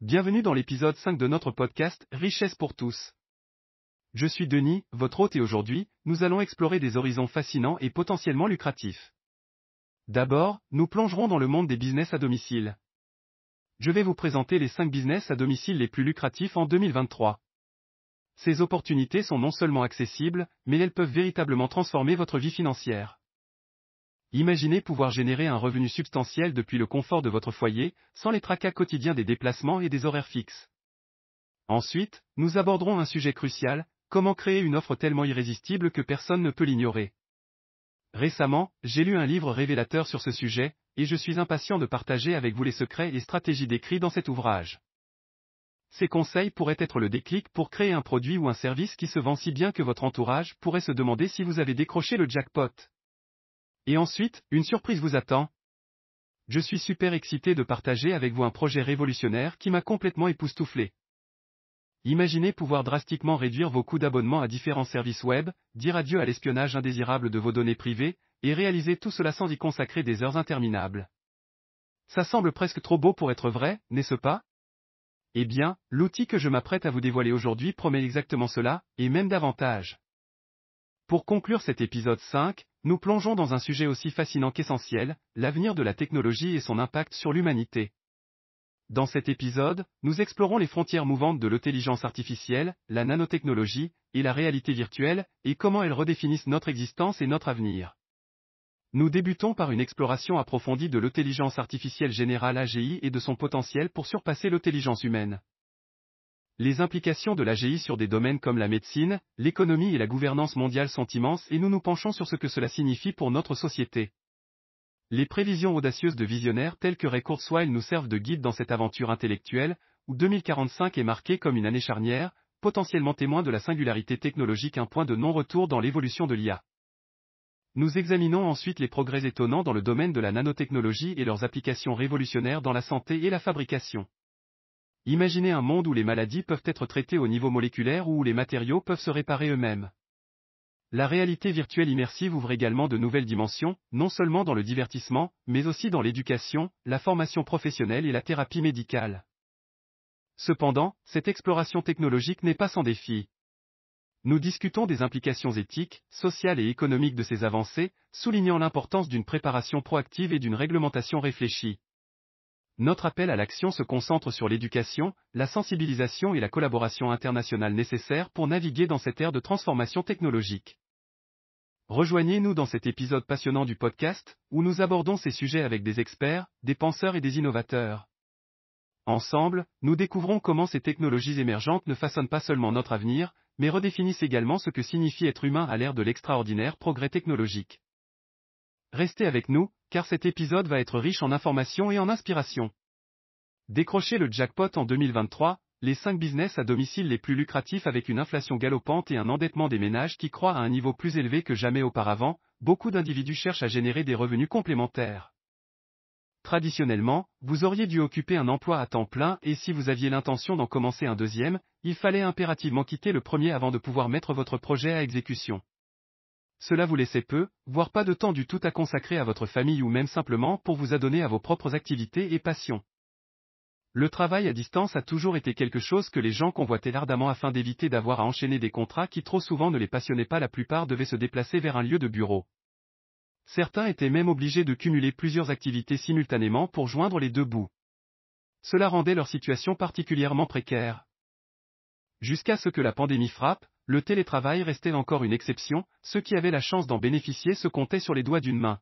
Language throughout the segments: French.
Bienvenue dans l'épisode 5 de notre podcast Richesse pour tous. Je suis Denis, votre hôte et aujourd'hui, nous allons explorer des horizons fascinants et potentiellement lucratifs. D'abord, nous plongerons dans le monde des business à domicile. Je vais vous présenter les 5 business à domicile les plus lucratifs en 2023. Ces opportunités sont non seulement accessibles, mais elles peuvent véritablement transformer votre vie financière. Imaginez pouvoir générer un revenu substantiel depuis le confort de votre foyer, sans les tracas quotidiens des déplacements et des horaires fixes. Ensuite, nous aborderons un sujet crucial, comment créer une offre tellement irrésistible que personne ne peut l'ignorer. Récemment, j'ai lu un livre révélateur sur ce sujet, et je suis impatient de partager avec vous les secrets et stratégies décrits dans cet ouvrage. Ces conseils pourraient être le déclic pour créer un produit ou un service qui se vend si bien que votre entourage pourrait se demander si vous avez décroché le jackpot. Et ensuite, une surprise vous attend. Je suis super excité de partager avec vous un projet révolutionnaire qui m'a complètement époustouflé. Imaginez pouvoir drastiquement réduire vos coûts d'abonnement à différents services web, dire adieu à l'espionnage indésirable de vos données privées, et réaliser tout cela sans y consacrer des heures interminables. Ça semble presque trop beau pour être vrai, n'est-ce pas? Eh bien, l'outil que je m'apprête à vous dévoiler aujourd'hui promet exactement cela, et même davantage. Pour conclure cet épisode 5, nous plongeons dans un sujet aussi fascinant qu'essentiel, l'avenir de la technologie et son impact sur l'humanité. Dans cet épisode, nous explorons les frontières mouvantes de l'intelligence artificielle, la nanotechnologie, et la réalité virtuelle, et comment elles redéfinissent notre existence et notre avenir. Nous débutons par une exploration approfondie de l'intelligence artificielle générale AGI et de son potentiel pour surpasser l'intelligence humaine. Les implications de l'AGI sur des domaines comme la médecine, l'économie et la gouvernance mondiale sont immenses et nous nous penchons sur ce que cela signifie pour notre société. Les prévisions audacieuses de visionnaires tels que Ray Kurzweil nous servent de guide dans cette aventure intellectuelle, où 2045 est marqué comme une année charnière, potentiellement témoin de la singularité technologique, un point de non-retour dans l'évolution de l'IA. Nous examinons ensuite les progrès étonnants dans le domaine de la nanotechnologie et leurs applications révolutionnaires dans la santé et la fabrication. Imaginez un monde où les maladies peuvent être traitées au niveau moléculaire ou où les matériaux peuvent se réparer eux-mêmes. La réalité virtuelle immersive ouvre également de nouvelles dimensions, non seulement dans le divertissement, mais aussi dans l'éducation, la formation professionnelle et la thérapie médicale. Cependant, cette exploration technologique n'est pas sans défi. Nous discutons des implications éthiques, sociales et économiques de ces avancées, soulignant l'importance d'une préparation proactive et d'une réglementation réfléchie. Notre appel à l'action se concentre sur l'éducation, la sensibilisation et la collaboration internationale nécessaires pour naviguer dans cette ère de transformation technologique. Rejoignez-nous dans cet épisode passionnant du podcast, où nous abordons ces sujets avec des experts, des penseurs et des innovateurs. Ensemble, nous découvrons comment ces technologies émergentes ne façonnent pas seulement notre avenir, mais redéfinissent également ce que signifie être humain à l'ère de l'extraordinaire progrès technologique. Restez avec nous, car cet épisode va être riche en informations et en inspiration. Décrochez le jackpot en 2023, les 5 business à domicile les plus lucratifs avec une inflation galopante et un endettement des ménages qui croît à un niveau plus élevé que jamais auparavant, beaucoup d'individus cherchent à générer des revenus complémentaires. Traditionnellement, vous auriez dû occuper un emploi à temps plein et si vous aviez l'intention d'en commencer un deuxième, il fallait impérativement quitter le premier avant de pouvoir mettre votre projet à exécution. Cela vous laissait peu, voire pas de temps du tout à consacrer à votre famille ou même simplement pour vous adonner à vos propres activités et passions. Le travail à distance a toujours été quelque chose que les gens convoitaient ardemment afin d'éviter d'avoir à enchaîner des contrats qui trop souvent ne les passionnaient pas, la plupart devaient se déplacer vers un lieu de bureau. Certains étaient même obligés de cumuler plusieurs activités simultanément pour joindre les deux bouts. Cela rendait leur situation particulièrement précaire. Jusqu'à ce que la pandémie frappe, le télétravail restait encore une exception, ceux qui avaient la chance d'en bénéficier se comptaient sur les doigts d'une main.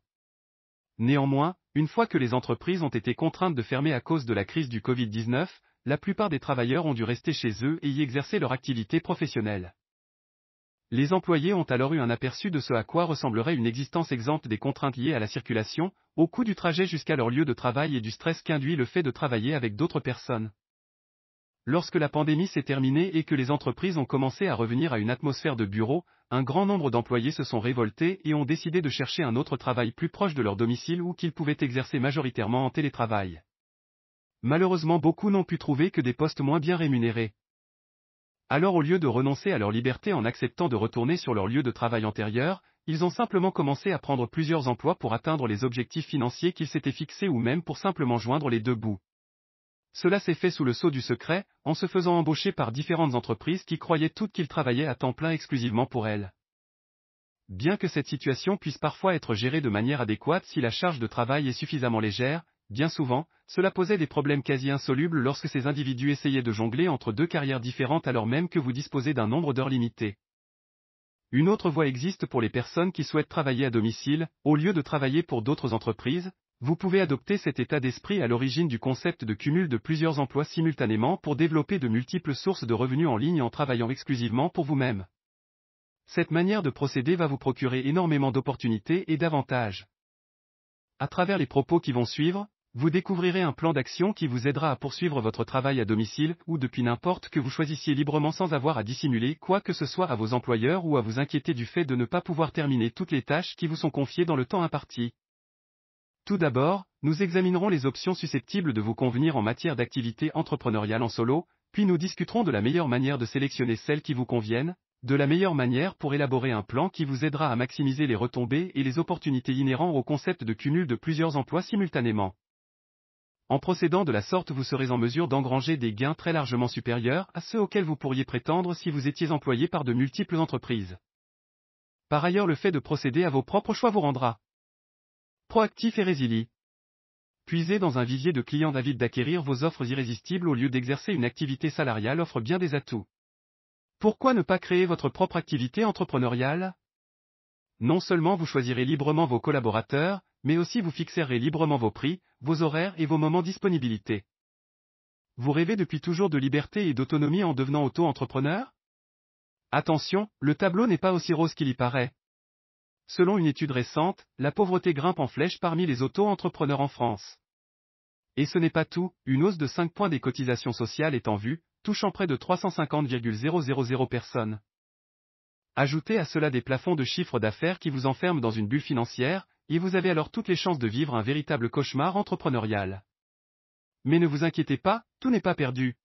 Néanmoins, une fois que les entreprises ont été contraintes de fermer à cause de la crise du Covid-19, la plupart des travailleurs ont dû rester chez eux et y exercer leur activité professionnelle. Les employés ont alors eu un aperçu de ce à quoi ressemblerait une existence exempte des contraintes liées à la circulation, au coût du trajet jusqu'à leur lieu de travail et du stress qu'induit le fait de travailler avec d'autres personnes. Lorsque la pandémie s'est terminée et que les entreprises ont commencé à revenir à une atmosphère de bureau, un grand nombre d'employés se sont révoltés et ont décidé de chercher un autre travail plus proche de leur domicile ou qu'ils pouvaient exercer majoritairement en télétravail. Malheureusement, beaucoup n'ont pu trouver que des postes moins bien rémunérés. Alors, au lieu de renoncer à leur liberté en acceptant de retourner sur leur lieu de travail antérieur, ils ont simplement commencé à prendre plusieurs emplois pour atteindre les objectifs financiers qu'ils s'étaient fixés ou même pour simplement joindre les deux bouts. Cela s'est fait sous le sceau du secret, en se faisant embaucher par différentes entreprises qui croyaient toutes qu'il travaillait à temps plein exclusivement pour elles. Bien que cette situation puisse parfois être gérée de manière adéquate si la charge de travail est suffisamment légère, bien souvent, cela posait des problèmes quasi insolubles lorsque ces individus essayaient de jongler entre deux carrières différentes alors même que vous disposez d'un nombre d'heures limité. Une autre voie existe pour les personnes qui souhaitent travailler à domicile, au lieu de travailler pour d'autres entreprises. Vous pouvez adopter cet état d'esprit à l'origine du concept de cumul de plusieurs emplois simultanément pour développer de multiples sources de revenus en ligne en travaillant exclusivement pour vous-même. Cette manière de procéder va vous procurer énormément d'opportunités et d'avantages. À travers les propos qui vont suivre, vous découvrirez un plan d'action qui vous aidera à poursuivre votre travail à domicile ou depuis n'importe que vous choisissiez librement sans avoir à dissimuler quoi que ce soit à vos employeurs ou à vous inquiéter du fait de ne pas pouvoir terminer toutes les tâches qui vous sont confiées dans le temps imparti. Tout d'abord, nous examinerons les options susceptibles de vous convenir en matière d'activité entrepreneuriale en solo, puis nous discuterons de la meilleure manière de sélectionner celles qui vous conviennent, de la meilleure manière pour élaborer un plan qui vous aidera à maximiser les retombées et les opportunités inhérentes au concept de cumul de plusieurs emplois simultanément. En procédant de la sorte, vous serez en mesure d'engranger des gains très largement supérieurs à ceux auxquels vous pourriez prétendre si vous étiez employé par de multiples entreprises. Par ailleurs, le fait de procéder à vos propres choix vous rendra proactif et résilient. Puiser dans un vivier de clients avides d'acquérir vos offres irrésistibles au lieu d'exercer une activité salariale offre bien des atouts. Pourquoi ne pas créer votre propre activité entrepreneuriale? Non seulement vous choisirez librement vos collaborateurs, mais aussi vous fixerez librement vos prix, vos horaires et vos moments de disponibilité. Vous rêvez depuis toujours de liberté et d'autonomie en devenant auto-entrepreneur? Attention, le tableau n'est pas aussi rose qu'il y paraît. Selon une étude récente, la pauvreté grimpe en flèche parmi les auto-entrepreneurs en France. Et ce n'est pas tout, une hausse de 5 points des cotisations sociales est en vue, touchant près de 350,000 personnes. Ajoutez à cela des plafonds de chiffre d'affaires qui vous enferment dans une bulle financière, et vous avez alors toutes les chances de vivre un véritable cauchemar entrepreneurial. Mais ne vous inquiétez pas, tout n'est pas perdu.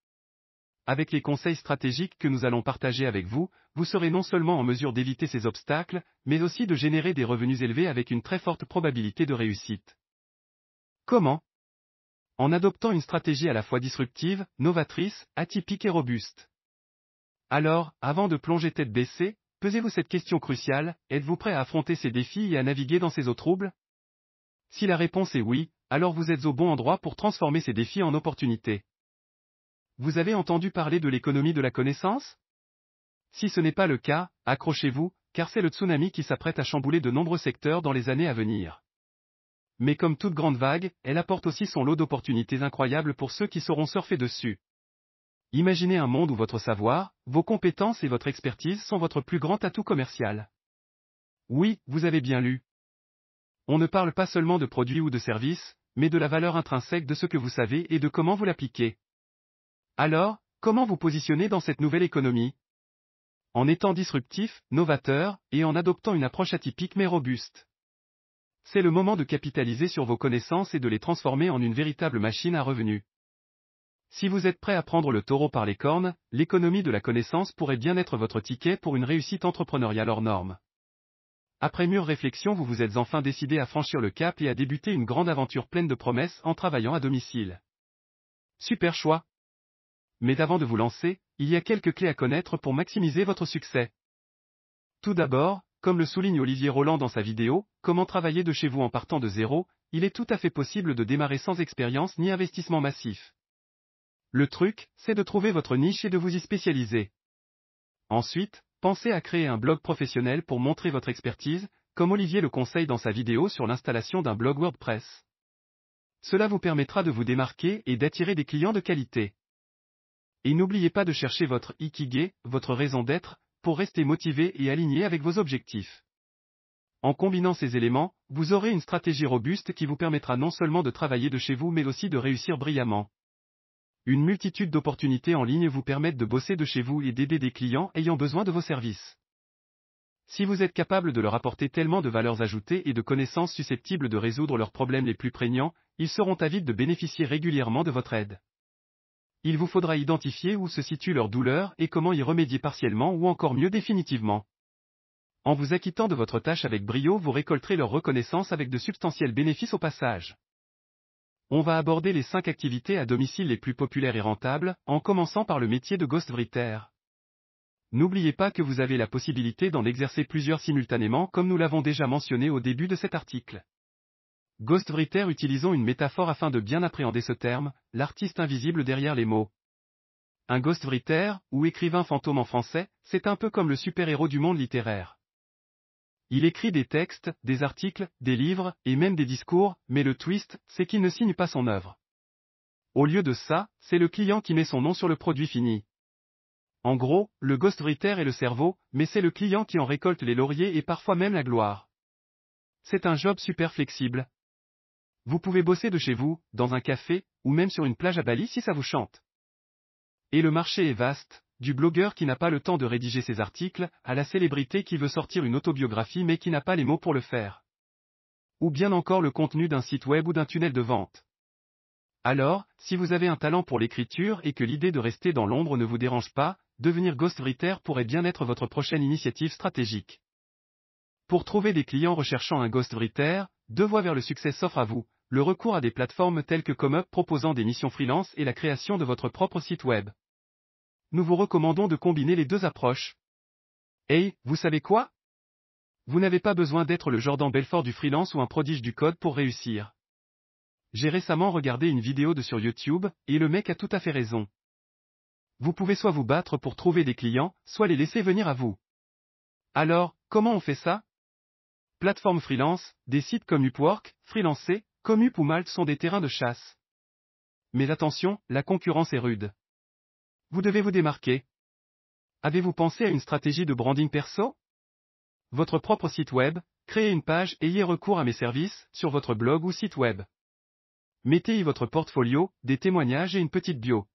Avec les conseils stratégiques que nous allons partager avec vous, vous serez non seulement en mesure d'éviter ces obstacles, mais aussi de générer des revenus élevés avec une très forte probabilité de réussite. Comment? En adoptant une stratégie à la fois disruptive, novatrice, atypique et robuste. Alors, avant de plonger tête baissée, posez-vous cette question cruciale, êtes-vous prêt à affronter ces défis et à naviguer dans ces eaux troubles? Si la réponse est oui, alors vous êtes au bon endroit pour transformer ces défis en opportunités. Vous avez entendu parler de l'économie de la connaissance? Si ce n'est pas le cas, accrochez-vous, car c'est le tsunami qui s'apprête à chambouler de nombreux secteurs dans les années à venir. Mais comme toute grande vague, elle apporte aussi son lot d'opportunités incroyables pour ceux qui sauront surfer dessus. Imaginez un monde où votre savoir, vos compétences et votre expertise sont votre plus grand atout commercial. Oui, vous avez bien lu. On ne parle pas seulement de produits ou de services, mais de la valeur intrinsèque de ce que vous savez et de comment vous l'appliquez. Alors, comment vous positionner dans cette nouvelle économie? En étant disruptif, novateur, et en adoptant une approche atypique mais robuste. C'est le moment de capitaliser sur vos connaissances et de les transformer en une véritable machine à revenus. Si vous êtes prêt à prendre le taureau par les cornes, l'économie de la connaissance pourrait bien être votre ticket pour une réussite entrepreneuriale hors norme. Après mûre réflexion, vous vous êtes enfin décidé à franchir le cap et à débuter une grande aventure pleine de promesses en travaillant à domicile. Super choix! Mais avant de vous lancer, il y a quelques clés à connaître pour maximiser votre succès. Tout d'abord, comme le souligne Olivier Roland dans sa vidéo « Comment travailler de chez vous en partant de zéro », il est tout à fait possible de démarrer sans expérience ni investissement massif. Le truc, c'est de trouver votre niche et de vous y spécialiser. Ensuite, pensez à créer un blog professionnel pour montrer votre expertise, comme Olivier le conseille dans sa vidéo sur l'installation d'un blog WordPress. Cela vous permettra de vous démarquer et d'attirer des clients de qualité. Et n'oubliez pas de chercher votre ikigai, votre raison d'être, pour rester motivé et aligné avec vos objectifs. En combinant ces éléments, vous aurez une stratégie robuste qui vous permettra non seulement de travailler de chez vous mais aussi de réussir brillamment. Une multitude d'opportunités en ligne vous permettent de bosser de chez vous et d'aider des clients ayant besoin de vos services. Si vous êtes capable de leur apporter tellement de valeurs ajoutées et de connaissances susceptibles de résoudre leurs problèmes les plus prégnants, ils seront avides de bénéficier régulièrement de votre aide. Il vous faudra identifier où se situe leur douleur et comment y remédier partiellement ou encore mieux définitivement. En vous acquittant de votre tâche avec brio, vous récolterez leur reconnaissance avec de substantiels bénéfices au passage. On va aborder les 5 activités à domicile les plus populaires et rentables, en commençant par le métier de ghostwriter. N'oubliez pas que vous avez la possibilité d'en exercer plusieurs simultanément comme nous l'avons déjà mentionné au début de cet article. Ghostwriter, utilisons une métaphore afin de bien appréhender ce terme, l'artiste invisible derrière les mots. Un ghostwriter, ou écrivain fantôme en français, c'est un peu comme le super-héros du monde littéraire. Il écrit des textes, des articles, des livres, et même des discours, mais le twist, c'est qu'il ne signe pas son œuvre. Au lieu de ça, c'est le client qui met son nom sur le produit fini. En gros, le ghostwriter est le cerveau, mais c'est le client qui en récolte les lauriers et parfois même la gloire. C'est un job super flexible. Vous pouvez bosser de chez vous, dans un café, ou même sur une plage à Bali si ça vous chante. Et le marché est vaste, du blogueur qui n'a pas le temps de rédiger ses articles, à la célébrité qui veut sortir une autobiographie mais qui n'a pas les mots pour le faire. Ou bien encore le contenu d'un site web ou d'un tunnel de vente. Alors, si vous avez un talent pour l'écriture et que l'idée de rester dans l'ombre ne vous dérange pas, devenir ghostwriter pourrait bien être votre prochaine initiative stratégique. Pour trouver des clients recherchant un ghostwriter, 2 voies vers le succès s'offrent à vous, le recours à des plateformes telles que ComeUp proposant des missions freelance et la création de votre propre site web. Nous vous recommandons de combiner les 2 approches. Hey, vous savez quoi? Vous n'avez pas besoin d'être le Jordan Belfort du freelance ou un prodige du code pour réussir. J'ai récemment regardé une vidéo sur YouTube, et le mec a tout à fait raison. Vous pouvez soit vous battre pour trouver des clients, soit les laisser venir à vous. Alors, comment on fait ça? Plateforme freelance, des sites comme Upwork, Freelancer, Comup ou Malte sont des terrains de chasse. Mais attention, la concurrence est rude. Vous devez vous démarquer. Avez-vous pensé à une stratégie de branding perso? Votre propre site web, créez une page, ayez recours à mes services, sur votre blog ou site web. Mettez-y votre portfolio, des témoignages et une petite bio.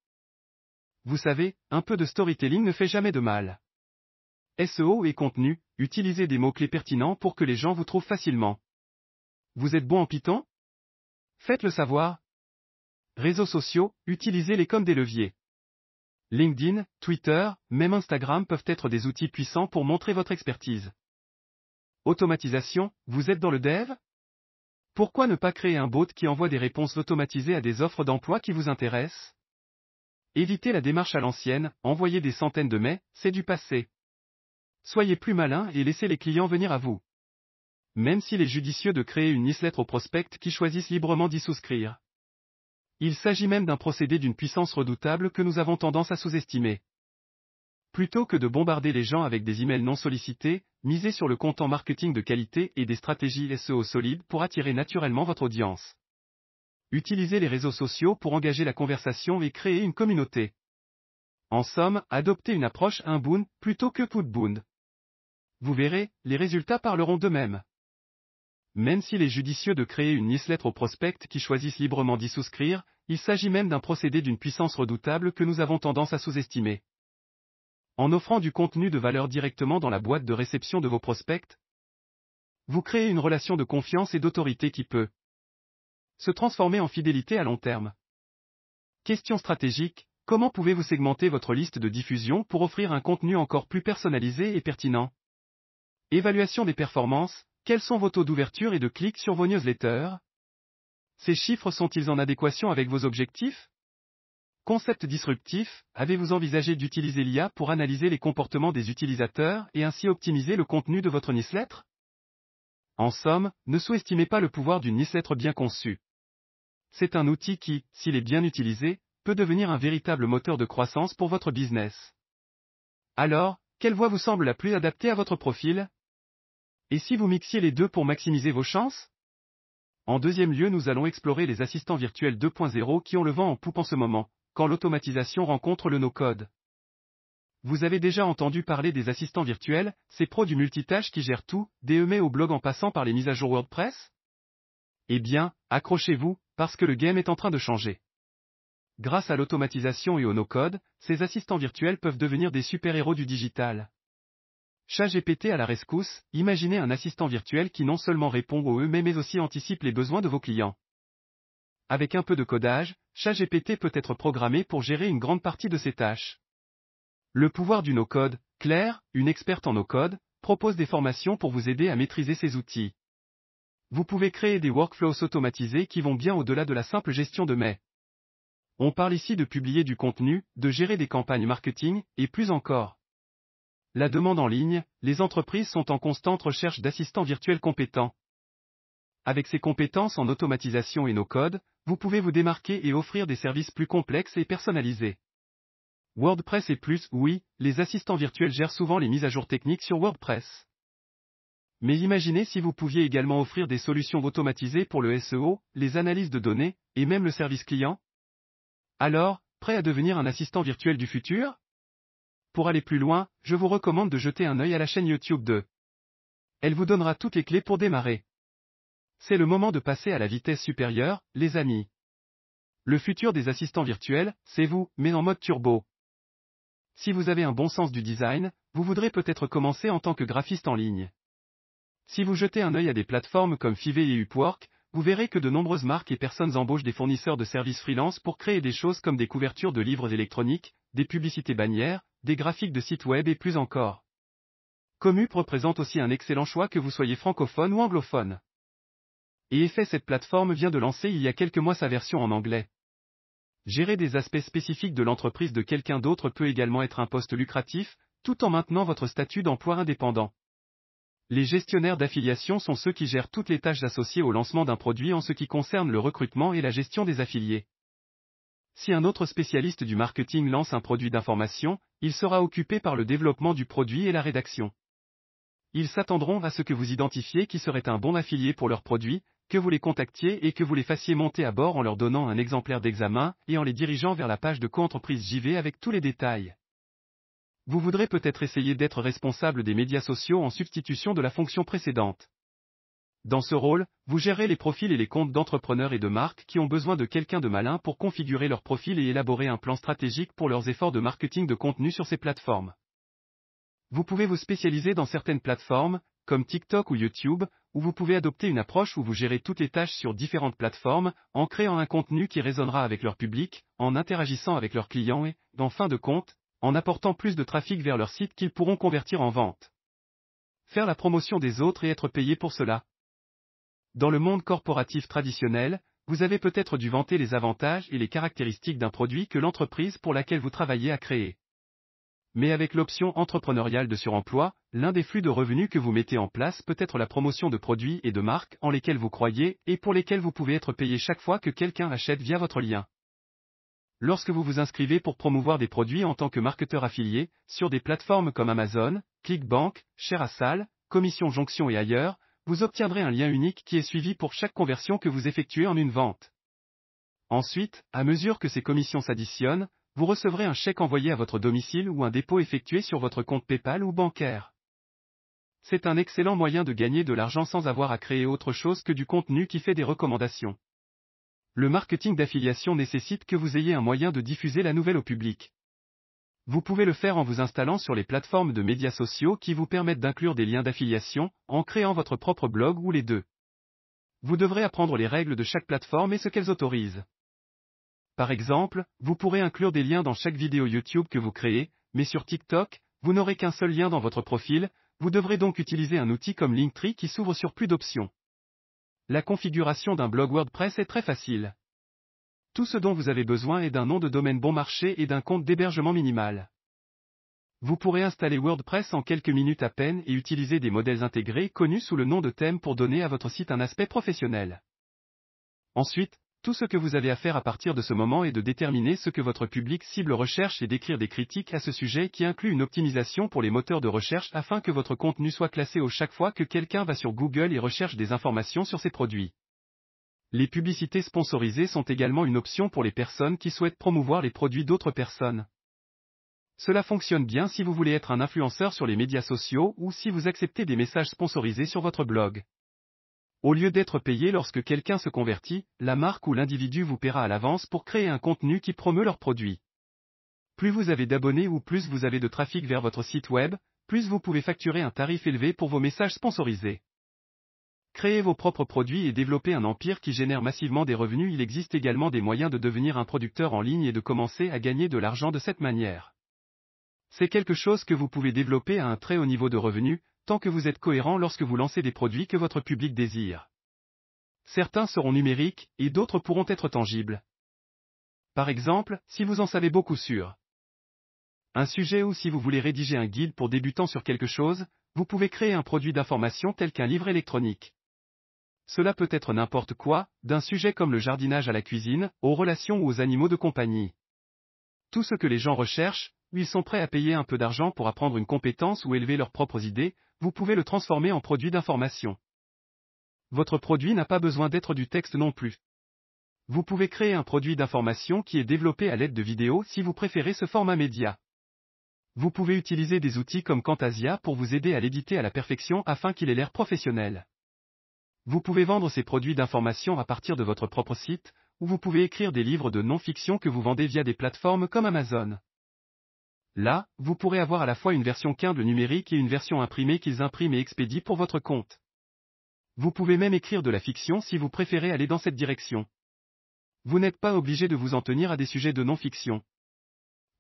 Vous savez, un peu de storytelling ne fait jamais de mal. SEO et contenu, utilisez des mots-clés pertinents pour que les gens vous trouvent facilement. Vous êtes bon en Python? Faites-le savoir. Réseaux sociaux, utilisez-les comme des leviers. LinkedIn, Twitter, même Instagram peuvent être des outils puissants pour montrer votre expertise. Automatisation, vous êtes dans le dev? Pourquoi ne pas créer un bot qui envoie des réponses automatisées à des offres d'emploi qui vous intéressent? Évitez la démarche à l'ancienne, envoyer des centaines de mails, c'est du passé. Soyez plus malin et laissez les clients venir à vous. Même s'il est judicieux de créer une newsletter aux prospects qui choisissent librement d'y souscrire. Il s'agit même d'un procédé d'une puissance redoutable que nous avons tendance à sous-estimer. Plutôt que de bombarder les gens avec des emails non sollicités, misez sur le content marketing de qualité et des stratégies SEO solides pour attirer naturellement votre audience. Utilisez les réseaux sociaux pour engager la conversation et créer une communauté. En somme, adoptez une approche inbound plutôt que outbound. Vous verrez, les résultats parleront d'eux-mêmes. Même s'il est judicieux de créer une newsletter aux prospects qui choisissent librement d'y souscrire, il s'agit même d'un procédé d'une puissance redoutable que nous avons tendance à sous-estimer. En offrant du contenu de valeur directement dans la boîte de réception de vos prospects, vous créez une relation de confiance et d'autorité qui peut se transformer en fidélité à long terme. Question stratégique, comment pouvez-vous segmenter votre liste de diffusion pour offrir un contenu encore plus personnalisé et pertinent? Évaluation des performances, quels sont vos taux d'ouverture et de clics sur vos newsletters? Ces chiffres sont-ils en adéquation avec vos objectifs? Concept disruptif, avez-vous envisagé d'utiliser l'IA pour analyser les comportements des utilisateurs et ainsi optimiser le contenu de votre newsletter? En somme, ne sous-estimez pas le pouvoir d'une newsletter bien conçue. C'est un outil qui, s'il est bien utilisé, peut devenir un véritable moteur de croissance pour votre business. Alors, quelle voie vous semble la plus adaptée à votre profil? Et si vous mixiez les 2 pour maximiser vos chances? En deuxième lieu, nous allons explorer les assistants virtuels 2.0 qui ont le vent en poupe en ce moment, quand l'automatisation rencontre le no-code. Vous avez déjà entendu parler des assistants virtuels, ces pros du multitâche qui gèrent tout, des emails au blog en passant par les mises à jour WordPress? Eh bien, accrochez-vous, parce que le game est en train de changer. Grâce à l'automatisation et au no-code, ces assistants virtuels peuvent devenir des super-héros du digital. ChatGPT à la rescousse, imaginez un assistant virtuel qui non seulement répond aux emails mais aussi anticipe les besoins de vos clients. Avec un peu de codage, ChatGPT peut être programmé pour gérer une grande partie de ces tâches. Le pouvoir du no-code, Claire, une experte en no-code, propose des formations pour vous aider à maîtriser ces outils. Vous pouvez créer des workflows automatisés qui vont bien au-delà de la simple gestion de mails. On parle ici de publier du contenu, de gérer des campagnes marketing, et plus encore. La demande en ligne, les entreprises sont en constante recherche d'assistants virtuels compétents. Avec ces compétences en automatisation et no-code, vous pouvez vous démarquer et offrir des services plus complexes et personnalisés. WordPress et plus, oui, les assistants virtuels gèrent souvent les mises à jour techniques sur WordPress. Mais imaginez si vous pouviez également offrir des solutions automatisées pour le SEO, les analyses de données, et même le service client? Alors, prêt à devenir un assistant virtuel du futur? Pour aller plus loin, je vous recommande de jeter un œil à la chaîne YouTube de. Elle vous donnera toutes les clés pour démarrer. C'est le moment de passer à la vitesse supérieure, les amis. Le futur des assistants virtuels, c'est vous, mais en mode turbo. Si vous avez un bon sens du design, vous voudrez peut-être commencer en tant que graphiste en ligne. Si vous jetez un œil à des plateformes comme Fiverr et Upwork, vous verrez que de nombreuses marques et personnes embauchent des fournisseurs de services freelance pour créer des choses comme des couvertures de livres électroniques, des publicités bannières, des graphiques de sites web et plus encore. Comup représente aussi un excellent choix que vous soyez francophone ou anglophone. Et Effet, cette plateforme vient de lancer il y a quelques mois sa version en anglais. Gérer des aspects spécifiques de l'entreprise de quelqu'un d'autre peut également être un poste lucratif, tout en maintenant votre statut d'emploi indépendant. Les gestionnaires d'affiliation sont ceux qui gèrent toutes les tâches associées au lancement d'un produit en ce qui concerne le recrutement et la gestion des affiliés. Si un autre spécialiste du marketing lance un produit d'information, il sera occupé par le développement du produit et la rédaction. Ils s'attendront à ce que vous identifiez qui serait un bon affilié pour leur produit, que vous les contactiez et que vous les fassiez monter à bord en leur donnant un exemplaire d'examen et en les dirigeant vers la page de co-entreprise JV avec tous les détails. Vous voudrez peut-être essayer d'être responsable des médias sociaux en substitution de la fonction précédente. Dans ce rôle, vous gérez les profils et les comptes d'entrepreneurs et de marques qui ont besoin de quelqu'un de malin pour configurer leur profil et élaborer un plan stratégique pour leurs efforts de marketing de contenu sur ces plateformes. Vous pouvez vous spécialiser dans certaines plateformes, comme TikTok ou YouTube, où vous pouvez adopter une approche où vous gérez toutes les tâches sur différentes plateformes, en créant un contenu qui résonnera avec leur public, en interagissant avec leurs clients et, en fin de compte, en apportant plus de trafic vers leur site qu'ils pourront convertir en vente. Faire la promotion des autres et être payé pour cela. Dans le monde corporatif traditionnel, vous avez peut-être dû vanter les avantages et les caractéristiques d'un produit que l'entreprise pour laquelle vous travaillez a créé. Mais avec l'option entrepreneuriale de suremploi, l'un des flux de revenus que vous mettez en place peut être la promotion de produits et de marques en lesquels vous croyez et pour lesquels vous pouvez être payé chaque fois que quelqu'un achète via votre lien. Lorsque vous vous inscrivez pour promouvoir des produits en tant que marketeur affilié, sur des plateformes comme Amazon, ClickBank, ShareASale, Commission Jonction et ailleurs, vous obtiendrez un lien unique qui est suivi pour chaque conversion que vous effectuez en une vente. Ensuite, à mesure que ces commissions s'additionnent, vous recevrez un chèque envoyé à votre domicile ou un dépôt effectué sur votre compte PayPal ou bancaire. C'est un excellent moyen de gagner de l'argent sans avoir à créer autre chose que du contenu qui fait des recommandations. Le marketing d'affiliation nécessite que vous ayez un moyen de diffuser la nouvelle au public. Vous pouvez le faire en vous installant sur les plateformes de médias sociaux qui vous permettent d'inclure des liens d'affiliation, en créant votre propre blog ou les deux. Vous devrez apprendre les règles de chaque plateforme et ce qu'elles autorisent. Par exemple, vous pourrez inclure des liens dans chaque vidéo YouTube que vous créez, mais sur TikTok, vous n'aurez qu'un seul lien dans votre profil, vous devrez donc utiliser un outil comme Linktree qui s'ouvre sur plus d'options. La configuration d'un blog WordPress est très facile. Tout ce dont vous avez besoin est d'un nom de domaine bon marché et d'un compte d'hébergement minimal. Vous pourrez installer WordPress en quelques minutes à peine et utiliser des modèles intégrés connus sous le nom de thème pour donner à votre site un aspect professionnel. Ensuite, tout ce que vous avez à faire à partir de ce moment est de déterminer ce que votre public cible recherche et d'écrire des critiques à ce sujet qui inclut une optimisation pour les moteurs de recherche afin que votre contenu soit classé chaque fois que quelqu'un va sur Google et recherche des informations sur ces produits. Les publicités sponsorisées sont également une option pour les personnes qui souhaitent promouvoir les produits d'autres personnes. Cela fonctionne bien si vous voulez être un influenceur sur les médias sociaux ou si vous acceptez des messages sponsorisés sur votre blog. Au lieu d'être payé lorsque quelqu'un se convertit, la marque ou l'individu vous paiera à l'avance pour créer un contenu qui promeut leurs produits. Plus vous avez d'abonnés ou plus vous avez de trafic vers votre site web, plus vous pouvez facturer un tarif élevé pour vos messages sponsorisés. Créer vos propres produits et développer un empire qui génère massivement des revenus. Il existe également des moyens de devenir un producteur en ligne et de commencer à gagner de l'argent de cette manière. C'est quelque chose que vous pouvez développer à un très haut niveau de revenus, tant que vous êtes cohérent lorsque vous lancez des produits que votre public désire. Certains seront numériques et d'autres pourront être tangibles. Par exemple, si vous en savez beaucoup sur un sujet ou si vous voulez rédiger un guide pour débutants sur quelque chose, vous pouvez créer un produit d'information tel qu'un livre électronique. Cela peut être n'importe quoi, d'un sujet comme le jardinage à la cuisine, aux relations ou aux animaux de compagnie. Tout ce que les gens recherchent, où ils sont prêts à payer un peu d'argent pour apprendre une compétence ou élever leurs propres idées, vous pouvez le transformer en produit d'information. Votre produit n'a pas besoin d'être du texte non plus. Vous pouvez créer un produit d'information qui est développé à l'aide de vidéos si vous préférez ce format média. Vous pouvez utiliser des outils comme Camtasia pour vous aider à l'éditer à la perfection afin qu'il ait l'air professionnel. Vous pouvez vendre ces produits d'information à partir de votre propre site, ou vous pouvez écrire des livres de non-fiction que vous vendez via des plateformes comme Amazon. Là, vous pourrez avoir à la fois une version Kindle numérique et une version imprimée qu'ils impriment et expédient pour votre compte. Vous pouvez même écrire de la fiction si vous préférez aller dans cette direction. Vous n'êtes pas obligé de vous en tenir à des sujets de non-fiction.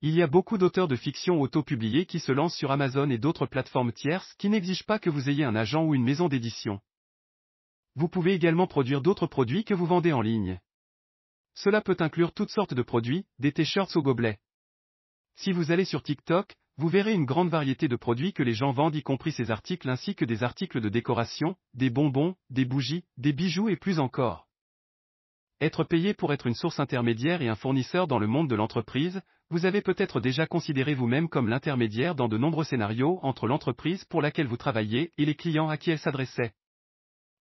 Il y a beaucoup d'auteurs de fiction auto-publiés qui se lancent sur Amazon et d'autres plateformes tierces qui n'exigent pas que vous ayez un agent ou une maison d'édition. Vous pouvez également produire d'autres produits que vous vendez en ligne. Cela peut inclure toutes sortes de produits, des t-shirts aux gobelets. Si vous allez sur TikTok, vous verrez une grande variété de produits que les gens vendent, y compris ces articles ainsi que des articles de décoration, des bonbons, des bougies, des bijoux et plus encore. Être payé pour être une source intermédiaire et un fournisseur dans le monde de l'entreprise, vous avez peut-être déjà considéré vous-même comme l'intermédiaire dans de nombreux scénarios entre l'entreprise pour laquelle vous travaillez et les clients à qui elle s'adressait.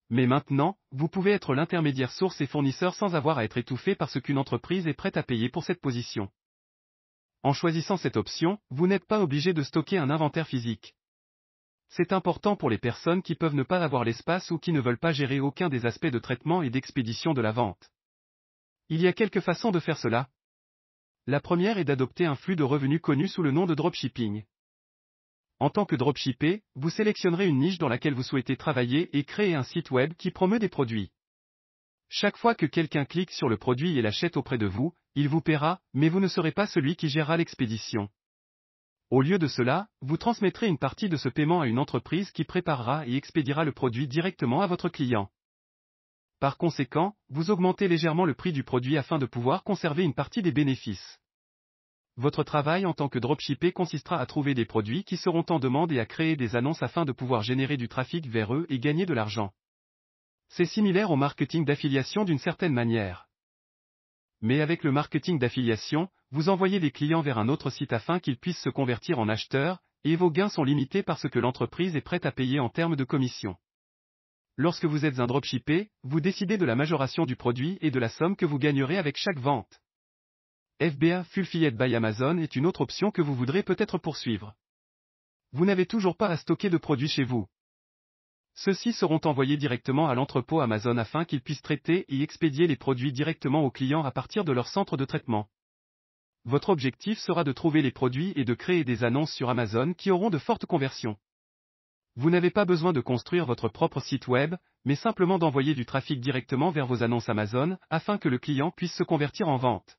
Mais maintenant, vous pouvez être l'intermédiaire source et fournisseur sans avoir à être étouffé par ce qu'une entreprise est prête à payer pour cette position. En choisissant cette option, vous n'êtes pas obligé de stocker un inventaire physique. C'est important pour les personnes qui peuvent ne pas avoir l'espace ou qui ne veulent pas gérer aucun des aspects de traitement et d'expédition de la vente. Il y a quelques façons de faire cela. La première est d'adopter un flux de revenus connu sous le nom de dropshipping. En tant que dropshipper, vous sélectionnerez une niche dans laquelle vous souhaitez travailler et créer un site web qui promeut des produits. Chaque fois que quelqu'un clique sur le produit et l'achète auprès de vous, il vous paiera, mais vous ne serez pas celui qui gérera l'expédition. Au lieu de cela, vous transmettrez une partie de ce paiement à une entreprise qui préparera et expédiera le produit directement à votre client. Par conséquent, vous augmentez légèrement le prix du produit afin de pouvoir conserver une partie des bénéfices. Votre travail en tant que dropshipper consistera à trouver des produits qui seront en demande et à créer des annonces afin de pouvoir générer du trafic vers eux et gagner de l'argent. C'est similaire au marketing d'affiliation d'une certaine manière. Mais avec le marketing d'affiliation, vous envoyez des clients vers un autre site afin qu'ils puissent se convertir en acheteurs, et vos gains sont limités par ce que l'entreprise est prête à payer en termes de commission. Lorsque vous êtes un dropshipper, vous décidez de la majoration du produit et de la somme que vous gagnerez avec chaque vente. FBA Fulfilled by Amazon est une autre option que vous voudrez peut-être poursuivre. Vous n'avez toujours pas à stocker de produits chez vous. Ceux-ci seront envoyés directement à l'entrepôt Amazon afin qu'ils puissent traiter et expédier les produits directement aux clients à partir de leur centre de traitement. Votre objectif sera de trouver les produits et de créer des annonces sur Amazon qui auront de fortes conversions. Vous n'avez pas besoin de construire votre propre site web, mais simplement d'envoyer du trafic directement vers vos annonces Amazon afin que le client puisse se convertir en vente.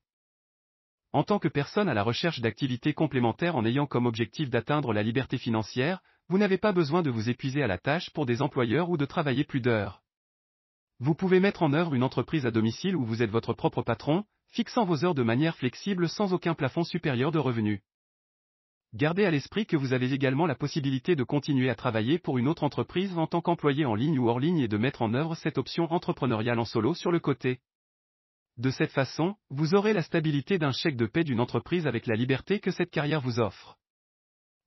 En tant que personne à la recherche d'activités complémentaires en ayant comme objectif d'atteindre la liberté financière, vous n'avez pas besoin de vous épuiser à la tâche pour des employeurs ou de travailler plus d'heures. Vous pouvez mettre en œuvre une entreprise à domicile où vous êtes votre propre patron, fixant vos heures de manière flexible sans aucun plafond supérieur de revenus. Gardez à l'esprit que vous avez également la possibilité de continuer à travailler pour une autre entreprise en tant qu'employé en ligne ou hors ligne et de mettre en œuvre cette option entrepreneuriale en solo sur le côté. De cette façon, vous aurez la stabilité d'un chèque de paie d'une entreprise avec la liberté que cette carrière vous offre.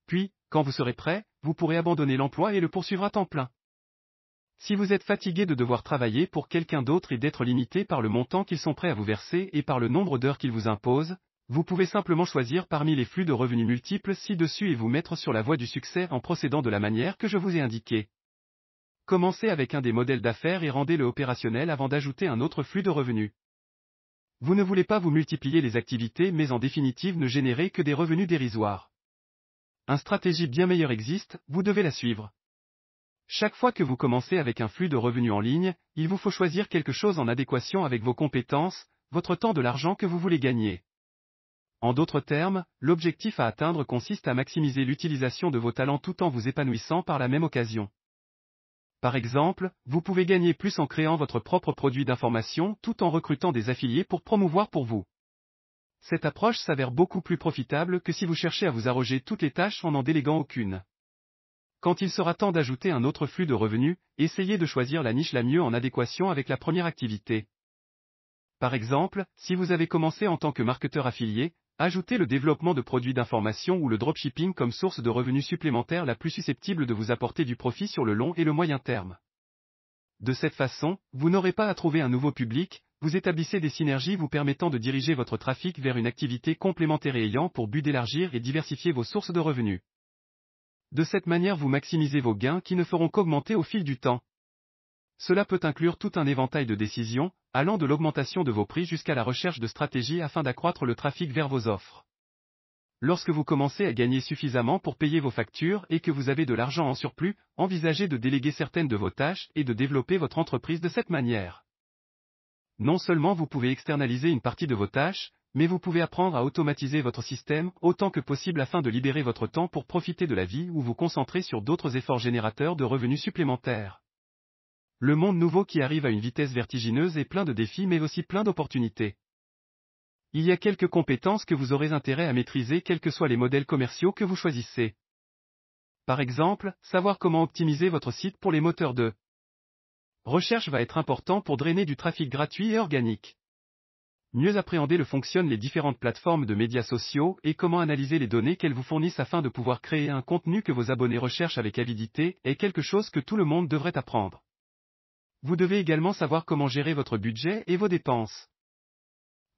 Puis, quand vous serez prêt, vous pourrez abandonner l'emploi et le poursuivre à temps plein. Si vous êtes fatigué de devoir travailler pour quelqu'un d'autre et d'être limité par le montant qu'ils sont prêts à vous verser et par le nombre d'heures qu'ils vous imposent, vous pouvez simplement choisir parmi les flux de revenus multiples ci-dessus et vous mettre sur la voie du succès en procédant de la manière que je vous ai indiquée. Commencez avec un des modèles d'affaires et rendez-le opérationnel avant d'ajouter un autre flux de revenus. Vous ne voulez pas vous multiplier les activités mais en définitive ne générer que des revenus dérisoires. Une stratégie bien meilleure existe, vous devez la suivre. Chaque fois que vous commencez avec un flux de revenus en ligne, il vous faut choisir quelque chose en adéquation avec vos compétences, votre temps de l'argent que vous voulez gagner. En d'autres termes, l'objectif à atteindre consiste à maximiser l'utilisation de vos talents tout en vous épanouissant par la même occasion. Par exemple, vous pouvez gagner plus en créant votre propre produit d'information tout en recrutant des affiliés pour promouvoir pour vous. Cette approche s'avère beaucoup plus profitable que si vous cherchez à vous arroger toutes les tâches en n'en déléguant aucune. Quand il sera temps d'ajouter un autre flux de revenus, essayez de choisir la niche la mieux en adéquation avec la première activité. Par exemple, si vous avez commencé en tant que marketeur affilié, ajoutez le développement de produits d'information ou le dropshipping comme source de revenus supplémentaires la plus susceptible de vous apporter du profit sur le long et le moyen terme. De cette façon, vous n'aurez pas à trouver un nouveau public, vous établissez des synergies vous permettant de diriger votre trafic vers une activité complémentaire et ayant pour but d'élargir et diversifier vos sources de revenus. De cette manière vous maximisez vos gains qui ne feront qu'augmenter au fil du temps. Cela peut inclure tout un éventail de décisions, allant de l'augmentation de vos prix jusqu'à la recherche de stratégies afin d'accroître le trafic vers vos offres. Lorsque vous commencez à gagner suffisamment pour payer vos factures et que vous avez de l'argent en surplus, envisagez de déléguer certaines de vos tâches et de développer votre entreprise de cette manière. Non seulement vous pouvez externaliser une partie de vos tâches, mais vous pouvez apprendre à automatiser votre système autant que possible afin de libérer votre temps pour profiter de la vie ou vous concentrer sur d'autres efforts générateurs de revenus supplémentaires. Le monde nouveau qui arrive à une vitesse vertigineuse est plein de défis mais aussi plein d'opportunités. Il y a quelques compétences que vous aurez intérêt à maîtriser quels que soient les modèles commerciaux que vous choisissez. Par exemple, savoir comment optimiser votre site pour les moteurs de recherche va être important pour drainer du trafic gratuit et organique. Mieux appréhender le fonctionnent les différentes plateformes de médias sociaux et comment analyser les données qu'elles vous fournissent afin de pouvoir créer un contenu que vos abonnés recherchent avec avidité est quelque chose que tout le monde devrait apprendre. Vous devez également savoir comment gérer votre budget et vos dépenses.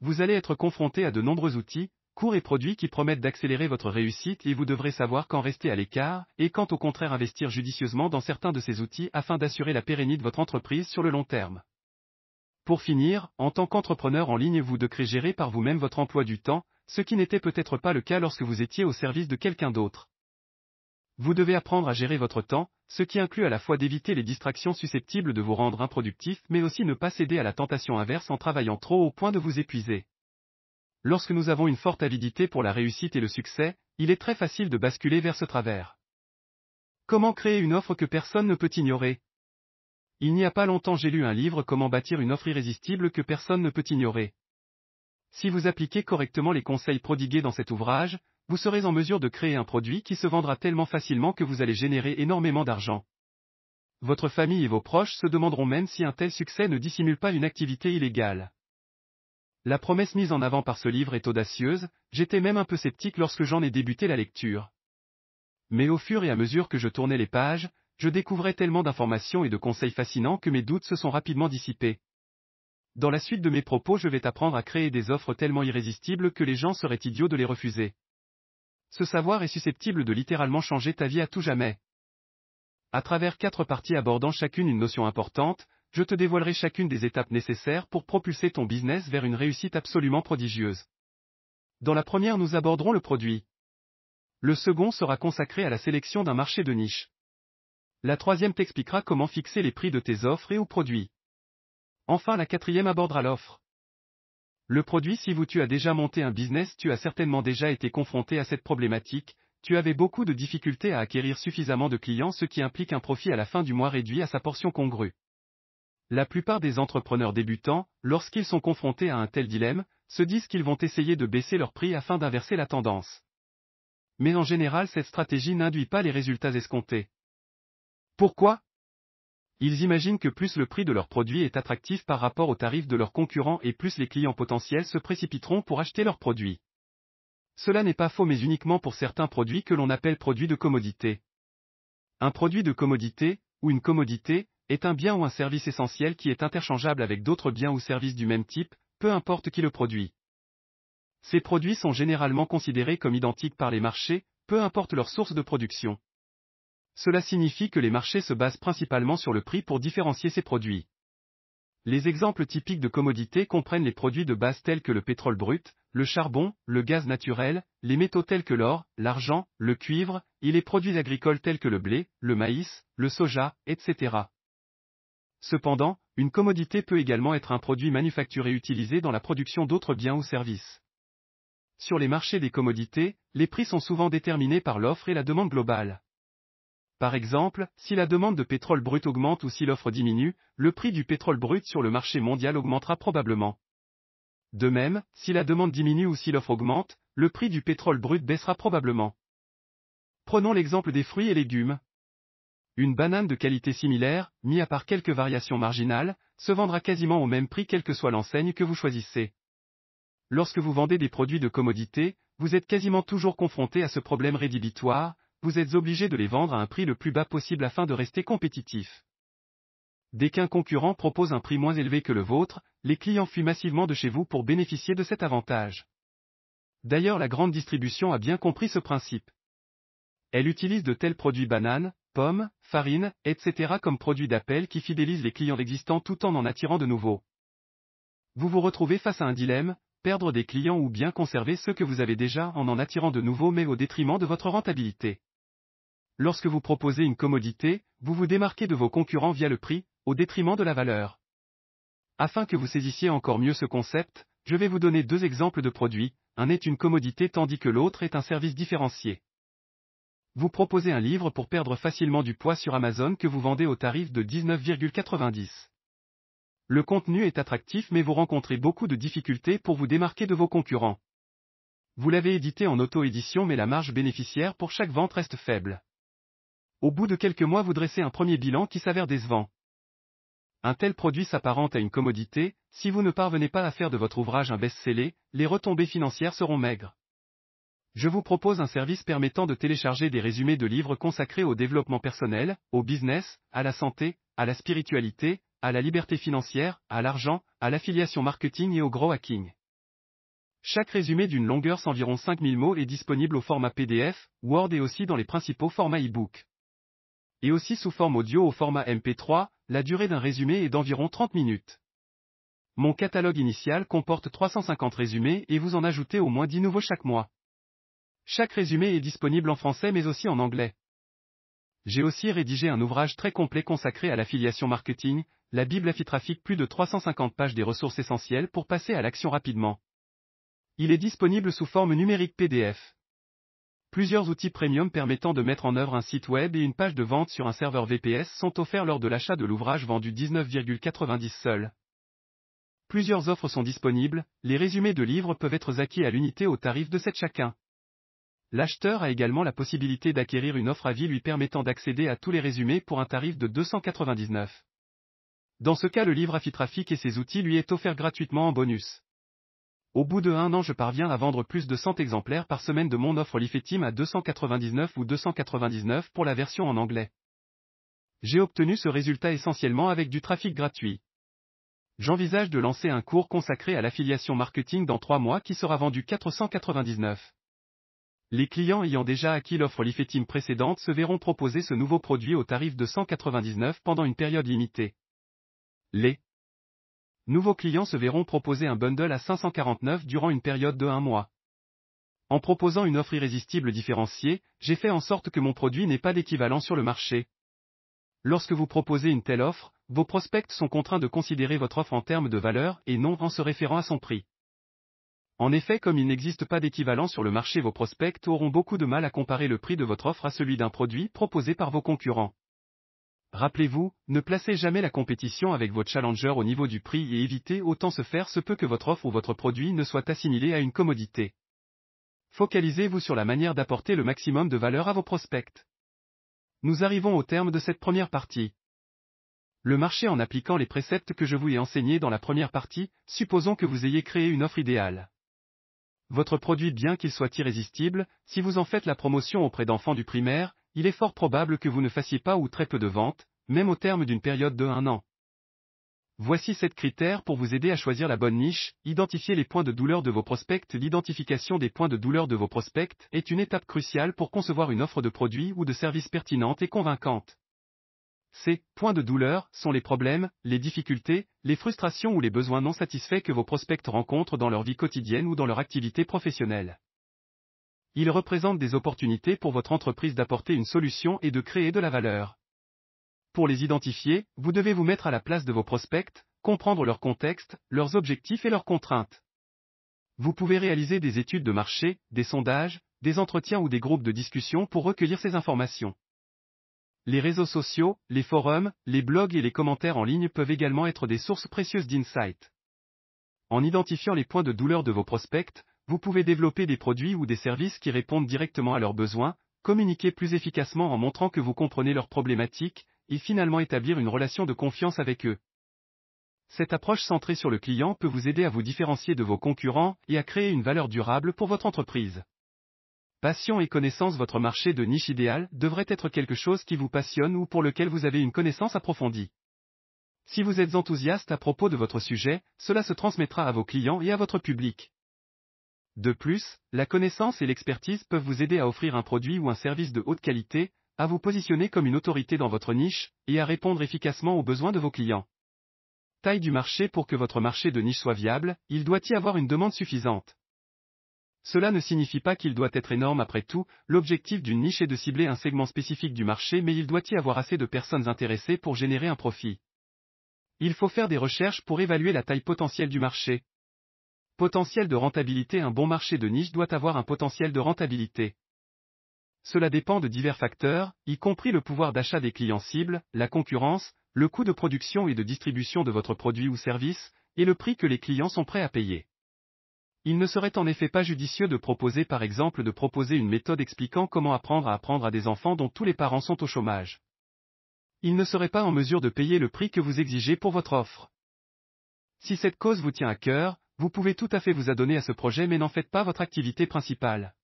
Vous allez être confronté à de nombreux outils, cours et produits qui promettent d'accélérer votre réussite et vous devrez savoir quand rester à l'écart et quand au contraire investir judicieusement dans certains de ces outils afin d'assurer la pérennité de votre entreprise sur le long terme. Pour finir, en tant qu'entrepreneur en ligne vous devrez gérer par vous-même votre emploi du temps, ce qui n'était peut-être pas le cas lorsque vous étiez au service de quelqu'un d'autre. Vous devez apprendre à gérer votre temps, ce qui inclut à la fois d'éviter les distractions susceptibles de vous rendre improductif mais aussi ne pas céder à la tentation inverse en travaillant trop au point de vous épuiser. Lorsque nous avons une forte avidité pour la réussite et le succès, il est très facile de basculer vers ce travers. Comment créer une offre que personne ne peut ignorer? Il n'y a pas longtemps j'ai lu un livre Comment bâtir une offre irrésistible que personne ne peut ignorer. Si vous appliquez correctement les conseils prodigués dans cet ouvrage, vous serez en mesure de créer un produit qui se vendra tellement facilement que vous allez générer énormément d'argent. Votre famille et vos proches se demanderont même si un tel succès ne dissimule pas une activité illégale. La promesse mise en avant par ce livre est audacieuse, j'étais même un peu sceptique lorsque j'en ai débuté la lecture. Mais au fur et à mesure que je tournais les pages, je découvrais tellement d'informations et de conseils fascinants que mes doutes se sont rapidement dissipés. Dans la suite de mes propos je vais t'apprendre à créer des offres tellement irrésistibles que les gens seraient idiots de les refuser. Ce savoir est susceptible de littéralement changer ta vie à tout jamais. À travers 4 parties abordant chacune une notion importante, je te dévoilerai chacune des étapes nécessaires pour propulser ton business vers une réussite absolument prodigieuse. Dans la première nous aborderons le produit. Le second sera consacré à la sélection d'un marché de niche. La troisième t'expliquera comment fixer les prix de tes offres et ou produits. Enfin la quatrième abordera l'offre. Le produit si tu as déjà monté un business tu as certainement déjà été confronté à cette problématique, tu avais beaucoup de difficultés à acquérir suffisamment de clients ce qui implique un profit à la fin du mois réduit à sa portion congrue. La plupart des entrepreneurs débutants, lorsqu'ils sont confrontés à un tel dilemme, se disent qu'ils vont essayer de baisser leur prix afin d'inverser la tendance. Mais en général cette stratégie n'induit pas les résultats escomptés. Pourquoi? Ils imaginent que plus le prix de leur produit est attractif par rapport au tarif de leurs concurrents et plus les clients potentiels se précipiteront pour acheter leurs produits. Cela n'est pas faux mais uniquement pour certains produits que l'on appelle produits de commodité. Un produit de commodité, ou une commodité, est un bien ou un service essentiel qui est interchangeable avec d'autres biens ou services du même type, peu importe qui le produit. Ces produits sont généralement considérés comme identiques par les marchés, peu importe leur source de production. Cela signifie que les marchés se basent principalement sur le prix pour différencier ces produits. Les exemples typiques de commodités comprennent les produits de base tels que le pétrole brut, le charbon, le gaz naturel, les métaux tels que l'or, l'argent, le cuivre, et les produits agricoles tels que le blé, le maïs, le soja, etc. Cependant, une commodité peut également être un produit manufacturé utilisé dans la production d'autres biens ou services. Sur les marchés des commodités, les prix sont souvent déterminés par l'offre et la demande globale. Par exemple, si la demande de pétrole brut augmente ou si l'offre diminue, le prix du pétrole brut sur le marché mondial augmentera probablement. De même, si la demande diminue ou si l'offre augmente, le prix du pétrole brut baissera probablement. Prenons l'exemple des fruits et légumes. Une banane de qualité similaire, mis à part quelques variations marginales, se vendra quasiment au même prix quelle que soit l'enseigne que vous choisissez. Lorsque vous vendez des produits de commodité, vous êtes quasiment toujours confronté à ce problème rédhibitoire, vous êtes obligé de les vendre à un prix le plus bas possible afin de rester compétitif. Dès qu'un concurrent propose un prix moins élevé que le vôtre, les clients fuient massivement de chez vous pour bénéficier de cet avantage. D'ailleurs, la grande distribution a bien compris ce principe. Elle utilise de tels produits bananes, pommes, farine, etc. comme produits d'appel qui fidélisent les clients existants tout en attirant de nouveaux. Vous vous retrouvez face à un dilemme, perdre des clients ou bien conserver ceux que vous avez déjà en attirant de nouveaux mais au détriment de votre rentabilité. Lorsque vous proposez une commodité, vous vous démarquez de vos concurrents via le prix, au détriment de la valeur. Afin que vous saisissiez encore mieux ce concept, je vais vous donner deux exemples de produits, un est une commodité tandis que l'autre est un service différencié. Vous proposez un livre pour perdre facilement du poids sur Amazon que vous vendez au tarif de 19,90. Le contenu est attractif mais vous rencontrez beaucoup de difficultés pour vous démarquer de vos concurrents. Vous l'avez édité en auto-édition mais la marge bénéficiaire pour chaque vente reste faible. Au bout de quelques mois vous dressez un premier bilan qui s'avère décevant. Un tel produit s'apparente à une commodité, si vous ne parvenez pas à faire de votre ouvrage un best-seller, les retombées financières seront maigres. Je vous propose un service permettant de télécharger des résumés de livres consacrés au développement personnel, au business, à la santé, à la spiritualité, à la liberté financière, à l'argent, à l'affiliation marketing et au grow hacking. Chaque résumé d'une longueur d'environ 5000 mots est disponible au format PDF, Word et aussi dans les principaux formats e-book. Et aussi sous forme audio au format MP3, la durée d'un résumé est d'environ 30 minutes. Mon catalogue initial comporte 350 résumés et vous en ajoutez au moins 10 nouveaux chaque mois. Chaque résumé est disponible en français mais aussi en anglais. J'ai aussi rédigé un ouvrage très complet consacré à l'affiliation marketing, la Bible Affitrafic, plus de 350 pages des ressources essentielles pour passer à l'action rapidement. Il est disponible sous forme numérique PDF. Plusieurs outils premium permettant de mettre en œuvre un site web et une page de vente sur un serveur VPS sont offerts lors de l'achat de l'ouvrage vendu 19,90 seul. Plusieurs offres sont disponibles, les résumés de livres peuvent être acquis à l'unité au tarif de 7 chacun. L'acheteur a également la possibilité d'acquérir une offre à vie lui permettant d'accéder à tous les résumés pour un tarif de 299. Dans ce cas, le livre Affitrafic et ses outils lui est offert gratuitement en bonus. Au bout de 1 an, je parviens à vendre plus de 100 exemplaires par semaine de mon offre Lifetime à 299 ou 299 pour la version en anglais. J'ai obtenu ce résultat essentiellement avec du trafic gratuit. J'envisage de lancer un cours consacré à l'affiliation marketing dans 3 mois qui sera vendu 499. Les clients ayant déjà acquis l'offre Lifetime précédente se verront proposer ce nouveau produit au tarif de 199 pendant une période limitée. Les nouveaux clients se verront proposer un bundle à 549 durant une période de 1 mois. En proposant une offre irrésistible différenciée, j'ai fait en sorte que mon produit n'ait pas d'équivalent sur le marché. Lorsque vous proposez une telle offre, vos prospects sont contraints de considérer votre offre en termes de valeur et non en se référant à son prix. En effet, comme il n'existe pas d'équivalent sur le marché, vos prospects auront beaucoup de mal à comparer le prix de votre offre à celui d'un produit proposé par vos concurrents. Rappelez-vous, ne placez jamais la compétition avec votre challenger au niveau du prix et évitez autant se faire se peut que votre offre ou votre produit ne soit assimilé à une commodité. Focalisez-vous sur la manière d'apporter le maximum de valeur à vos prospects. Nous arrivons au terme de cette première partie. Le marché en appliquant les préceptes que je vous ai enseignés dans la première partie, supposons que vous ayez créé une offre idéale. Votre produit, bien qu'il soit irrésistible, si vous en faites la promotion auprès d'enfants du primaire, il est fort probable que vous ne fassiez pas ou très peu de ventes, même au terme d'une période de 1 an. Voici 7 critères pour vous aider à choisir la bonne niche. Identifier les points de douleur de vos prospects. L'identification des points de douleur de vos prospects est une étape cruciale pour concevoir une offre de produit ou de service pertinente et convaincante. Ces points de douleur sont les problèmes, les difficultés, les frustrations ou les besoins non satisfaits que vos prospects rencontrent dans leur vie quotidienne ou dans leur activité professionnelle. Ils représentent des opportunités pour votre entreprise d'apporter une solution et de créer de la valeur. Pour les identifier, vous devez vous mettre à la place de vos prospects, comprendre leur contexte, leurs objectifs et leurs contraintes. Vous pouvez réaliser des études de marché, des sondages, des entretiens ou des groupes de discussion pour recueillir ces informations. Les réseaux sociaux, les forums, les blogs et les commentaires en ligne peuvent également être des sources précieuses d'insights. En identifiant les points de douleur de vos prospects, vous pouvez développer des produits ou des services qui répondent directement à leurs besoins, communiquer plus efficacement en montrant que vous comprenez leurs problématiques, et finalement établir une relation de confiance avec eux. Cette approche centrée sur le client peut vous aider à vous différencier de vos concurrents et à créer une valeur durable pour votre entreprise. Passion et connaissance. Votre marché de niche idéal devrait être quelque chose qui vous passionne ou pour lequel vous avez une connaissance approfondie. Si vous êtes enthousiaste à propos de votre sujet, cela se transmettra à vos clients et à votre public. De plus, la connaissance et l'expertise peuvent vous aider à offrir un produit ou un service de haute qualité, à vous positionner comme une autorité dans votre niche, et à répondre efficacement aux besoins de vos clients. Taille du marché. Pour que votre marché de niche soit viable, il doit y avoir une demande suffisante. Cela ne signifie pas qu'il doit être énorme. Après tout, l'objectif d'une niche est de cibler un segment spécifique du marché, mais il doit y avoir assez de personnes intéressées pour générer un profit. Il faut faire des recherches pour évaluer la taille potentielle du marché. Potentiel de rentabilité. Un bon marché de niche doit avoir un potentiel de rentabilité. Cela dépend de divers facteurs, y compris le pouvoir d'achat des clients cibles, la concurrence, le coût de production et de distribution de votre produit ou service, et le prix que les clients sont prêts à payer. Il ne serait en effet pas judicieux de proposer par exemple une méthode expliquant comment apprendre à des enfants dont tous les parents sont au chômage. Ils ne seraient pas en mesure de payer le prix que vous exigez pour votre offre. Si cette cause vous tient à cœur, vous pouvez tout à fait vous adonner à ce projet, mais n'en faites pas votre activité principale.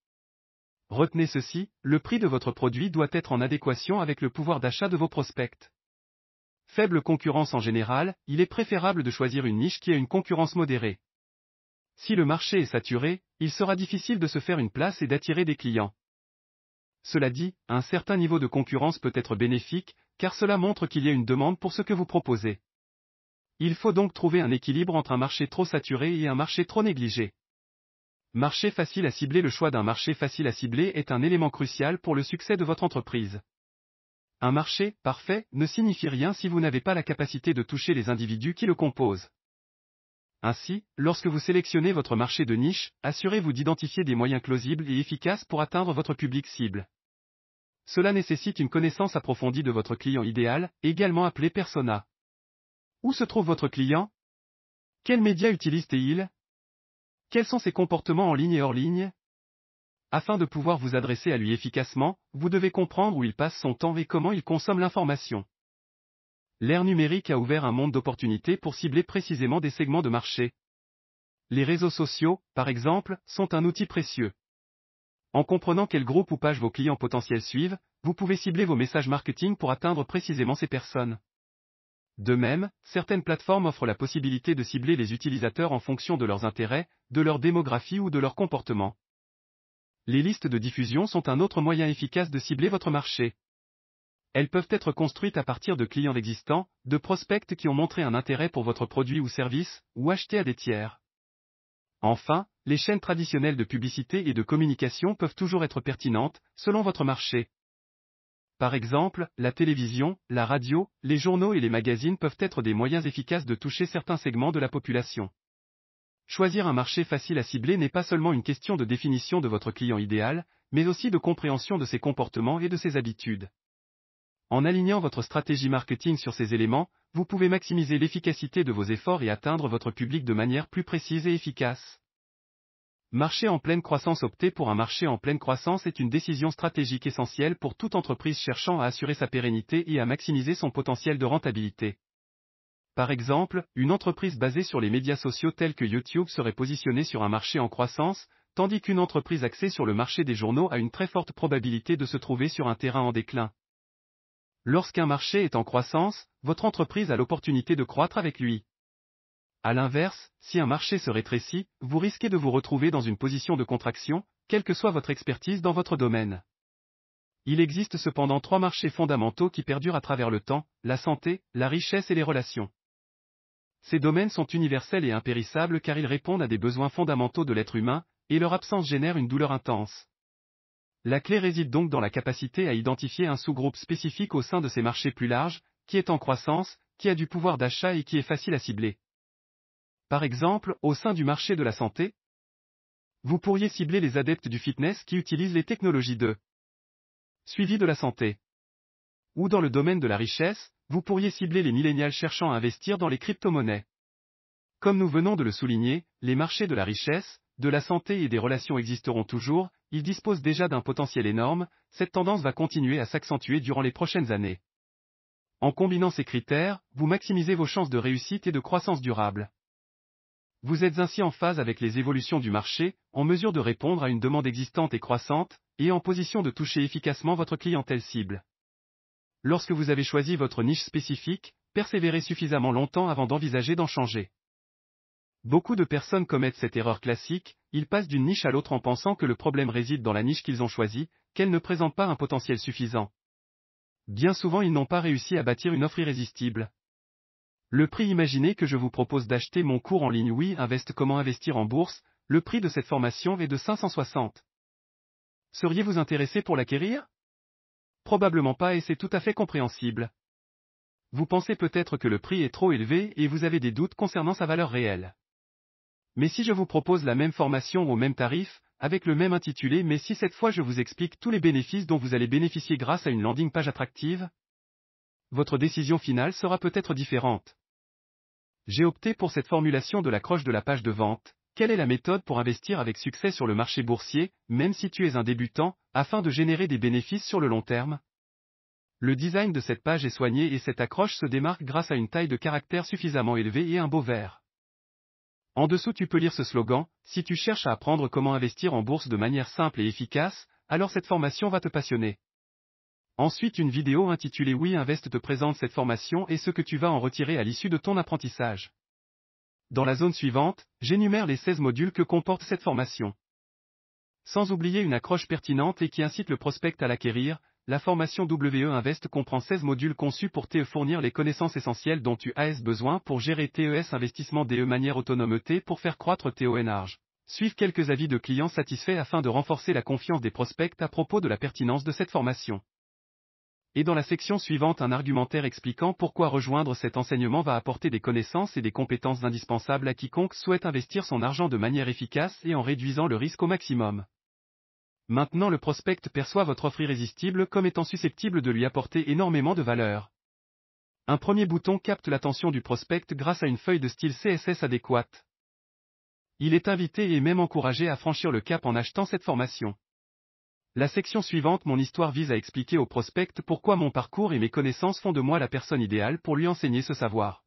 Retenez ceci, le prix de votre produit doit être en adéquation avec le pouvoir d'achat de vos prospects. Faible concurrence. En général, il est préférable de choisir une niche qui a une concurrence modérée. Si le marché est saturé, il sera difficile de se faire une place et d'attirer des clients. Cela dit, un certain niveau de concurrence peut être bénéfique, car cela montre qu'il y a une demande pour ce que vous proposez. Il faut donc trouver un équilibre entre un marché trop saturé et un marché trop négligé. Marché facile à cibler. Le choix d'un marché facile à cibler est un élément crucial pour le succès de votre entreprise. Un marché parfait ne signifie rien si vous n'avez pas la capacité de toucher les individus qui le composent. Ainsi, lorsque vous sélectionnez votre marché de niche, assurez-vous d'identifier des moyens plausibles et efficaces pour atteindre votre public cible. Cela nécessite une connaissance approfondie de votre client idéal, également appelé persona. Où se trouve votre client? Quels médias utilise-t-il? Quels sont ses comportements en ligne et hors ligne? Afin de pouvoir vous adresser à lui efficacement, vous devez comprendre où il passe son temps et comment il consomme l'information. L'ère numérique a ouvert un monde d'opportunités pour cibler précisément des segments de marché. Les réseaux sociaux, par exemple, sont un outil précieux. En comprenant quel groupe ou page vos clients potentiels suivent, vous pouvez cibler vos messages marketing pour atteindre précisément ces personnes. De même, certaines plateformes offrent la possibilité de cibler les utilisateurs en fonction de leurs intérêts, de leur démographie ou de leur comportement. Les listes de diffusion sont un autre moyen efficace de cibler votre marché. Elles peuvent être construites à partir de clients existants, de prospects qui ont montré un intérêt pour votre produit ou service, ou acheté à des tiers. Enfin, les chaînes traditionnelles de publicité et de communication peuvent toujours être pertinentes, selon votre marché. Par exemple, la télévision, la radio, les journaux et les magazines peuvent être des moyens efficaces de toucher certains segments de la population. Choisir un marché facile à cibler n'est pas seulement une question de définition de votre client idéal, mais aussi de compréhension de ses comportements et de ses habitudes. En alignant votre stratégie marketing sur ces éléments, vous pouvez maximiser l'efficacité de vos efforts et atteindre votre public de manière plus précise et efficace. Marché en pleine croissance. Opter pour un marché en pleine croissance est une décision stratégique essentielle pour toute entreprise cherchant à assurer sa pérennité et à maximiser son potentiel de rentabilité. Par exemple, une entreprise basée sur les médias sociaux tels que YouTube serait positionnée sur un marché en croissance, tandis qu'une entreprise axée sur le marché des journaux a une très forte probabilité de se trouver sur un terrain en déclin. Lorsqu'un marché est en croissance, votre entreprise a l'opportunité de croître avec lui. À l'inverse, si un marché se rétrécit, vous risquez de vous retrouver dans une position de contraction, quelle que soit votre expertise dans votre domaine. Il existe cependant 3 marchés fondamentaux qui perdurent à travers le temps: la santé, la richesse et les relations. Ces domaines sont universels et impérissables car ils répondent à des besoins fondamentaux de l'être humain, et leur absence génère une douleur intense. La clé réside donc dans la capacité à identifier un sous-groupe spécifique au sein de ces marchés plus larges, qui est en croissance, qui a du pouvoir d'achat et qui est facile à cibler. Par exemple, au sein du marché de la santé, vous pourriez cibler les adeptes du fitness qui utilisent les technologies de suivi de la santé. Ou dans le domaine de la richesse, vous pourriez cibler les millénials cherchant à investir dans les crypto-monnaies. Comme nous venons de le souligner, les marchés de la richesse, de la santé et des relations existeront toujours, ils disposent déjà d'un potentiel énorme, cette tendance va continuer à s'accentuer durant les prochaines années. En combinant ces critères, vous maximisez vos chances de réussite et de croissance durable. Vous êtes ainsi en phase avec les évolutions du marché, en mesure de répondre à une demande existante et croissante, et en position de toucher efficacement votre clientèle cible. Lorsque vous avez choisi votre niche spécifique, persévérez suffisamment longtemps avant d'envisager d'en changer. Beaucoup de personnes commettent cette erreur classique, ils passent d'une niche à l'autre en pensant que le problème réside dans la niche qu'ils ont choisie, qu'elle ne présente pas un potentiel suffisant. Bien souvent ils n'ont pas réussi à bâtir une offre irrésistible. Le prix. Imaginez que je vous propose d'acheter mon cours en ligne Oui Invest Comment investir en bourse, le prix de cette formation est de 560. Seriez-vous intéressé pour l'acquérir? Probablement pas et c'est tout à fait compréhensible. Vous pensez peut-être que le prix est trop élevé et vous avez des doutes concernant sa valeur réelle. Mais si je vous propose la même formation au même tarif, avec le même intitulé mais si cette fois je vous explique tous les bénéfices dont vous allez bénéficier grâce à une landing page attractive, votre décision finale sera peut-être différente. J'ai opté pour cette formulation de l'accroche de la page de vente. Quelle est la méthode pour investir avec succès sur le marché boursier, même si tu es un débutant, afin de générer des bénéfices sur le long terme? Le design de cette page est soigné et cette accroche se démarque grâce à une taille de caractère suffisamment élevée et un beau vert. En dessous tu peux lire ce slogan, si tu cherches à apprendre comment investir en bourse de manière simple et efficace, alors cette formation va te passionner. Ensuite une vidéo intitulée Oui Invest te présente cette formation et ce que tu vas en retirer à l'issue de ton apprentissage. Dans la zone suivante, j'énumère les 16 modules que comporte cette formation. Sans oublier une accroche pertinente et qui incite le prospect à l'acquérir, la formation WE Invest comprend 16 modules conçus pour te fournir les connaissances essentielles dont tu as besoin pour gérer TES investissement DE manière autonome pour faire croître TONARGE. Suivent quelques avis de clients satisfaits afin de renforcer la confiance des prospects à propos de la pertinence de cette formation. Et dans la section suivante un argumentaire expliquant pourquoi rejoindre cet enseignement va apporter des connaissances et des compétences indispensables à quiconque souhaite investir son argent de manière efficace et en réduisant le risque au maximum. Maintenant le prospect perçoit votre offre irrésistible comme étant susceptible de lui apporter énormément de valeur. Un premier bouton capte l'attention du prospect grâce à une feuille de style CSS adéquate. Il est invité et même encouragé à franchir le cap en achetant cette formation. La section suivante Mon histoire vise à expliquer au prospect pourquoi mon parcours et mes connaissances font de moi la personne idéale pour lui enseigner ce savoir.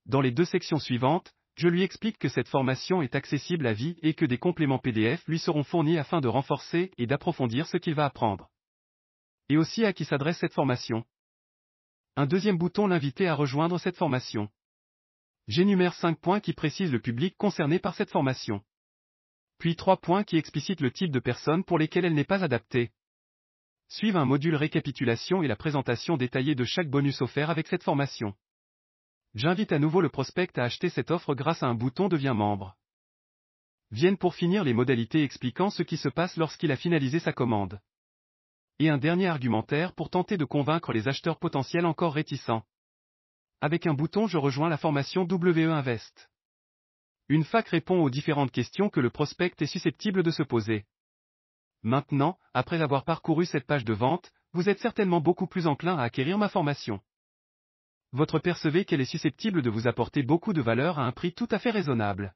Dans les deux sections suivantes, je lui explique que cette formation est accessible à vie et que des compléments PDF lui seront fournis afin de renforcer et d'approfondir ce qu'il va apprendre. Et aussi à qui s'adresse cette formation. Un deuxième bouton l'inviter à rejoindre cette formation. J'énumère 5 points qui précisent le public concerné par cette formation. Puis 3 points qui explicitent le type de personnes pour lesquelles elle n'est pas adaptée. Suivent un module récapitulation et la présentation détaillée de chaque bonus offert avec cette formation. J'invite à nouveau le prospect à acheter cette offre grâce à un bouton Deviens membre. Viennent pour finir les modalités expliquant ce qui se passe lorsqu'il a finalisé sa commande. Et un dernier argumentaire pour tenter de convaincre les acheteurs potentiels encore réticents. Avec un bouton Je rejoins la formation WE Invest. Une FAQ répond aux différentes questions que le prospect est susceptible de se poser. Maintenant, après avoir parcouru cette page de vente, vous êtes certainement beaucoup plus enclin à acquérir ma formation. Votre percevez qu'elle est susceptible de vous apporter beaucoup de valeur à un prix tout à fait raisonnable.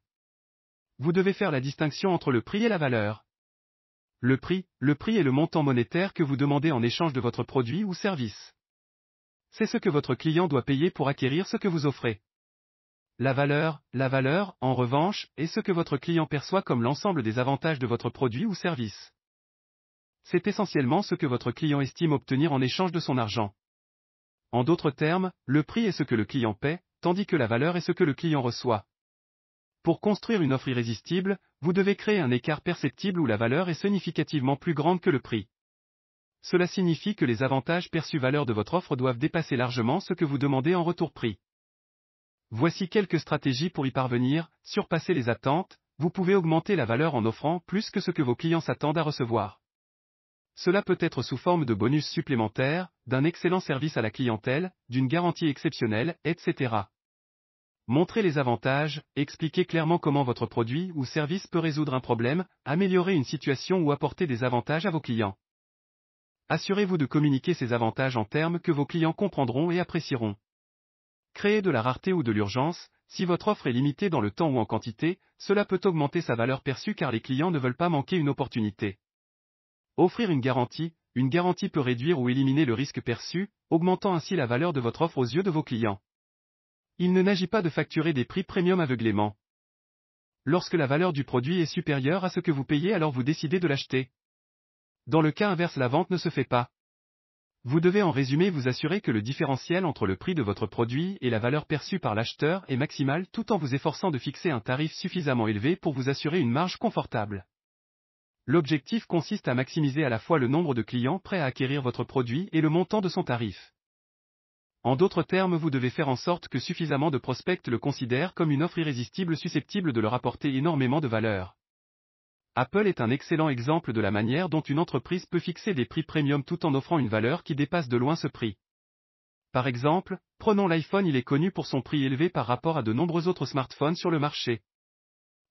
Vous devez faire la distinction entre le prix et la valeur. Le prix est le montant monétaire que vous demandez en échange de votre produit ou service. C'est ce que votre client doit payer pour acquérir ce que vous offrez. La valeur, en revanche, est ce que votre client perçoit comme l'ensemble des avantages de votre produit ou service. C'est essentiellement ce que votre client estime obtenir en échange de son argent. En d'autres termes, le prix est ce que le client paie, tandis que la valeur est ce que le client reçoit. Pour construire une offre irrésistible, vous devez créer un écart perceptible où la valeur est significativement plus grande que le prix. Cela signifie que les avantages perçus valeur de votre offre doivent dépasser largement ce que vous demandez en retour prix. Voici quelques stratégies pour y parvenir, surpasser les attentes, vous pouvez augmenter la valeur en offrant plus que ce que vos clients s'attendent à recevoir. Cela peut être sous forme de bonus supplémentaires, d'un excellent service à la clientèle, d'une garantie exceptionnelle, etc. Montrez les avantages, expliquez clairement comment votre produit ou service peut résoudre un problème, améliorer une situation ou apporter des avantages à vos clients. Assurez-vous de communiquer ces avantages en termes que vos clients comprendront et apprécieront. Créer de la rareté ou de l'urgence, si votre offre est limitée dans le temps ou en quantité, cela peut augmenter sa valeur perçue car les clients ne veulent pas manquer une opportunité. Offrir une garantie peut réduire ou éliminer le risque perçu, augmentant ainsi la valeur de votre offre aux yeux de vos clients. Il ne s'agit pas de facturer des prix premium aveuglément. Lorsque la valeur du produit est supérieure à ce que vous payez, alors vous décidez de l'acheter. Dans le cas inverse, la vente ne se fait pas. Vous devez en résumé vous assurer que le différentiel entre le prix de votre produit et la valeur perçue par l'acheteur est maximal tout en vous efforçant de fixer un tarif suffisamment élevé pour vous assurer une marge confortable. L'objectif consiste à maximiser à la fois le nombre de clients prêts à acquérir votre produit et le montant de son tarif. En d'autres termes, vous devez faire en sorte que suffisamment de prospects le considèrent comme une offre irrésistible susceptible de leur apporter énormément de valeur. Apple est un excellent exemple de la manière dont une entreprise peut fixer des prix premium tout en offrant une valeur qui dépasse de loin ce prix. Par exemple, prenons l'iPhone, il est connu pour son prix élevé par rapport à de nombreux autres smartphones sur le marché.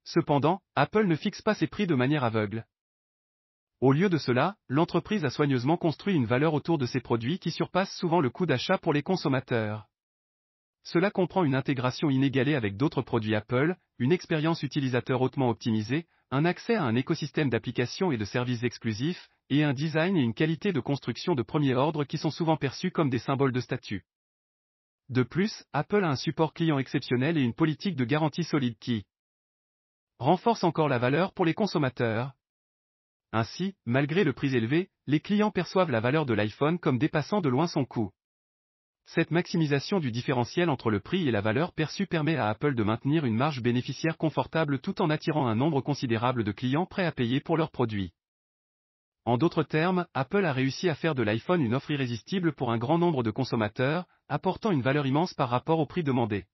Cependant, Apple ne fixe pas ses prix de manière aveugle. Au lieu de cela, l'entreprise a soigneusement construit une valeur autour de ses produits qui surpasse souvent le coût d'achat pour les consommateurs. Cela comprend une intégration inégalée avec d'autres produits Apple, une expérience utilisateur hautement optimisée, un accès à un écosystème d'applications et de services exclusifs, et un design et une qualité de construction de premier ordre qui sont souvent perçus comme des symboles de statut. De plus, Apple a un support client exceptionnel et une politique de garantie solide qui renforce encore la valeur pour les consommateurs. Ainsi, malgré le prix élevé, les clients perçoivent la valeur de l'iPhone comme dépassant de loin son coût. Cette maximisation du différentiel entre le prix et la valeur perçue permet à Apple de maintenir une marge bénéficiaire confortable tout en attirant un nombre considérable de clients prêts à payer pour leurs produits. En d'autres termes, Apple a réussi à faire de l'iPhone une offre irrésistible pour un grand nombre de consommateurs, apportant une valeur immense par rapport au prix demandé.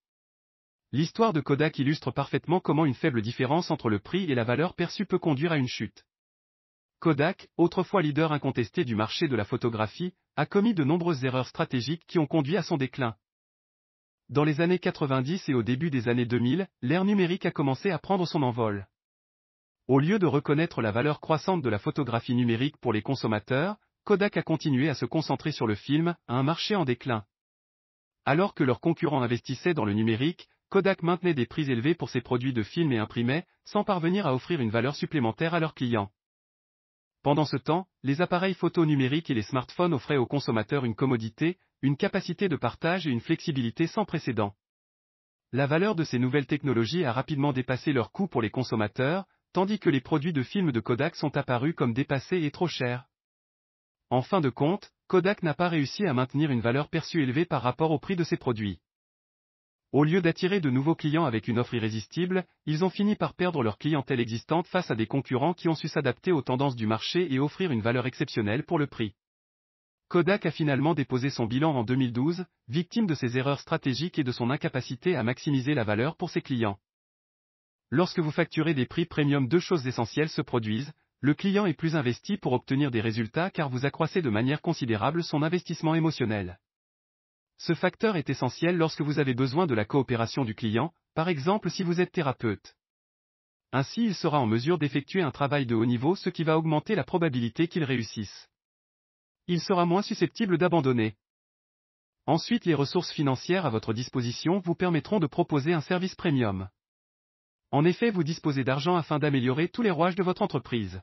L'histoire de Kodak illustre parfaitement comment une faible différence entre le prix et la valeur perçue peut conduire à une chute. Kodak, autrefois leader incontesté du marché de la photographie, a commis de nombreuses erreurs stratégiques qui ont conduit à son déclin. Dans les années 90 et au début des années 2000, l'ère numérique a commencé à prendre son envol. Au lieu de reconnaître la valeur croissante de la photographie numérique pour les consommateurs, Kodak a continué à se concentrer sur le film, un marché en déclin. Alors que leurs concurrents investissaient dans le numérique, Kodak maintenait des prix élevés pour ses produits de film et imprimait, sans parvenir à offrir une valeur supplémentaire à leurs clients. Pendant ce temps, les appareils photo numériques et les smartphones offraient aux consommateurs une commodité, une capacité de partage et une flexibilité sans précédent. La valeur de ces nouvelles technologies a rapidement dépassé leur coût pour les consommateurs, tandis que les produits de films de Kodak sont apparus comme dépassés et trop chers. En fin de compte, Kodak n'a pas réussi à maintenir une valeur perçue élevée par rapport au prix de ses produits. Au lieu d'attirer de nouveaux clients avec une offre irrésistible, ils ont fini par perdre leur clientèle existante face à des concurrents qui ont su s'adapter aux tendances du marché et offrir une valeur exceptionnelle pour le prix. Kodak a finalement déposé son bilan en 2012, victime de ses erreurs stratégiques et de son incapacité à maximiser la valeur pour ses clients. Lorsque vous facturez des prix premium, deux choses essentielles se produisent, le client est plus investi pour obtenir des résultats car vous accroissez de manière considérable son investissement émotionnel. Ce facteur est essentiel lorsque vous avez besoin de la coopération du client, par exemple si vous êtes thérapeute. Ainsi il sera en mesure d'effectuer un travail de haut niveau, ce qui va augmenter la probabilité qu'il réussisse. Il sera moins susceptible d'abandonner. Ensuite, les ressources financières à votre disposition vous permettront de proposer un service premium. En effet, vous disposez d'argent afin d'améliorer tous les rouages de votre entreprise.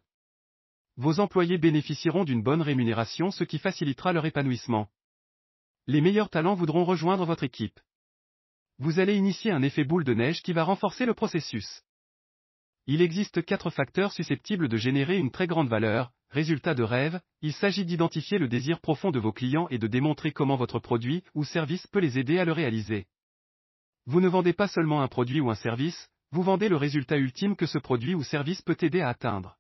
Vos employés bénéficieront d'une bonne rémunération, ce qui facilitera leur épanouissement. Les meilleurs talents voudront rejoindre votre équipe. Vous allez initier un effet boule de neige qui va renforcer le processus. Il existe 4 facteurs susceptibles de générer une très grande valeur. Résultat de rêve, il s'agit d'identifier le désir profond de vos clients et de démontrer comment votre produit ou service peut les aider à le réaliser. Vous ne vendez pas seulement un produit ou un service, vous vendez le résultat ultime que ce produit ou service peut aider à atteindre.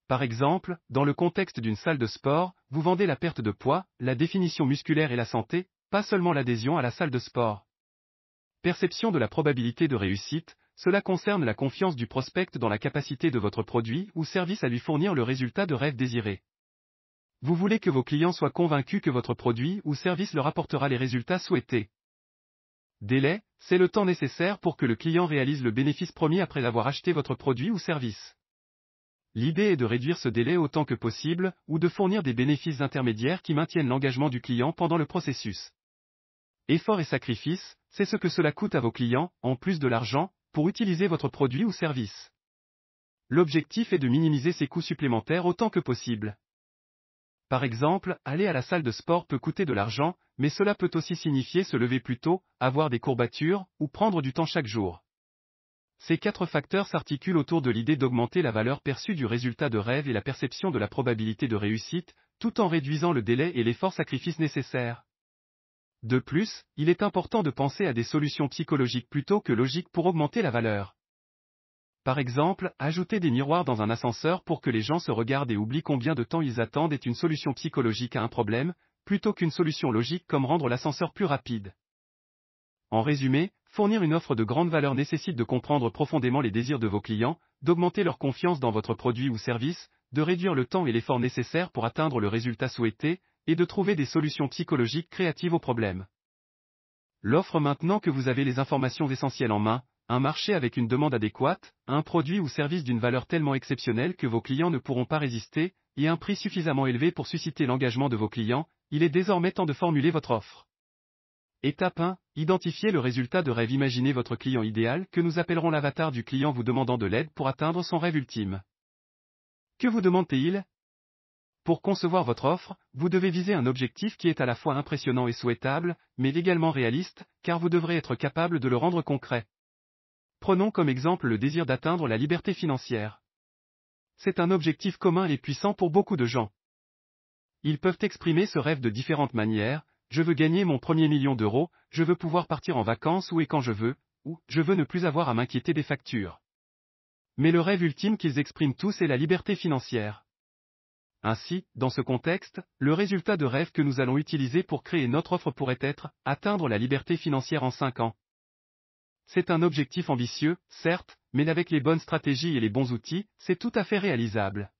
Par exemple, dans le contexte d'une salle de sport, vous vendez la perte de poids, la définition musculaire et la santé, pas seulement l'adhésion à la salle de sport. Perception de la probabilité de réussite, cela concerne la confiance du prospect dans la capacité de votre produit ou service à lui fournir le résultat de rêve désiré. Vous voulez que vos clients soient convaincus que votre produit ou service leur apportera les résultats souhaités. Délai, c'est le temps nécessaire pour que le client réalise le bénéfice promis après avoir acheté votre produit ou service. L'idée est de réduire ce délai autant que possible, ou de fournir des bénéfices intermédiaires qui maintiennent l'engagement du client pendant le processus. Effort et sacrifice, c'est ce que cela coûte à vos clients, en plus de l'argent, pour utiliser votre produit ou service. L'objectif est de minimiser ces coûts supplémentaires autant que possible. Par exemple, aller à la salle de sport peut coûter de l'argent, mais cela peut aussi signifier se lever plus tôt, avoir des courbatures, ou prendre du temps chaque jour. Ces 4 facteurs s'articulent autour de l'idée d'augmenter la valeur perçue du résultat de rêve et la perception de la probabilité de réussite, tout en réduisant le délai et l'effort-sacrifice nécessaires. De plus, il est important de penser à des solutions psychologiques plutôt que logiques pour augmenter la valeur. Par exemple, ajouter des miroirs dans un ascenseur pour que les gens se regardent et oublient combien de temps ils attendent est une solution psychologique à un problème, plutôt qu'une solution logique comme rendre l'ascenseur plus rapide. En résumé, fournir une offre de grande valeur nécessite de comprendre profondément les désirs de vos clients, d'augmenter leur confiance dans votre produit ou service, de réduire le temps et l'effort nécessaires pour atteindre le résultat souhaité, et de trouver des solutions psychologiques créatives aux problèmes. L'offre maintenant que vous avez les informations essentielles en main, un marché avec une demande adéquate, un produit ou service d'une valeur tellement exceptionnelle que vos clients ne pourront pas résister, et un prix suffisamment élevé pour susciter l'engagement de vos clients, il est désormais temps de formuler votre offre. Étape 1. Identifiez le résultat de rêve. Imaginez votre client idéal, que nous appellerons l'avatar du client vous demandant de l'aide pour atteindre son rêve ultime. Que vous demande-t-il ? Pour concevoir votre offre, vous devez viser un objectif qui est à la fois impressionnant et souhaitable, mais également réaliste, car vous devrez être capable de le rendre concret. Prenons comme exemple le désir d'atteindre la liberté financière. C'est un objectif commun et puissant pour beaucoup de gens. Ils peuvent exprimer ce rêve de différentes manières: je veux gagner mon premier million d'euros, je veux pouvoir partir en vacances où et quand je veux, ou je veux ne plus avoir à m'inquiéter des factures. Mais le rêve ultime qu'ils expriment tous est la liberté financière. Ainsi, dans ce contexte, le résultat de rêve que nous allons utiliser pour créer notre offre pourrait être « atteindre la liberté financière en 5 ans ». C'est un objectif ambitieux, certes, mais avec les bonnes stratégies et les bons outils, c'est tout à fait réalisable.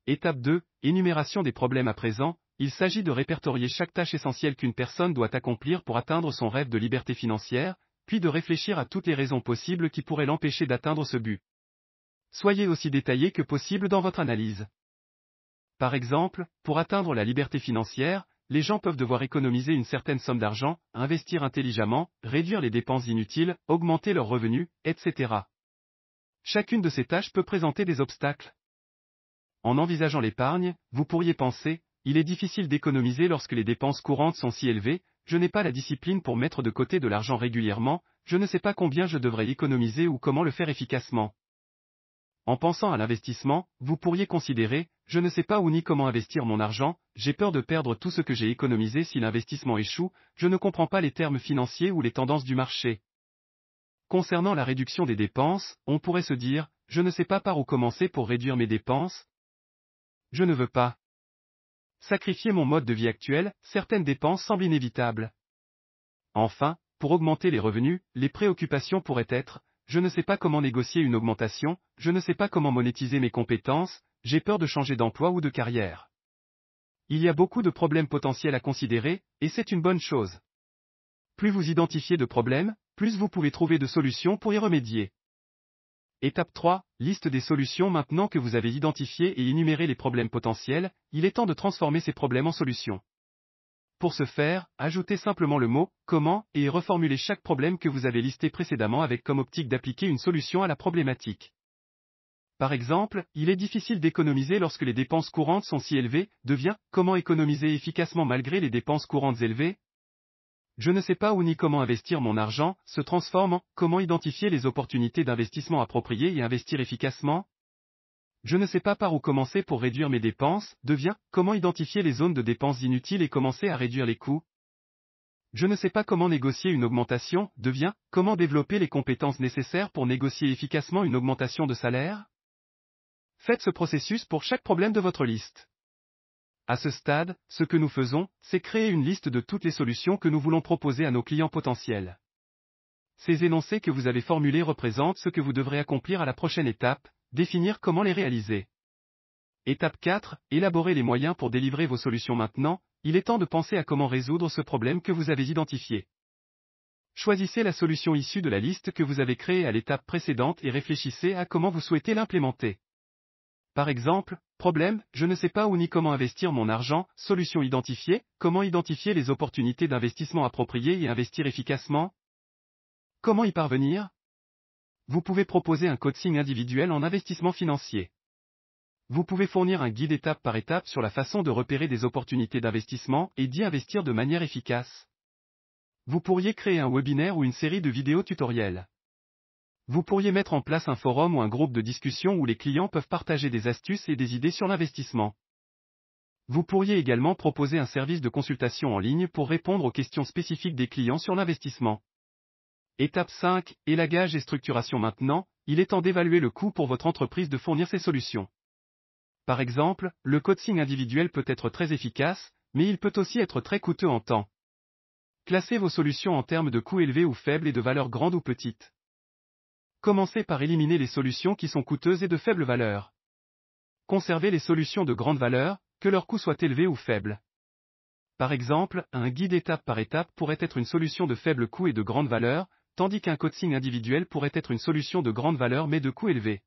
Étape 2. Énumération des problèmes à présent. Il s'agit de répertorier chaque tâche essentielle qu'une personne doit accomplir pour atteindre son rêve de liberté financière, puis de réfléchir à toutes les raisons possibles qui pourraient l'empêcher d'atteindre ce but. Soyez aussi détaillé que possible dans votre analyse. Par exemple, pour atteindre la liberté financière, les gens peuvent devoir économiser une certaine somme d'argent, investir intelligemment, réduire les dépenses inutiles, augmenter leurs revenus, etc. Chacune de ces tâches peut présenter des obstacles. En envisageant l'épargne, vous pourriez penser: il est difficile d'économiser lorsque les dépenses courantes sont si élevées, je n'ai pas la discipline pour mettre de côté de l'argent régulièrement, je ne sais pas combien je devrais économiser ou comment le faire efficacement. En pensant à l'investissement, vous pourriez considérer: je ne sais pas où ni comment investir mon argent, j'ai peur de perdre tout ce que j'ai économisé si l'investissement échoue, je ne comprends pas les termes financiers ou les tendances du marché. Concernant la réduction des dépenses, on pourrait se dire: je ne sais pas par où commencer pour réduire mes dépenses. Je ne veux pas sacrifier mon mode de vie actuel, certaines dépenses semblent inévitables. Enfin, pour augmenter les revenus, les préoccupations pourraient être: je ne sais pas comment négocier une augmentation, je ne sais pas comment monétiser mes compétences, j'ai peur de changer d'emploi ou de carrière. Il y a beaucoup de problèmes potentiels à considérer, et c'est une bonne chose. Plus vous identifiez de problèmes, plus vous pouvez trouver de solutions pour y remédier. Étape 3. Liste des solutions. Maintenant que vous avez identifié et énuméré les problèmes potentiels, il est temps de transformer ces problèmes en solutions. Pour ce faire, ajoutez simplement le mot « comment » et reformulez chaque problème que vous avez listé précédemment avec comme optique d'appliquer une solution à la problématique. Par exemple, il est difficile d'économiser lorsque les dépenses courantes sont si élevées, devient « comment économiser efficacement malgré les dépenses courantes élevées ?» Je ne sais pas où ni comment investir mon argent, se transforme en « comment identifier les opportunités d'investissement appropriées et investir efficacement ?» Je ne sais pas par où commencer pour réduire mes dépenses, devient « comment identifier les zones de dépenses inutiles et commencer à réduire les coûts ?» Je ne sais pas comment négocier une augmentation, devient « comment développer les compétences nécessaires pour négocier efficacement une augmentation de salaire ?» Faites ce processus pour chaque problème de votre liste. À ce stade, ce que nous faisons, c'est créer une liste de toutes les solutions que nous voulons proposer à nos clients potentiels. Ces énoncés que vous avez formulés représentent ce que vous devrez accomplir à la prochaine étape: définir comment les réaliser. Étape 4. Élaborer les moyens pour délivrer vos solutions. Maintenant, il est temps de penser à comment résoudre ce problème que vous avez identifié. Choisissez la solution issue de la liste que vous avez créée à l'étape précédente et réfléchissez à comment vous souhaitez l'implémenter. Par exemple, problème, je ne sais pas où ni comment investir mon argent, solution identifiée, comment identifier les opportunités d'investissement appropriées et investir efficacement? Comment y parvenir? Vous pouvez proposer un coaching individuel en investissement financier. Vous pouvez fournir un guide étape par étape sur la façon de repérer des opportunités d'investissement et d'y investir de manière efficace. Vous pourriez créer un webinaire ou une série de vidéos tutoriels. Vous pourriez mettre en place un forum ou un groupe de discussion où les clients peuvent partager des astuces et des idées sur l'investissement. Vous pourriez également proposer un service de consultation en ligne pour répondre aux questions spécifiques des clients sur l'investissement. Étape 5, élagage et structuration. Maintenant, il est temps d'évaluer le coût pour votre entreprise de fournir ces solutions. Par exemple, le coaching individuel peut être très efficace, mais il peut aussi être très coûteux en temps. Classez vos solutions en termes de coûts élevés ou faibles et de valeur grande ou petite. Commencez par éliminer les solutions qui sont coûteuses et de faible valeur. Conservez les solutions de grande valeur, que leur coût soit élevé ou faible. Par exemple, un guide étape par étape pourrait être une solution de faible coût et de grande valeur, tandis qu'un coaching individuel pourrait être une solution de grande valeur mais de coût élevé.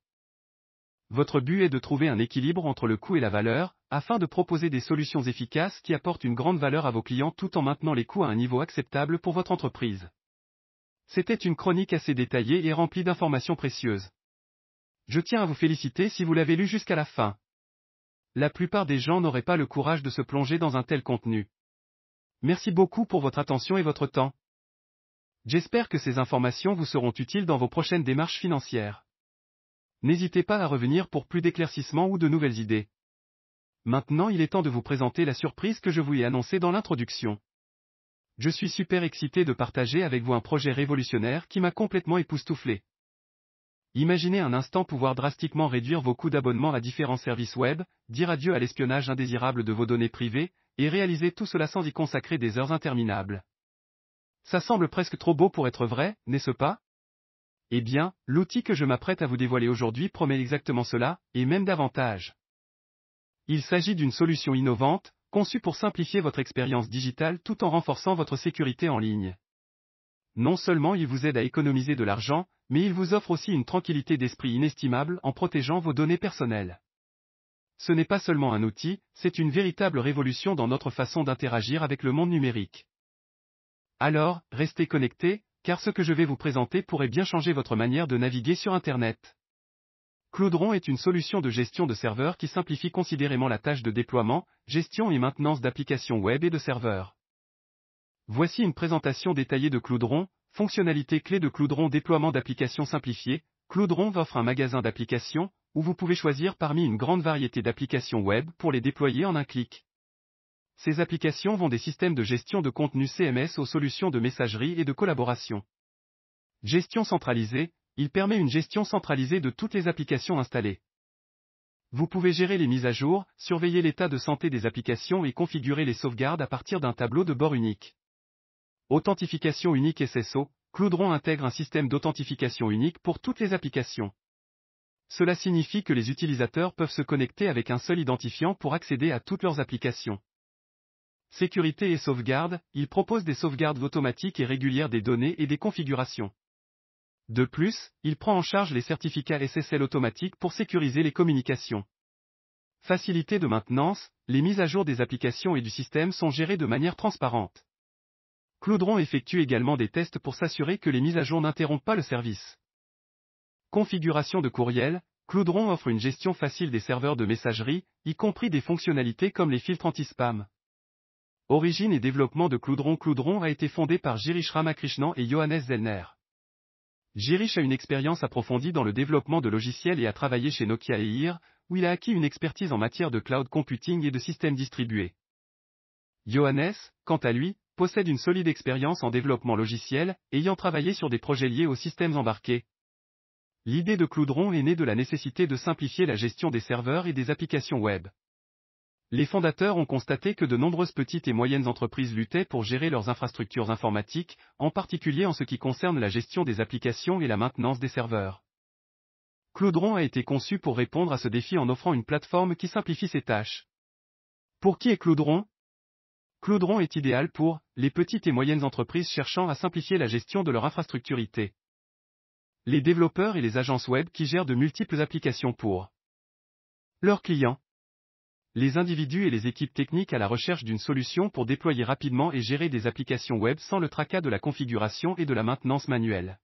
Votre but est de trouver un équilibre entre le coût et la valeur, afin de proposer des solutions efficaces qui apportent une grande valeur à vos clients tout en maintenant les coûts à un niveau acceptable pour votre entreprise. C'était une chronique assez détaillée et remplie d'informations précieuses. Je tiens à vous féliciter si vous l'avez lu jusqu'à la fin. La plupart des gens n'auraient pas le courage de se plonger dans un tel contenu. Merci beaucoup pour votre attention et votre temps. J'espère que ces informations vous seront utiles dans vos prochaines démarches financières. N'hésitez pas à revenir pour plus d'éclaircissements ou de nouvelles idées. Maintenant il est temps de vous présenter la surprise que je vous ai annoncée dans l'introduction. Je suis super excité de partager avec vous un projet révolutionnaire qui m'a complètement époustouflé. Imaginez un instant pouvoir drastiquement réduire vos coûts d'abonnement à différents services web, dire adieu à l'espionnage indésirable de vos données privées, et réaliser tout cela sans y consacrer des heures interminables. Ça semble presque trop beau pour être vrai, n'est-ce pas? Eh bien, l'outil que je m'apprête à vous dévoiler aujourd'hui promet exactement cela, et même davantage. Il s'agit d'une solution innovante, conçue pour simplifier votre expérience digitale tout en renforçant votre sécurité en ligne. Non seulement il vous aide à économiser de l'argent, mais il vous offre aussi une tranquillité d'esprit inestimable en protégeant vos données personnelles. Ce n'est pas seulement un outil, c'est une véritable révolution dans notre façon d'interagir avec le monde numérique. Alors, restez connectés, car ce que je vais vous présenter pourrait bien changer votre manière de naviguer sur Internet. Cloudron est une solution de gestion de serveurs qui simplifie considérément la tâche de déploiement, gestion et maintenance d'applications web et de serveurs. Voici une présentation détaillée de Cloudron, fonctionnalité clé de Cloudron. Déploiement d'applications simplifié. Cloudron offre un magasin d'applications, où vous pouvez choisir parmi une grande variété d'applications web pour les déployer en un clic. Ces applications vont des systèmes de gestion de contenu CMS aux solutions de messagerie et de collaboration. Gestion centralisée. Il permet une gestion centralisée de toutes les applications installées. Vous pouvez gérer les mises à jour, surveiller l'état de santé des applications et configurer les sauvegardes à partir d'un tableau de bord unique. Authentification unique SSO. Cloudron intègre un système d'authentification unique pour toutes les applications. Cela signifie que les utilisateurs peuvent se connecter avec un seul identifiant pour accéder à toutes leurs applications. Sécurité et sauvegarde. Il propose des sauvegardes automatiques et régulières des données et des configurations. De plus, il prend en charge les certificats SSL automatiques pour sécuriser les communications. Facilité de maintenance, les mises à jour des applications et du système sont gérées de manière transparente. Cloudron effectue également des tests pour s'assurer que les mises à jour n'interrompent pas le service. Configuration de courriel. Cloudron offre une gestion facile des serveurs de messagerie, y compris des fonctionnalités comme les filtres anti-spam. Origine et développement de Cloudron. Cloudron a été fondé par Girish Ramakrishnan et Johannes Zellner. Girish a une expérience approfondie dans le développement de logiciels et a travaillé chez Nokia et IR, où il a acquis une expertise en matière de cloud computing et de systèmes distribués. Johannes, quant à lui, possède une solide expérience en développement logiciel, ayant travaillé sur des projets liés aux systèmes embarqués. L'idée de Cloudron est née de la nécessité de simplifier la gestion des serveurs et des applications web. Les fondateurs ont constaté que de nombreuses petites et moyennes entreprises luttaient pour gérer leurs infrastructures informatiques, en particulier en ce qui concerne la gestion des applications et la maintenance des serveurs. Cloudron a été conçu pour répondre à ce défi en offrant une plateforme qui simplifie ces tâches. Pour qui est Cloudron? Cloudron est idéal pour les petites et moyennes entreprises cherchant à simplifier la gestion de leur infrastructure IT. Les développeurs et les agences web qui gèrent de multiples applications pour Leurs clients. Les individus et les équipes techniques à la recherche d'une solution pour déployer rapidement et gérer des applications web sans le tracas de la configuration et de la maintenance manuelle.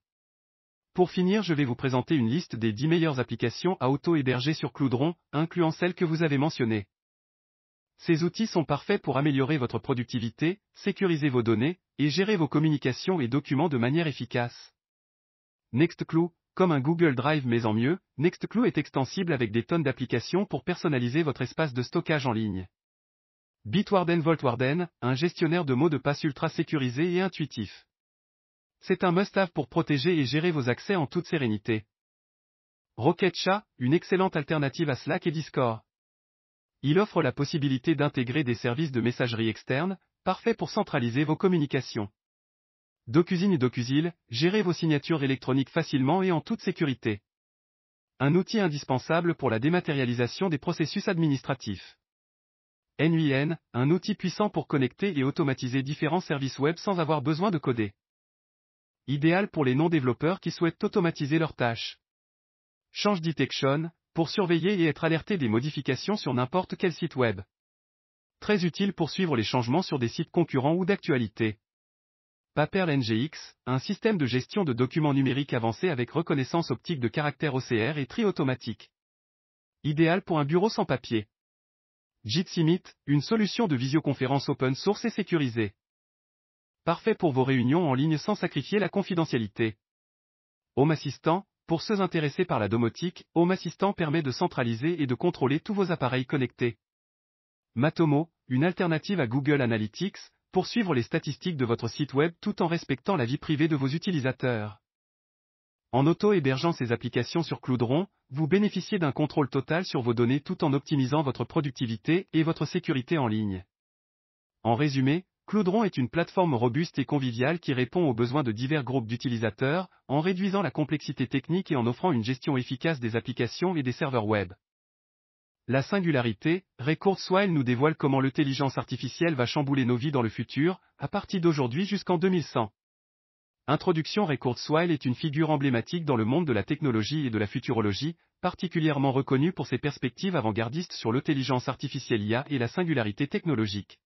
Pour finir, je vais vous présenter une liste des 10 meilleures applications à auto-héberger sur Cloudron, incluant celles que vous avez mentionnées. Ces outils sont parfaits pour améliorer votre productivité, sécuriser vos données, et gérer vos communications et documents de manière efficace. Nextcloud, comme un Google Drive mais en mieux, Nextcloud est extensible avec des tonnes d'applications pour personnaliser votre espace de stockage en ligne. Bitwarden Vaultwarden, un gestionnaire de mots de passe ultra sécurisé et intuitif. C'est un must-have pour protéger et gérer vos accès en toute sérénité. Rocketchat, une excellente alternative à Slack et Discord. Il offre la possibilité d'intégrer des services de messagerie externe, parfait pour centraliser vos communications. Docusine et Docusil, gérez vos signatures électroniques facilement et en toute sécurité. Un outil indispensable pour la dématérialisation des processus administratifs. NUIN, un outil puissant pour connecter et automatiser différents services web sans avoir besoin de coder. Idéal pour les non-développeurs qui souhaitent automatiser leurs tâches. Change Detection, pour surveiller et être alerté des modifications sur n'importe quel site web. Très utile pour suivre les changements sur des sites concurrents ou d'actualité. Paperl NGX, un système de gestion de documents numériques avancé avec reconnaissance optique de caractères OCR et tri automatique. Idéal pour un bureau sans papier. Jitsi Meet, une solution de visioconférence open source et sécurisée. Parfait pour vos réunions en ligne sans sacrifier la confidentialité. Home Assistant, pour ceux intéressés par la domotique, Home Assistant permet de centraliser et de contrôler tous vos appareils connectés. Matomo, une alternative à Google Analytics, pour suivre les statistiques de votre site web tout en respectant la vie privée de vos utilisateurs. En auto-hébergeant ces applications sur Cloudron, vous bénéficiez d'un contrôle total sur vos données tout en optimisant votre productivité et votre sécurité en ligne. En résumé, Cloudron est une plateforme robuste et conviviale qui répond aux besoins de divers groupes d'utilisateurs, en réduisant la complexité technique et en offrant une gestion efficace des applications et des serveurs web. La singularité, Ray Kurzweil nous dévoile comment l'intelligence artificielle va chambouler nos vies dans le futur, à partir d'aujourd'hui jusqu'en 2100. Introduction. Ray Kurzweil est une figure emblématique dans le monde de la technologie et de la futurologie, particulièrement reconnue pour ses perspectives avant-gardistes sur l'intelligence artificielle IA et la singularité technologique.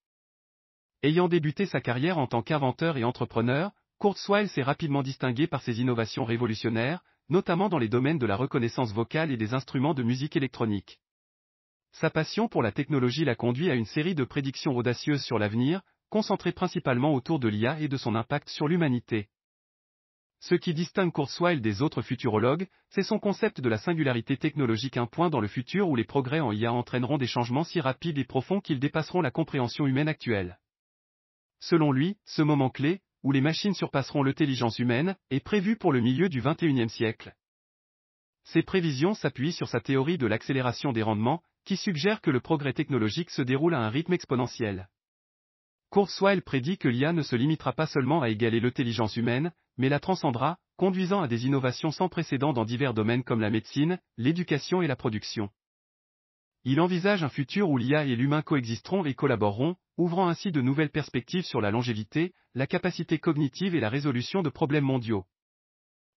Ayant débuté sa carrière en tant qu'inventeur et entrepreneur, Kurzweil s'est rapidement distingué par ses innovations révolutionnaires, notamment dans les domaines de la reconnaissance vocale et des instruments de musique électronique. Sa passion pour la technologie l'a conduit à une série de prédictions audacieuses sur l'avenir, concentrées principalement autour de l'IA et de son impact sur l'humanité. Ce qui distingue Kurzweil des autres futurologues, c'est son concept de la singularité technologique, un point dans le futur où les progrès en IA entraîneront des changements si rapides et profonds qu'ils dépasseront la compréhension humaine actuelle. Selon lui, ce moment clé, où les machines surpasseront l'intelligence humaine, est prévu pour le milieu du XXIe siècle. Ces prévisions s'appuient sur sa théorie de l'accélération des rendements, qui suggère que le progrès technologique se déroule à un rythme exponentiel. Kurzweil prédit que l'IA ne se limitera pas seulement à égaler l'intelligence humaine, mais la transcendra, conduisant à des innovations sans précédent dans divers domaines comme la médecine, l'éducation et la production. Il envisage un futur où l'IA et l'humain coexisteront et collaboreront, ouvrant ainsi de nouvelles perspectives sur la longévité, la capacité cognitive et la résolution de problèmes mondiaux.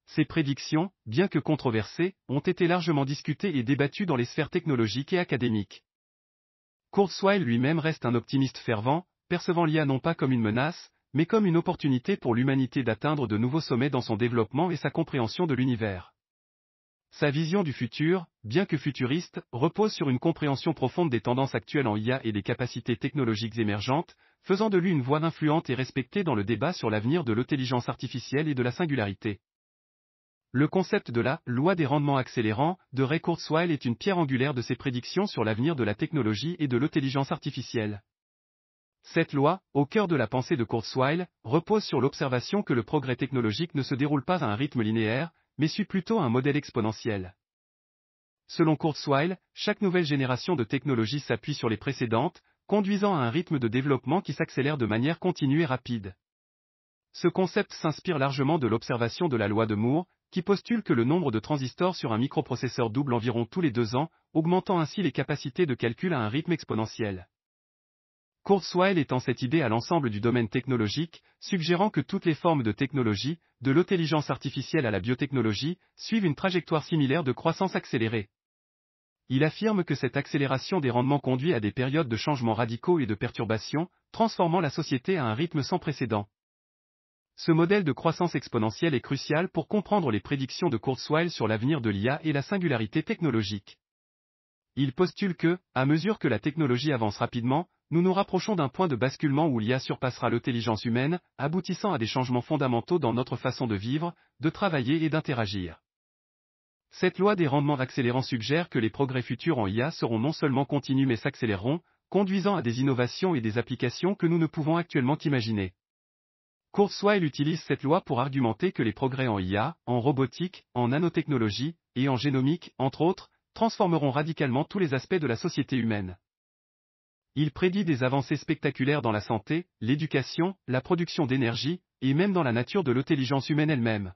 Ces prédictions, bien que controversées, ont été largement discutées et débattues dans les sphères technologiques et académiques. Kurzweil lui-même reste un optimiste fervent, percevant l'IA non pas comme une menace, mais comme une opportunité pour l'humanité d'atteindre de nouveaux sommets dans son développement et sa compréhension de l'univers. Sa vision du futur, bien que futuriste, repose sur une compréhension profonde des tendances actuelles en IA et des capacités technologiques émergentes, faisant de lui une voix influente et respectée dans le débat sur l'avenir de l'intelligence artificielle et de la singularité. Le concept de la « loi des rendements accélérants » de Ray Kurzweil est une pierre angulaire de ses prédictions sur l'avenir de la technologie et de l'intelligence artificielle. Cette loi, au cœur de la pensée de Kurzweil, repose sur l'observation que le progrès technologique ne se déroule pas à un rythme linéaire, mais suit plutôt un modèle exponentiel. Selon Kurzweil, chaque nouvelle génération de technologies s'appuie sur les précédentes, conduisant à un rythme de développement qui s'accélère de manière continue et rapide. Ce concept s'inspire largement de l'observation de la loi de Moore, qui postule que le nombre de transistors sur un microprocesseur double environ tous les 2 ans, augmentant ainsi les capacités de calcul à un rythme exponentiel. Kurzweil étend cette idée à l'ensemble du domaine technologique, suggérant que toutes les formes de technologie, de l'intelligence artificielle à la biotechnologie, suivent une trajectoire similaire de croissance accélérée. Il affirme que cette accélération des rendements conduit à des périodes de changements radicaux et de perturbations, transformant la société à un rythme sans précédent. Ce modèle de croissance exponentielle est crucial pour comprendre les prédictions de Kurzweil sur l'avenir de l'IA et la singularité technologique. Il postule que, à mesure que la technologie avance rapidement, nous nous rapprochons d'un point de basculement où l'IA surpassera l'intelligence humaine, aboutissant à des changements fondamentaux dans notre façon de vivre, de travailler et d'interagir. Cette loi des rendements accélérants suggère que les progrès futurs en IA seront non seulement continus mais s'accéléreront, conduisant à des innovations et des applications que nous ne pouvons actuellement imaginer. Kurzweil utilise cette loi pour argumenter que les progrès en IA, en robotique, en nanotechnologie, et en génomique, entre autres, transformeront radicalement tous les aspects de la société humaine. Il prédit des avancées spectaculaires dans la santé, l'éducation, la production d'énergie, et même dans la nature de l'intelligence humaine elle-même.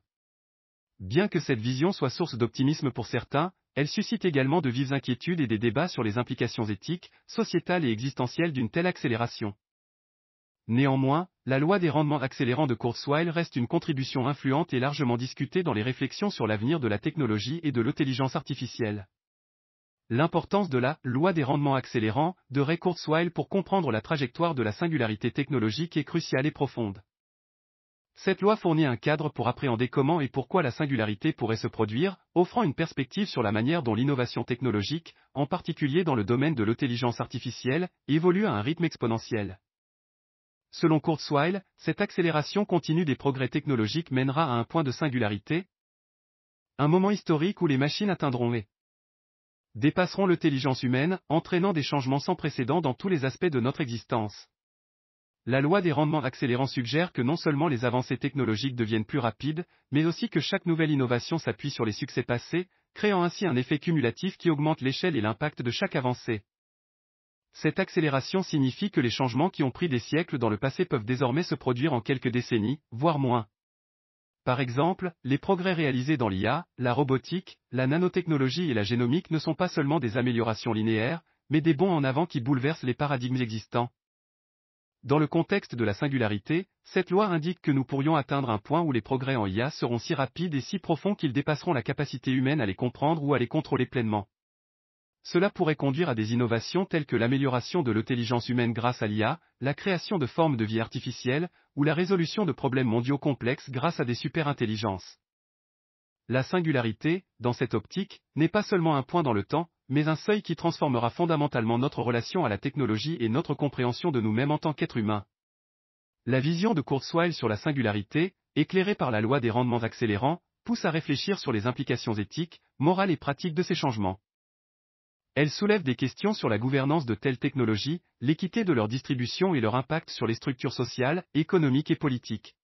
Bien que cette vision soit source d'optimisme pour certains, elle suscite également de vives inquiétudes et des débats sur les implications éthiques, sociétales et existentielles d'une telle accélération. Néanmoins, la loi des rendements accélérants de Kurzweil reste une contribution influente et largement discutée dans les réflexions sur l'avenir de la technologie et de l'intelligence artificielle. L'importance de la loi des rendements accélérants de Ray Kurzweil pour comprendre la trajectoire de la singularité technologique est cruciale et profonde. Cette loi fournit un cadre pour appréhender comment et pourquoi la singularité pourrait se produire, offrant une perspective sur la manière dont l'innovation technologique, en particulier dans le domaine de l'intelligence artificielle, évolue à un rythme exponentiel. Selon Kurzweil, cette accélération continue des progrès technologiques mènera à un point de singularité, un moment historique où les machines atteindront et dépasseront l'intelligence humaine, entraînant des changements sans précédent dans tous les aspects de notre existence. La loi des rendements accélérants suggère que non seulement les avancées technologiques deviennent plus rapides, mais aussi que chaque nouvelle innovation s'appuie sur les succès passés, créant ainsi un effet cumulatif qui augmente l'échelle et l'impact de chaque avancée. Cette accélération signifie que les changements qui ont pris des siècles dans le passé peuvent désormais se produire en quelques décennies, voire moins. Par exemple, les progrès réalisés dans l'IA, la robotique, la nanotechnologie et la génomique ne sont pas seulement des améliorations linéaires, mais des bonds en avant qui bouleversent les paradigmes existants. Dans le contexte de la singularité, cette loi indique que nous pourrions atteindre un point où les progrès en IA seront si rapides et si profonds qu'ils dépasseront la capacité humaine à les comprendre ou à les contrôler pleinement. Cela pourrait conduire à des innovations telles que l'amélioration de l'intelligence humaine grâce à l'IA, la création de formes de vie artificielle, ou la résolution de problèmes mondiaux complexes grâce à des superintelligences. La singularité, dans cette optique, n'est pas seulement un point dans le temps, mais un seuil qui transformera fondamentalement notre relation à la technologie et notre compréhension de nous-mêmes en tant qu'êtres humains. La vision de Kurzweil sur la singularité, éclairée par la loi des rendements accélérants, pousse à réfléchir sur les implications éthiques, morales et pratiques de ces changements. Elle soulève des questions sur la gouvernance de telles technologies, l'équité de leur distribution et leur impact sur les structures sociales, économiques et politiques.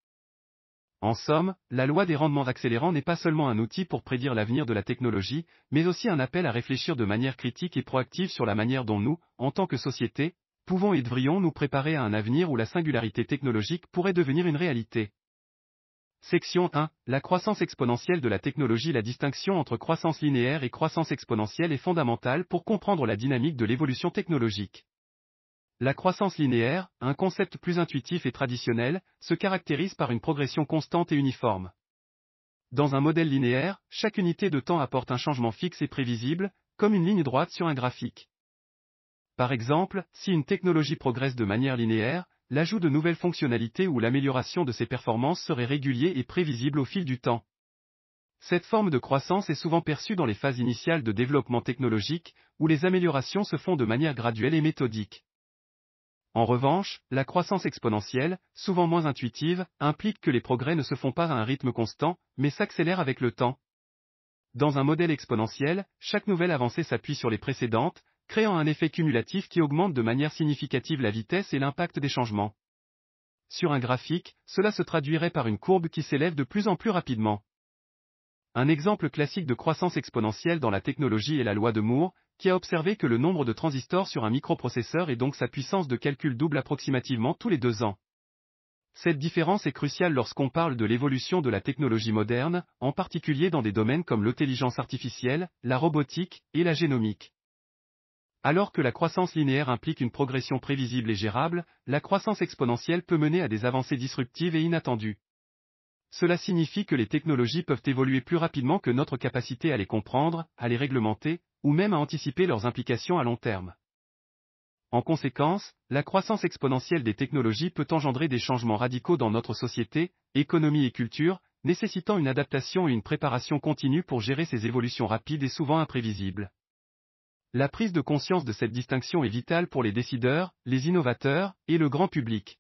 En somme, la loi des rendements accélérants n'est pas seulement un outil pour prédire l'avenir de la technologie, mais aussi un appel à réfléchir de manière critique et proactive sur la manière dont nous, en tant que société, pouvons et devrions nous préparer à un avenir où la singularité technologique pourrait devenir une réalité. Section 1. La croissance exponentielle de la technologie. La distinction entre croissance linéaire et croissance exponentielle est fondamentale pour comprendre la dynamique de l'évolution technologique. La croissance linéaire, un concept plus intuitif et traditionnel, se caractérise par une progression constante et uniforme. Dans un modèle linéaire, chaque unité de temps apporte un changement fixe et prévisible, comme une ligne droite sur un graphique. Par exemple, si une technologie progresse de manière linéaire, l'ajout de nouvelles fonctionnalités ou l'amélioration de ses performances serait régulier et prévisible au fil du temps. Cette forme de croissance est souvent perçue dans les phases initiales de développement technologique, où les améliorations se font de manière graduelle et méthodique. En revanche, la croissance exponentielle, souvent moins intuitive, implique que les progrès ne se font pas à un rythme constant, mais s'accélèrent avec le temps. Dans un modèle exponentiel, chaque nouvelle avancée s'appuie sur les précédentes, créant un effet cumulatif qui augmente de manière significative la vitesse et l'impact des changements. Sur un graphique, cela se traduirait par une courbe qui s'élève de plus en plus rapidement. Un exemple classique de croissance exponentielle dans la technologie est la loi de Moore, qui a observé que le nombre de transistors sur un microprocesseur et donc sa puissance de calcul double approximativement tous les 2 ans. Cette différence est cruciale lorsqu'on parle de l'évolution de la technologie moderne, en particulier dans des domaines comme l'intelligence artificielle, la robotique et la génomique. Alors que la croissance linéaire implique une progression prévisible et gérable, la croissance exponentielle peut mener à des avancées disruptives et inattendues. cela signifie que les technologies peuvent évoluer plus rapidement que notre capacité à les comprendre, à les réglementer, ou même à anticiper leurs implications à long terme. En conséquence, la croissance exponentielle des technologies peut engendrer des changements radicaux dans notre société, économie et culture, nécessitant une adaptation et une préparation continue pour gérer ces évolutions rapides et souvent imprévisibles. La prise de conscience de cette distinction est vitale pour les décideurs, les innovateurs, et le grand public.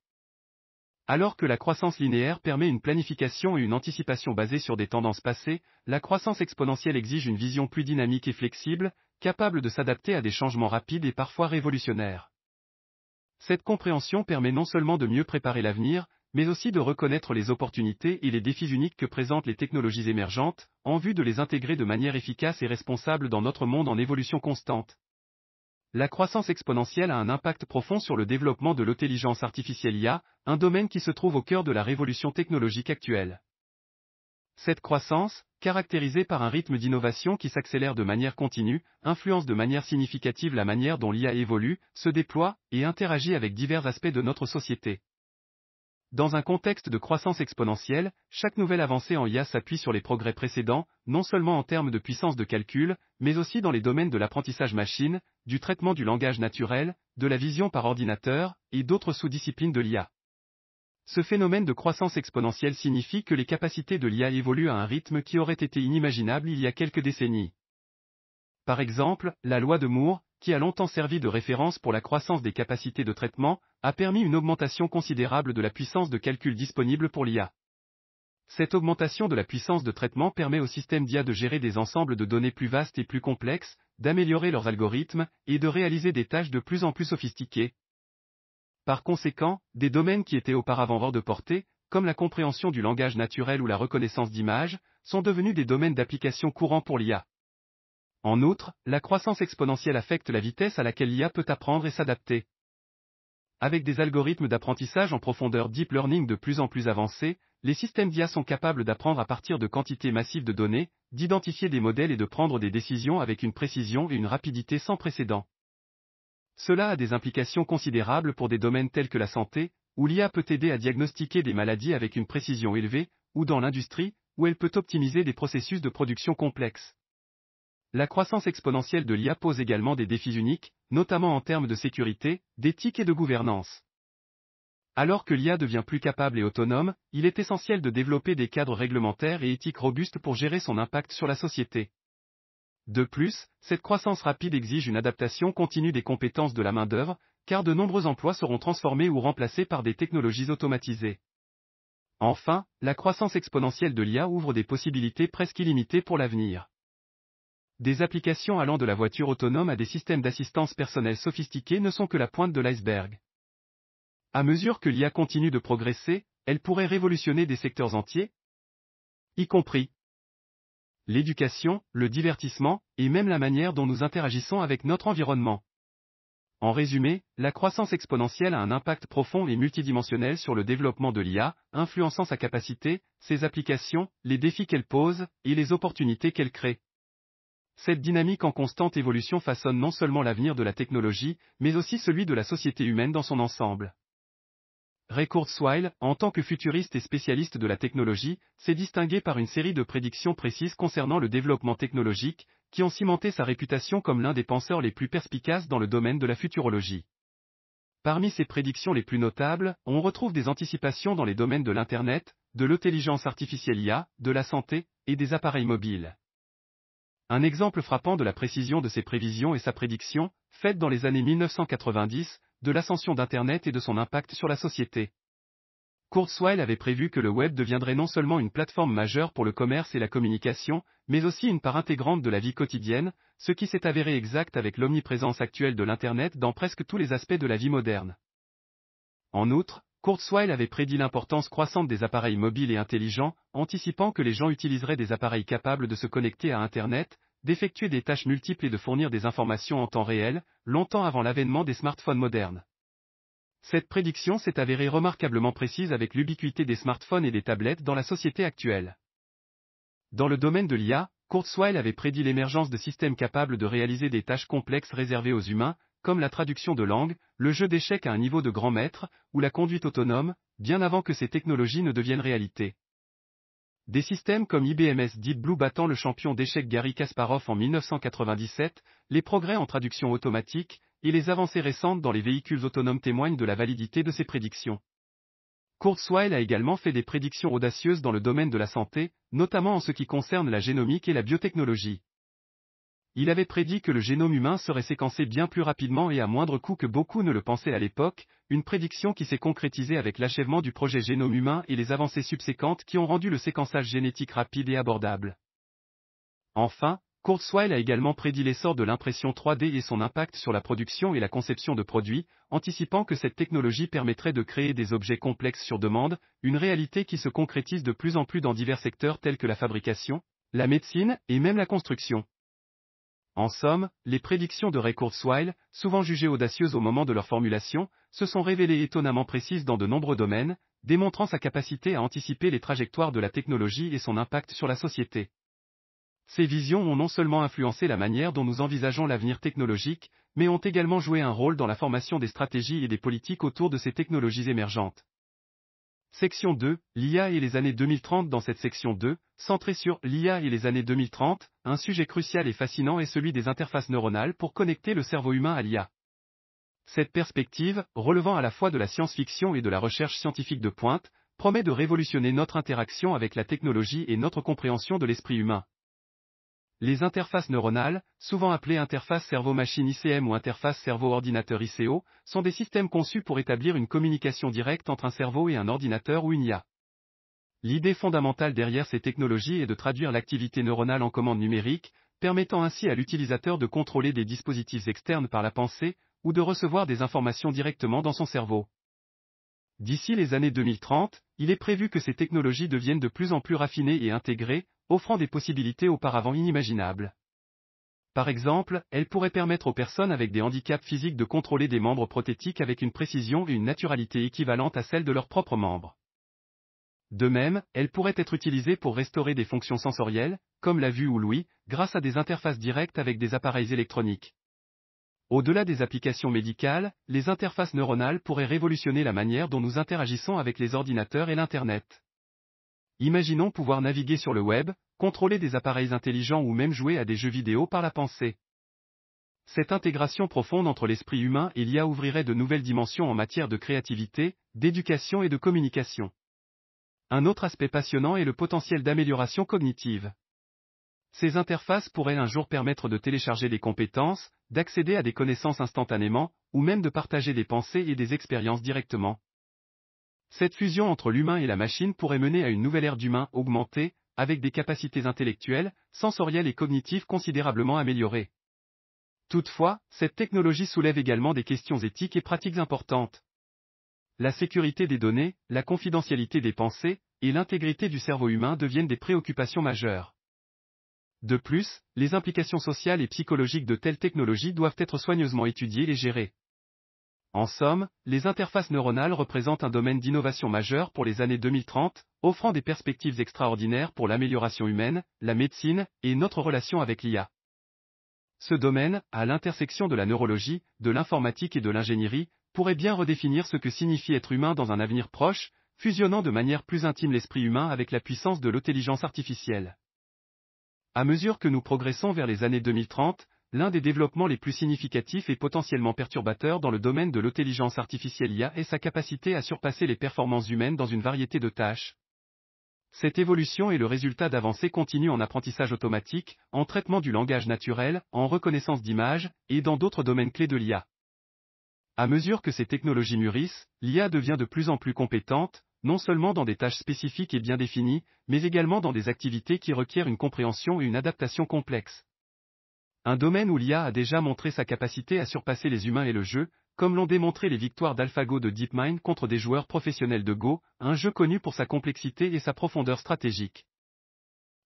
Alors que la croissance linéaire permet une planification et une anticipation basées sur des tendances passées, la croissance exponentielle exige une vision plus dynamique et flexible, capable de s'adapter à des changements rapides et parfois révolutionnaires. Cette compréhension permet non seulement de mieux préparer l'avenir, mais aussi de reconnaître les opportunités et les défis uniques que présentent les technologies émergentes, en vue de les intégrer de manière efficace et responsable dans notre monde en évolution constante. La croissance exponentielle a un impact profond sur le développement de l'intelligence artificielle IA, un domaine qui se trouve au cœur de la révolution technologique actuelle. Cette croissance, caractérisée par un rythme d'innovation qui s'accélère de manière continue, influence de manière significative la manière dont l'IA évolue, se déploie et interagit avec divers aspects de notre société. Dans un contexte de croissance exponentielle, chaque nouvelle avancée en IA s'appuie sur les progrès précédents, non seulement en termes de puissance de calcul, mais aussi dans les domaines de l'apprentissage machine, du traitement du langage naturel, de la vision par ordinateur, et d'autres sous-disciplines de l'IA. Ce phénomène de croissance exponentielle signifie que les capacités de l'IA évoluent à un rythme qui aurait été inimaginable il y a quelques décennies. Par exemple, la loi de Moore, qui a longtemps servi de référence pour la croissance des capacités de traitement, a permis une augmentation considérable de la puissance de calcul disponible pour l'IA. Cette augmentation de la puissance de traitement permet aux systèmes d'IA de gérer des ensembles de données plus vastes et plus complexes, d'améliorer leurs algorithmes, et de réaliser des tâches de plus en plus sophistiquées. Par conséquent, des domaines qui étaient auparavant hors de portée, comme la compréhension du langage naturel ou la reconnaissance d'images, sont devenus des domaines d'application courants pour l'IA. En outre, la croissance exponentielle affecte la vitesse à laquelle l'IA peut apprendre et s'adapter. Avec des algorithmes d'apprentissage en profondeur deep learning de plus en plus avancés, les systèmes d'IA sont capables d'apprendre à partir de quantités massives de données, d'identifier des modèles et de prendre des décisions avec une précision et une rapidité sans précédent. Cela a des implications considérables pour des domaines tels que la santé, où l'IA peut aider à diagnostiquer des maladies avec une précision élevée, ou dans l'industrie, où elle peut optimiser des processus de production complexes. La croissance exponentielle de l'IA pose également des défis uniques, notamment en termes de sécurité, d'éthique et de gouvernance. Alors que l'IA devient plus capable et autonome, il est essentiel de développer des cadres réglementaires et éthiques robustes pour gérer son impact sur la société. De plus, cette croissance rapide exige une adaptation continue des compétences de la main-d'œuvre, car de nombreux emplois seront transformés ou remplacés par des technologies automatisées. Enfin, la croissance exponentielle de l'IA ouvre des possibilités presque illimitées pour l'avenir. Des applications allant de la voiture autonome à des systèmes d'assistance personnelle sophistiqués ne sont que la pointe de l'iceberg. À mesure que l'IA continue de progresser, elle pourrait révolutionner des secteurs entiers, y compris l'éducation, le divertissement, et même la manière dont nous interagissons avec notre environnement. En résumé, la croissance exponentielle a un impact profond et multidimensionnel sur le développement de l'IA, influençant sa capacité, ses applications, les défis qu'elle pose, et les opportunités qu'elle crée. Cette dynamique en constante évolution façonne non seulement l'avenir de la technologie, mais aussi celui de la société humaine dans son ensemble. Ray Kurzweil, en tant que futuriste et spécialiste de la technologie, s'est distingué par une série de prédictions précises concernant le développement technologique, qui ont cimenté sa réputation comme l'un des penseurs les plus perspicaces dans le domaine de la futurologie. Parmi ces prédictions les plus notables, on retrouve des anticipations dans les domaines de l'Internet, de l'intelligence artificielle IA, de la santé, et des appareils mobiles. Un exemple frappant de la précision de ses prévisions est sa prédiction, faite dans les années 1990, de l'ascension d'Internet et de son impact sur la société. Kurzweil avait prévu que le web deviendrait non seulement une plateforme majeure pour le commerce et la communication, mais aussi une part intégrante de la vie quotidienne, ce qui s'est avéré exact avec l'omniprésence actuelle de l'Internet dans presque tous les aspects de la vie moderne. En outre, Kurzweil avait prédit l'importance croissante des appareils mobiles et intelligents, anticipant que les gens utiliseraient des appareils capables de se connecter à Internet, d'effectuer des tâches multiples et de fournir des informations en temps réel, longtemps avant l'avènement des smartphones modernes. Cette prédiction s'est avérée remarquablement précise avec l'ubiquité des smartphones et des tablettes dans la société actuelle. Dans le domaine de l'IA, Kurzweil avait prédit l'émergence de systèmes capables de réaliser des tâches complexes réservées aux humains, comme la traduction de langue, le jeu d'échecs à un niveau de grand maître, ou la conduite autonome, bien avant que ces technologies ne deviennent réalité. Des systèmes comme IBM's Deep Blue battant le champion d'échecs Garry Kasparov en 1997, les progrès en traduction automatique, et les avancées récentes dans les véhicules autonomes témoignent de la validité de ces prédictions. Kurzweil a également fait des prédictions audacieuses dans le domaine de la santé, notamment en ce qui concerne la génomique et la biotechnologie. Il avait prédit que le génome humain serait séquencé bien plus rapidement et à moindre coût que beaucoup ne le pensaient à l'époque, une prédiction qui s'est concrétisée avec l'achèvement du projet Génome humain et les avancées subséquentes qui ont rendu le séquençage génétique rapide et abordable. Enfin, Kurzweil a également prédit l'essor de l'impression 3D et son impact sur la production et la conception de produits, anticipant que cette technologie permettrait de créer des objets complexes sur demande, une réalité qui se concrétise de plus en plus dans divers secteurs tels que la fabrication, la médecine et même la construction. En somme, les prédictions de Ray Kurzweil, souvent jugées audacieuses au moment de leur formulation, se sont révélées étonnamment précises dans de nombreux domaines, démontrant sa capacité à anticiper les trajectoires de la technologie et son impact sur la société. Ces visions ont non seulement influencé la manière dont nous envisageons l'avenir technologique, mais ont également joué un rôle dans la formation des stratégies et des politiques autour de ces technologies émergentes. Section 2, l'IA et les années 2030. Dans cette section 2, centrée sur l'IA et les années 2030, un sujet crucial et fascinant est celui des interfaces neuronales pour connecter le cerveau humain à l'IA. Cette perspective, relevant à la fois de la science-fiction et de la recherche scientifique de pointe, promet de révolutionner notre interaction avec la technologie et notre compréhension de l'esprit humain. Les interfaces neuronales, souvent appelées interface cerveau-machine ICM ou interface cerveau-ordinateur ICO, sont des systèmes conçus pour établir une communication directe entre un cerveau et un ordinateur ou une IA. L'idée fondamentale derrière ces technologies est de traduire l'activité neuronale en commande numérique, permettant ainsi à l'utilisateur de contrôler des dispositifs externes par la pensée, ou de recevoir des informations directement dans son cerveau. D'ici les années 2030, il est prévu que ces technologies deviennent de plus en plus raffinées et intégrées, offrant des possibilités auparavant inimaginables. Par exemple, elles pourraient permettre aux personnes avec des handicaps physiques de contrôler des membres prothétiques avec une précision et une naturalité équivalentes à celles de leurs propres membres. De même, elles pourraient être utilisées pour restaurer des fonctions sensorielles, comme la vue ou l'ouïe, grâce à des interfaces directes avec des appareils électroniques. Au-delà des applications médicales, les interfaces neuronales pourraient révolutionner la manière dont nous interagissons avec les ordinateurs et l'Internet. Imaginons pouvoir naviguer sur le web, contrôler des appareils intelligents ou même jouer à des jeux vidéo par la pensée. Cette intégration profonde entre l'esprit humain et l'IA ouvrirait de nouvelles dimensions en matière de créativité, d'éducation et de communication. Un autre aspect passionnant est le potentiel d'amélioration cognitive. Ces interfaces pourraient un jour permettre de télécharger des compétences, d'accéder à des connaissances instantanément, ou même de partager des pensées et des expériences directement. Cette fusion entre l'humain et la machine pourrait mener à une nouvelle ère d'humain augmenté, avec des capacités intellectuelles, sensorielles et cognitives considérablement améliorées. Toutefois, cette technologie soulève également des questions éthiques et pratiques importantes. La sécurité des données, la confidentialité des pensées, et l'intégrité du cerveau humain deviennent des préoccupations majeures. De plus, les implications sociales et psychologiques de telles technologies doivent être soigneusement étudiées et gérées. En somme, les interfaces neuronales représentent un domaine d'innovation majeur pour les années 2030, offrant des perspectives extraordinaires pour l'amélioration humaine, la médecine, et notre relation avec l'IA. Ce domaine, à l'intersection de la neurologie, de l'informatique et de l'ingénierie, pourrait bien redéfinir ce que signifie être humain dans un avenir proche, fusionnant de manière plus intime l'esprit humain avec la puissance de l'intelligence artificielle. À mesure que nous progressons vers les années 2030, l'un des développements les plus significatifs et potentiellement perturbateurs dans le domaine de l'intelligence artificielle IA est sa capacité à surpasser les performances humaines dans une variété de tâches. Cette évolution est le résultat d'avancées continues en apprentissage automatique, en traitement du langage naturel, en reconnaissance d'images, et dans d'autres domaines clés de l'IA. À mesure que ces technologies mûrissent, l'IA devient de plus en plus compétente, non seulement dans des tâches spécifiques et bien définies, mais également dans des activités qui requièrent une compréhension et une adaptation complexes. Un domaine où l'IA a déjà montré sa capacité à surpasser les humains et le jeu, comme l'ont démontré les victoires d'AlphaGo de DeepMind contre des joueurs professionnels de Go, un jeu connu pour sa complexité et sa profondeur stratégique.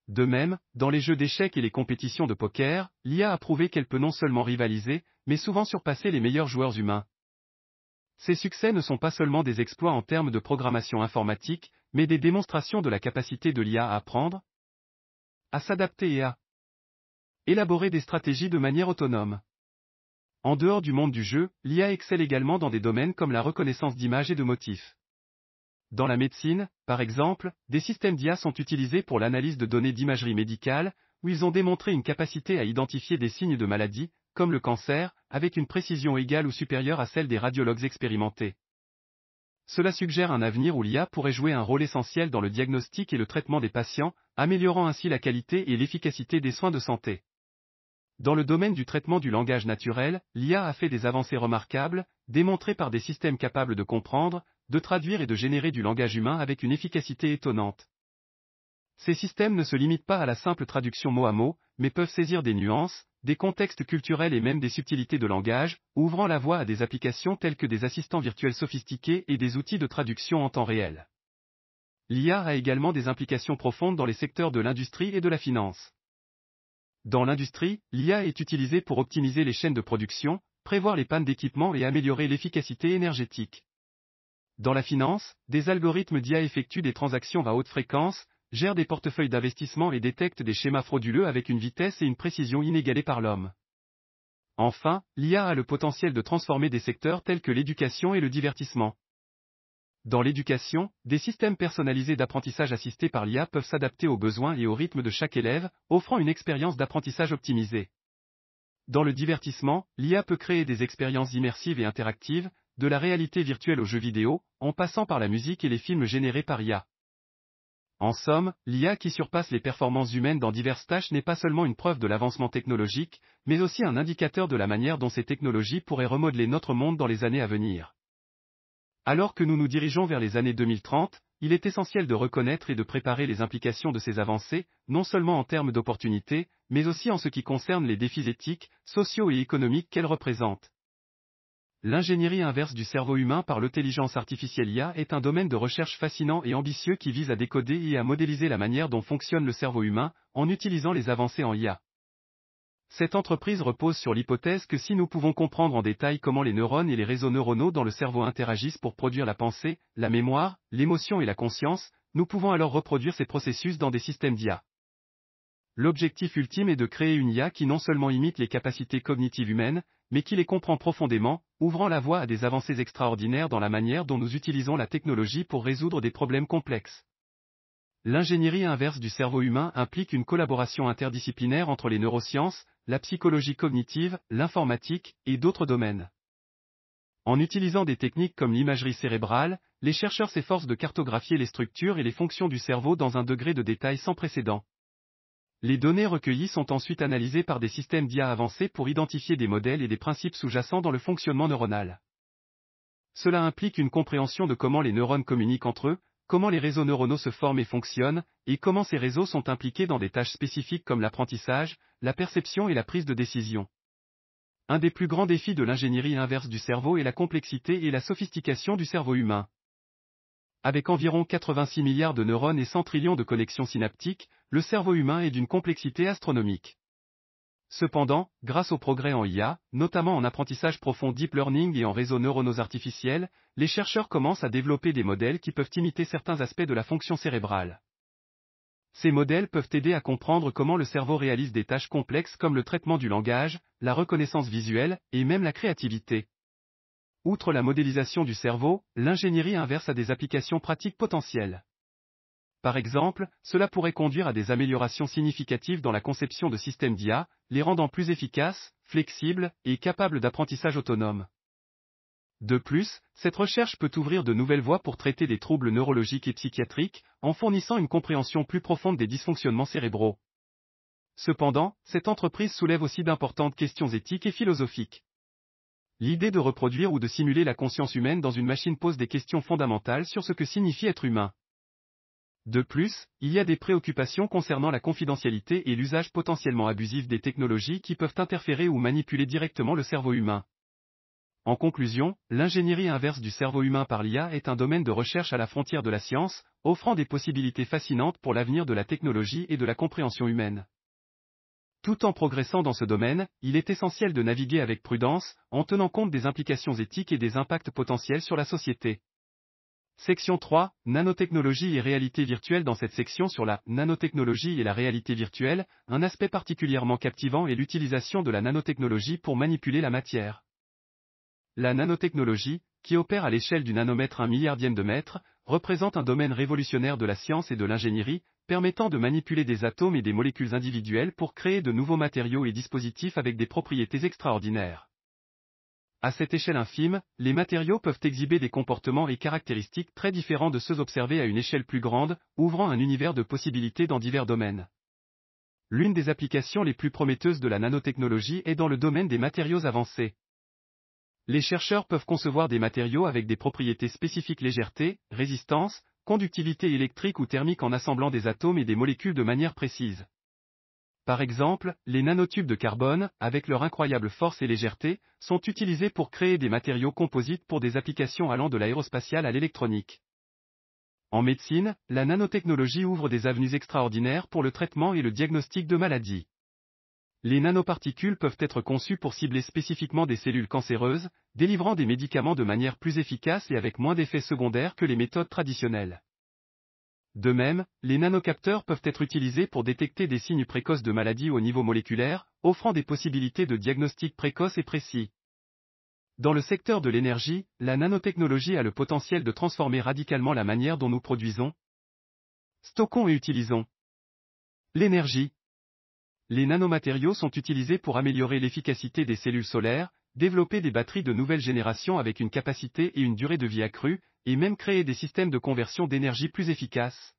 De même, dans les jeux d'échecs et les compétitions de poker, l'IA a prouvé qu'elle peut non seulement rivaliser, mais souvent surpasser les meilleurs joueurs humains. Ces succès ne sont pas seulement des exploits en termes de programmation informatique, mais des démonstrations de la capacité de l'IA à apprendre, à s'adapter et à élaborer des stratégies de manière autonome. En dehors du monde du jeu, l'IA excelle également dans des domaines comme la reconnaissance d'images et de motifs. Dans la médecine, par exemple, des systèmes d'IA sont utilisés pour l'analyse de données d'imagerie médicale, où ils ont démontré une capacité à identifier des signes de maladie, comme le cancer, avec une précision égale ou supérieure à celle des radiologues expérimentés. Cela suggère un avenir où l'IA pourrait jouer un rôle essentiel dans le diagnostic et le traitement des patients, améliorant ainsi la qualité et l'efficacité des soins de santé. Dans le domaine du traitement du langage naturel, l'IA a fait des avancées remarquables, démontrées par des systèmes capables de comprendre, de traduire et de générer du langage humain avec une efficacité étonnante. Ces systèmes ne se limitent pas à la simple traduction mot à mot, mais peuvent saisir des nuances, des contextes culturels et même des subtilités de langage, ouvrant la voie à des applications telles que des assistants virtuels sophistiqués et des outils de traduction en temps réel. L'IA a également des implications profondes dans les secteurs de l'industrie et de la finance. Dans l'industrie, l'IA est utilisée pour optimiser les chaînes de production, prévoir les pannes d'équipement et améliorer l'efficacité énergétique. Dans la finance, des algorithmes d'IA effectuent des transactions à haute fréquence, gèrent des portefeuilles d'investissement et détectent des schémas frauduleux avec une vitesse et une précision inégalées par l'homme. Enfin, l'IA a le potentiel de transformer des secteurs tels que l'éducation et le divertissement. Dans l'éducation, des systèmes personnalisés d'apprentissage assistés par l'IA peuvent s'adapter aux besoins et au rythme de chaque élève, offrant une expérience d'apprentissage optimisée. Dans le divertissement, l'IA peut créer des expériences immersives et interactives, de la réalité virtuelle aux jeux vidéo, en passant par la musique et les films générés par IA. En somme, l'IA qui surpasse les performances humaines dans diverses tâches n'est pas seulement une preuve de l'avancement technologique, mais aussi un indicateur de la manière dont ces technologies pourraient remodeler notre monde dans les années à venir. Alors que nous nous dirigeons vers les années 2030, il est essentiel de reconnaître et de préparer les implications de ces avancées, non seulement en termes d'opportunités, mais aussi en ce qui concerne les défis éthiques, sociaux et économiques qu'elles représentent. L'ingénierie inverse du cerveau humain par l'intelligence artificielle IA est un domaine de recherche fascinant et ambitieux qui vise à décoder et à modéliser la manière dont fonctionne le cerveau humain, en utilisant les avancées en IA. Cette entreprise repose sur l'hypothèse que si nous pouvons comprendre en détail comment les neurones et les réseaux neuronaux dans le cerveau interagissent pour produire la pensée, la mémoire, l'émotion et la conscience, nous pouvons alors reproduire ces processus dans des systèmes d'IA. L'objectif ultime est de créer une IA qui non seulement imite les capacités cognitives humaines, mais qui les comprend profondément, ouvrant la voie à des avancées extraordinaires dans la manière dont nous utilisons la technologie pour résoudre des problèmes complexes. L'ingénierie inverse du cerveau humain implique une collaboration interdisciplinaire entre les neurosciences, la psychologie cognitive, l'informatique et d'autres domaines. En utilisant des techniques comme l'imagerie cérébrale, les chercheurs s'efforcent de cartographier les structures et les fonctions du cerveau dans un degré de détail sans précédent. Les données recueillies sont ensuite analysées par des systèmes d'IA avancés pour identifier des modèles et des principes sous-jacents dans le fonctionnement neuronal. Cela implique une compréhension de comment les neurones communiquent entre eux, comment les réseaux neuronaux se forment et fonctionnent, et comment ces réseaux sont impliqués dans des tâches spécifiques comme l'apprentissage, la perception et la prise de décision. Un des plus grands défis de l'ingénierie inverse du cerveau est la complexité et la sophistication du cerveau humain. Avec environ 86 milliards de neurones et 100 trillions de connexions synaptiques, le cerveau humain est d'une complexité astronomique. Cependant, grâce aux progrès en IA, notamment en apprentissage profond deep learning et en réseaux neuronaux artificiels, les chercheurs commencent à développer des modèles qui peuvent imiter certains aspects de la fonction cérébrale. Ces modèles peuvent aider à comprendre comment le cerveau réalise des tâches complexes comme le traitement du langage, la reconnaissance visuelle, et même la créativité. Outre la modélisation du cerveau, l'ingénierie inverse a des applications pratiques potentielles. Par exemple, cela pourrait conduire à des améliorations significatives dans la conception de systèmes d'IA, les rendant plus efficaces, flexibles et capables d'apprentissage autonome. De plus, cette recherche peut ouvrir de nouvelles voies pour traiter des troubles neurologiques et psychiatriques, en fournissant une compréhension plus profonde des dysfonctionnements cérébraux. Cependant, cette entreprise soulève aussi d'importantes questions éthiques et philosophiques. L'idée de reproduire ou de simuler la conscience humaine dans une machine pose des questions fondamentales sur ce que signifie être humain. De plus, il y a des préoccupations concernant la confidentialité et l'usage potentiellement abusif des technologies qui peuvent interférer ou manipuler directement le cerveau humain. En conclusion, l'ingénierie inverse du cerveau humain par l'IA est un domaine de recherche à la frontière de la science, offrant des possibilités fascinantes pour l'avenir de la technologie et de la compréhension humaine. Tout en progressant dans ce domaine, il est essentiel de naviguer avec prudence, en tenant compte des implications éthiques et des impacts potentiels sur la société. Section 3, Nanotechnologie et réalité virtuelle. Dans cette section sur la nanotechnologie et la réalité virtuelle, un aspect particulièrement captivant est l'utilisation de la nanotechnologie pour manipuler la matière. La nanotechnologie, qui opère à l'échelle du nanomètre 1 milliardième de mètre, représente un domaine révolutionnaire de la science et de l'ingénierie, permettant de manipuler des atomes et des molécules individuelles pour créer de nouveaux matériaux et dispositifs avec des propriétés extraordinaires. À cette échelle infime, les matériaux peuvent exhiber des comportements et caractéristiques très différents de ceux observés à une échelle plus grande, ouvrant un univers de possibilités dans divers domaines. L'une des applications les plus prometteuses de la nanotechnologie est dans le domaine des matériaux avancés. Les chercheurs peuvent concevoir des matériaux avec des propriétés spécifiques légèreté, résistance, conductivité électrique ou thermique en assemblant des atomes et des molécules de manière précise. Par exemple, les nanotubes de carbone, avec leur incroyable force et légèreté, sont utilisés pour créer des matériaux composites pour des applications allant de l'aérospatiale à l'électronique. En médecine, la nanotechnologie ouvre des avenues extraordinaires pour le traitement et le diagnostic de maladies. Les nanoparticules peuvent être conçues pour cibler spécifiquement des cellules cancéreuses, délivrant des médicaments de manière plus efficace et avec moins d'effets secondaires que les méthodes traditionnelles. De même, les nanocapteurs peuvent être utilisés pour détecter des signes précoces de maladies au niveau moléculaire, offrant des possibilités de diagnostic précoce et précis. Dans le secteur de l'énergie, la nanotechnologie a le potentiel de transformer radicalement la manière dont nous produisons, stockons et utilisons l'énergie. Les nanomatériaux sont utilisés pour améliorer l'efficacité des cellules solaires, développer des batteries de nouvelle génération avec une capacité et une durée de vie accrue, et même créer des systèmes de conversion d'énergie plus efficaces.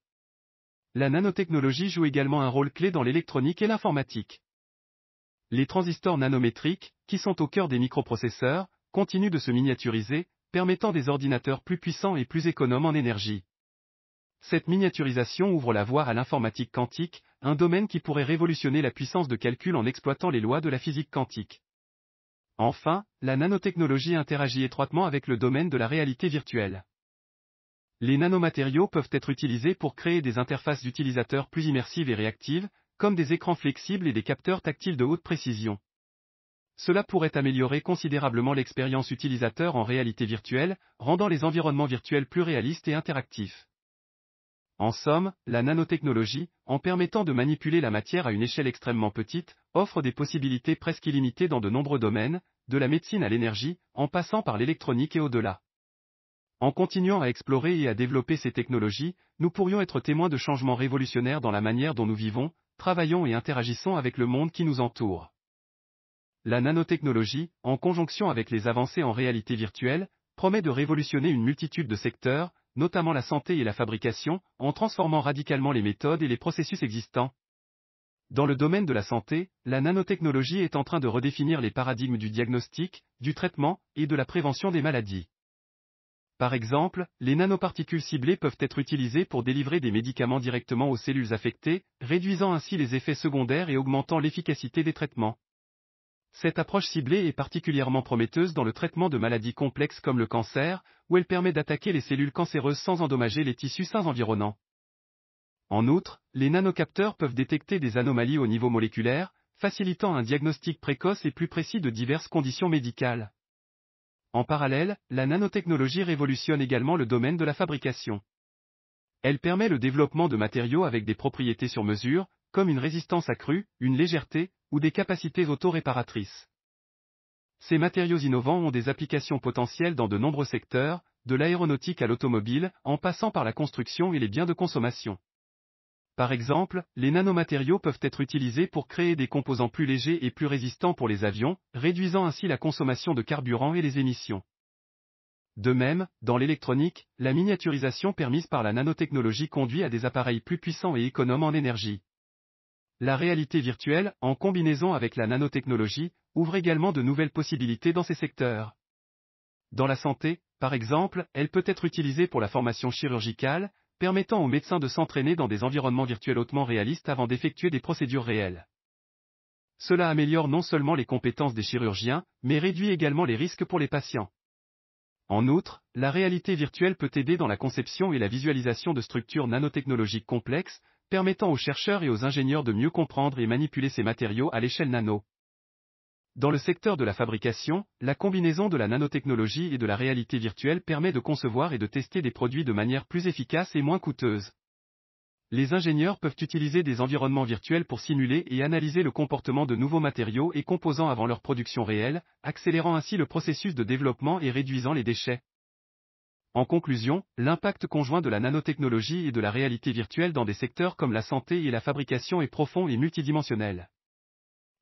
La nanotechnologie joue également un rôle clé dans l'électronique et l'informatique. Les transistors nanométriques, qui sont au cœur des microprocesseurs, continuent de se miniaturiser, permettant des ordinateurs plus puissants et plus économes en énergie. Cette miniaturisation ouvre la voie à l'informatique quantique, un domaine qui pourrait révolutionner la puissance de calcul en exploitant les lois de la physique quantique. Enfin, la nanotechnologie interagit étroitement avec le domaine de la réalité virtuelle. Les nanomatériaux peuvent être utilisés pour créer des interfaces d'utilisateurs plus immersives et réactives, comme des écrans flexibles et des capteurs tactiles de haute précision. Cela pourrait améliorer considérablement l'expérience utilisateur en réalité virtuelle, rendant les environnements virtuels plus réalistes et interactifs. En somme, la nanotechnologie, en permettant de manipuler la matière à une échelle extrêmement petite, offre des possibilités presque illimitées dans de nombreux domaines, de la médecine à l'énergie, en passant par l'électronique et au-delà. En continuant à explorer et à développer ces technologies, nous pourrions être témoins de changements révolutionnaires dans la manière dont nous vivons, travaillons et interagissons avec le monde qui nous entoure. La nanotechnologie, en conjonction avec les avancées en réalité virtuelle, promet de révolutionner une multitude de secteurs, notamment la santé et la fabrication, en transformant radicalement les méthodes et les processus existants. Dans le domaine de la santé, la nanotechnologie est en train de redéfinir les paradigmes du diagnostic, du traitement et de la prévention des maladies. Par exemple, les nanoparticules ciblées peuvent être utilisées pour délivrer des médicaments directement aux cellules affectées, réduisant ainsi les effets secondaires et augmentant l'efficacité des traitements. Cette approche ciblée est particulièrement prometteuse dans le traitement de maladies complexes comme le cancer, où elle permet d'attaquer les cellules cancéreuses sans endommager les tissus sains environnants. En outre, les nanocapteurs peuvent détecter des anomalies au niveau moléculaire, facilitant un diagnostic précoce et plus précis de diverses conditions médicales. En parallèle, la nanotechnologie révolutionne également le domaine de la fabrication. Elle permet le développement de matériaux avec des propriétés sur mesure, comme une résistance accrue, une légèreté, ou des capacités auto-réparatrices. Ces matériaux innovants ont des applications potentielles dans de nombreux secteurs, de l'aéronautique à l'automobile, en passant par la construction et les biens de consommation. Par exemple, les nanomatériaux peuvent être utilisés pour créer des composants plus légers et plus résistants pour les avions, réduisant ainsi la consommation de carburant et les émissions. De même, dans l'électronique, la miniaturisation permise par la nanotechnologie conduit à des appareils plus puissants et économes en énergie. La réalité virtuelle, en combinaison avec la nanotechnologie, ouvre également de nouvelles possibilités dans ces secteurs. Dans la santé, par exemple, elle peut être utilisée pour la formation chirurgicale, permettant aux médecins de s'entraîner dans des environnements virtuels hautement réalistes avant d'effectuer des procédures réelles. Cela améliore non seulement les compétences des chirurgiens, mais réduit également les risques pour les patients. En outre, la réalité virtuelle peut aider dans la conception et la visualisation de structures nanotechnologiques complexes, permettant aux chercheurs et aux ingénieurs de mieux comprendre et manipuler ces matériaux à l'échelle nano. Dans le secteur de la fabrication, la combinaison de la nanotechnologie et de la réalité virtuelle permet de concevoir et de tester des produits de manière plus efficace et moins coûteuse. Les ingénieurs peuvent utiliser des environnements virtuels pour simuler et analyser le comportement de nouveaux matériaux et composants avant leur production réelle, accélérant ainsi le processus de développement et réduisant les déchets. En conclusion, l'impact conjoint de la nanotechnologie et de la réalité virtuelle dans des secteurs comme la santé et la fabrication est profond et multidimensionnel.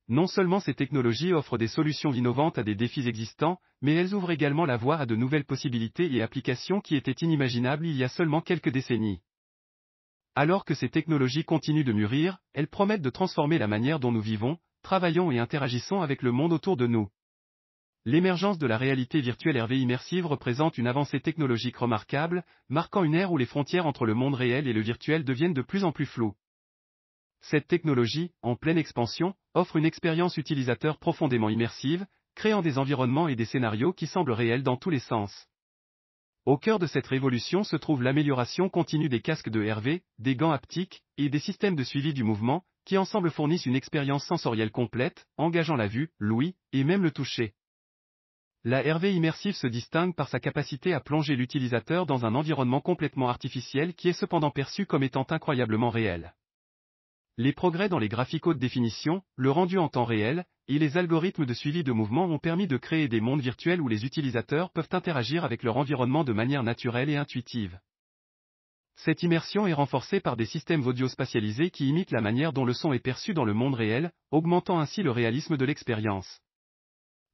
Non seulement ces technologies offrent des solutions innovantes à des défis existants, mais elles ouvrent également la voie à de nouvelles possibilités et applications qui étaient inimaginables il y a seulement quelques décennies. Alors que ces technologies continuent de mûrir, elles promettent de transformer la manière dont nous vivons, travaillons et interagissons avec le monde autour de nous. L'émergence de la réalité virtuelle RV immersive représente une avancée technologique remarquable, marquant une ère où les frontières entre le monde réel et le virtuel deviennent de plus en plus floues. Cette technologie, en pleine expansion, offre une expérience utilisateur profondément immersive, créant des environnements et des scénarios qui semblent réels dans tous les sens. Au cœur de cette révolution se trouve l'amélioration continue des casques de RV, des gants haptiques, et des systèmes de suivi du mouvement, qui ensemble fournissent une expérience sensorielle complète, engageant la vue, l'ouïe, et même le toucher. La RV immersive se distingue par sa capacité à plonger l'utilisateur dans un environnement complètement artificiel qui est cependant perçu comme étant incroyablement réel. Les progrès dans les graphiques haute définition, le rendu en temps réel, et les algorithmes de suivi de mouvement ont permis de créer des mondes virtuels où les utilisateurs peuvent interagir avec leur environnement de manière naturelle et intuitive. Cette immersion est renforcée par des systèmes audio spatialisés qui imitent la manière dont le son est perçu dans le monde réel, augmentant ainsi le réalisme de l'expérience.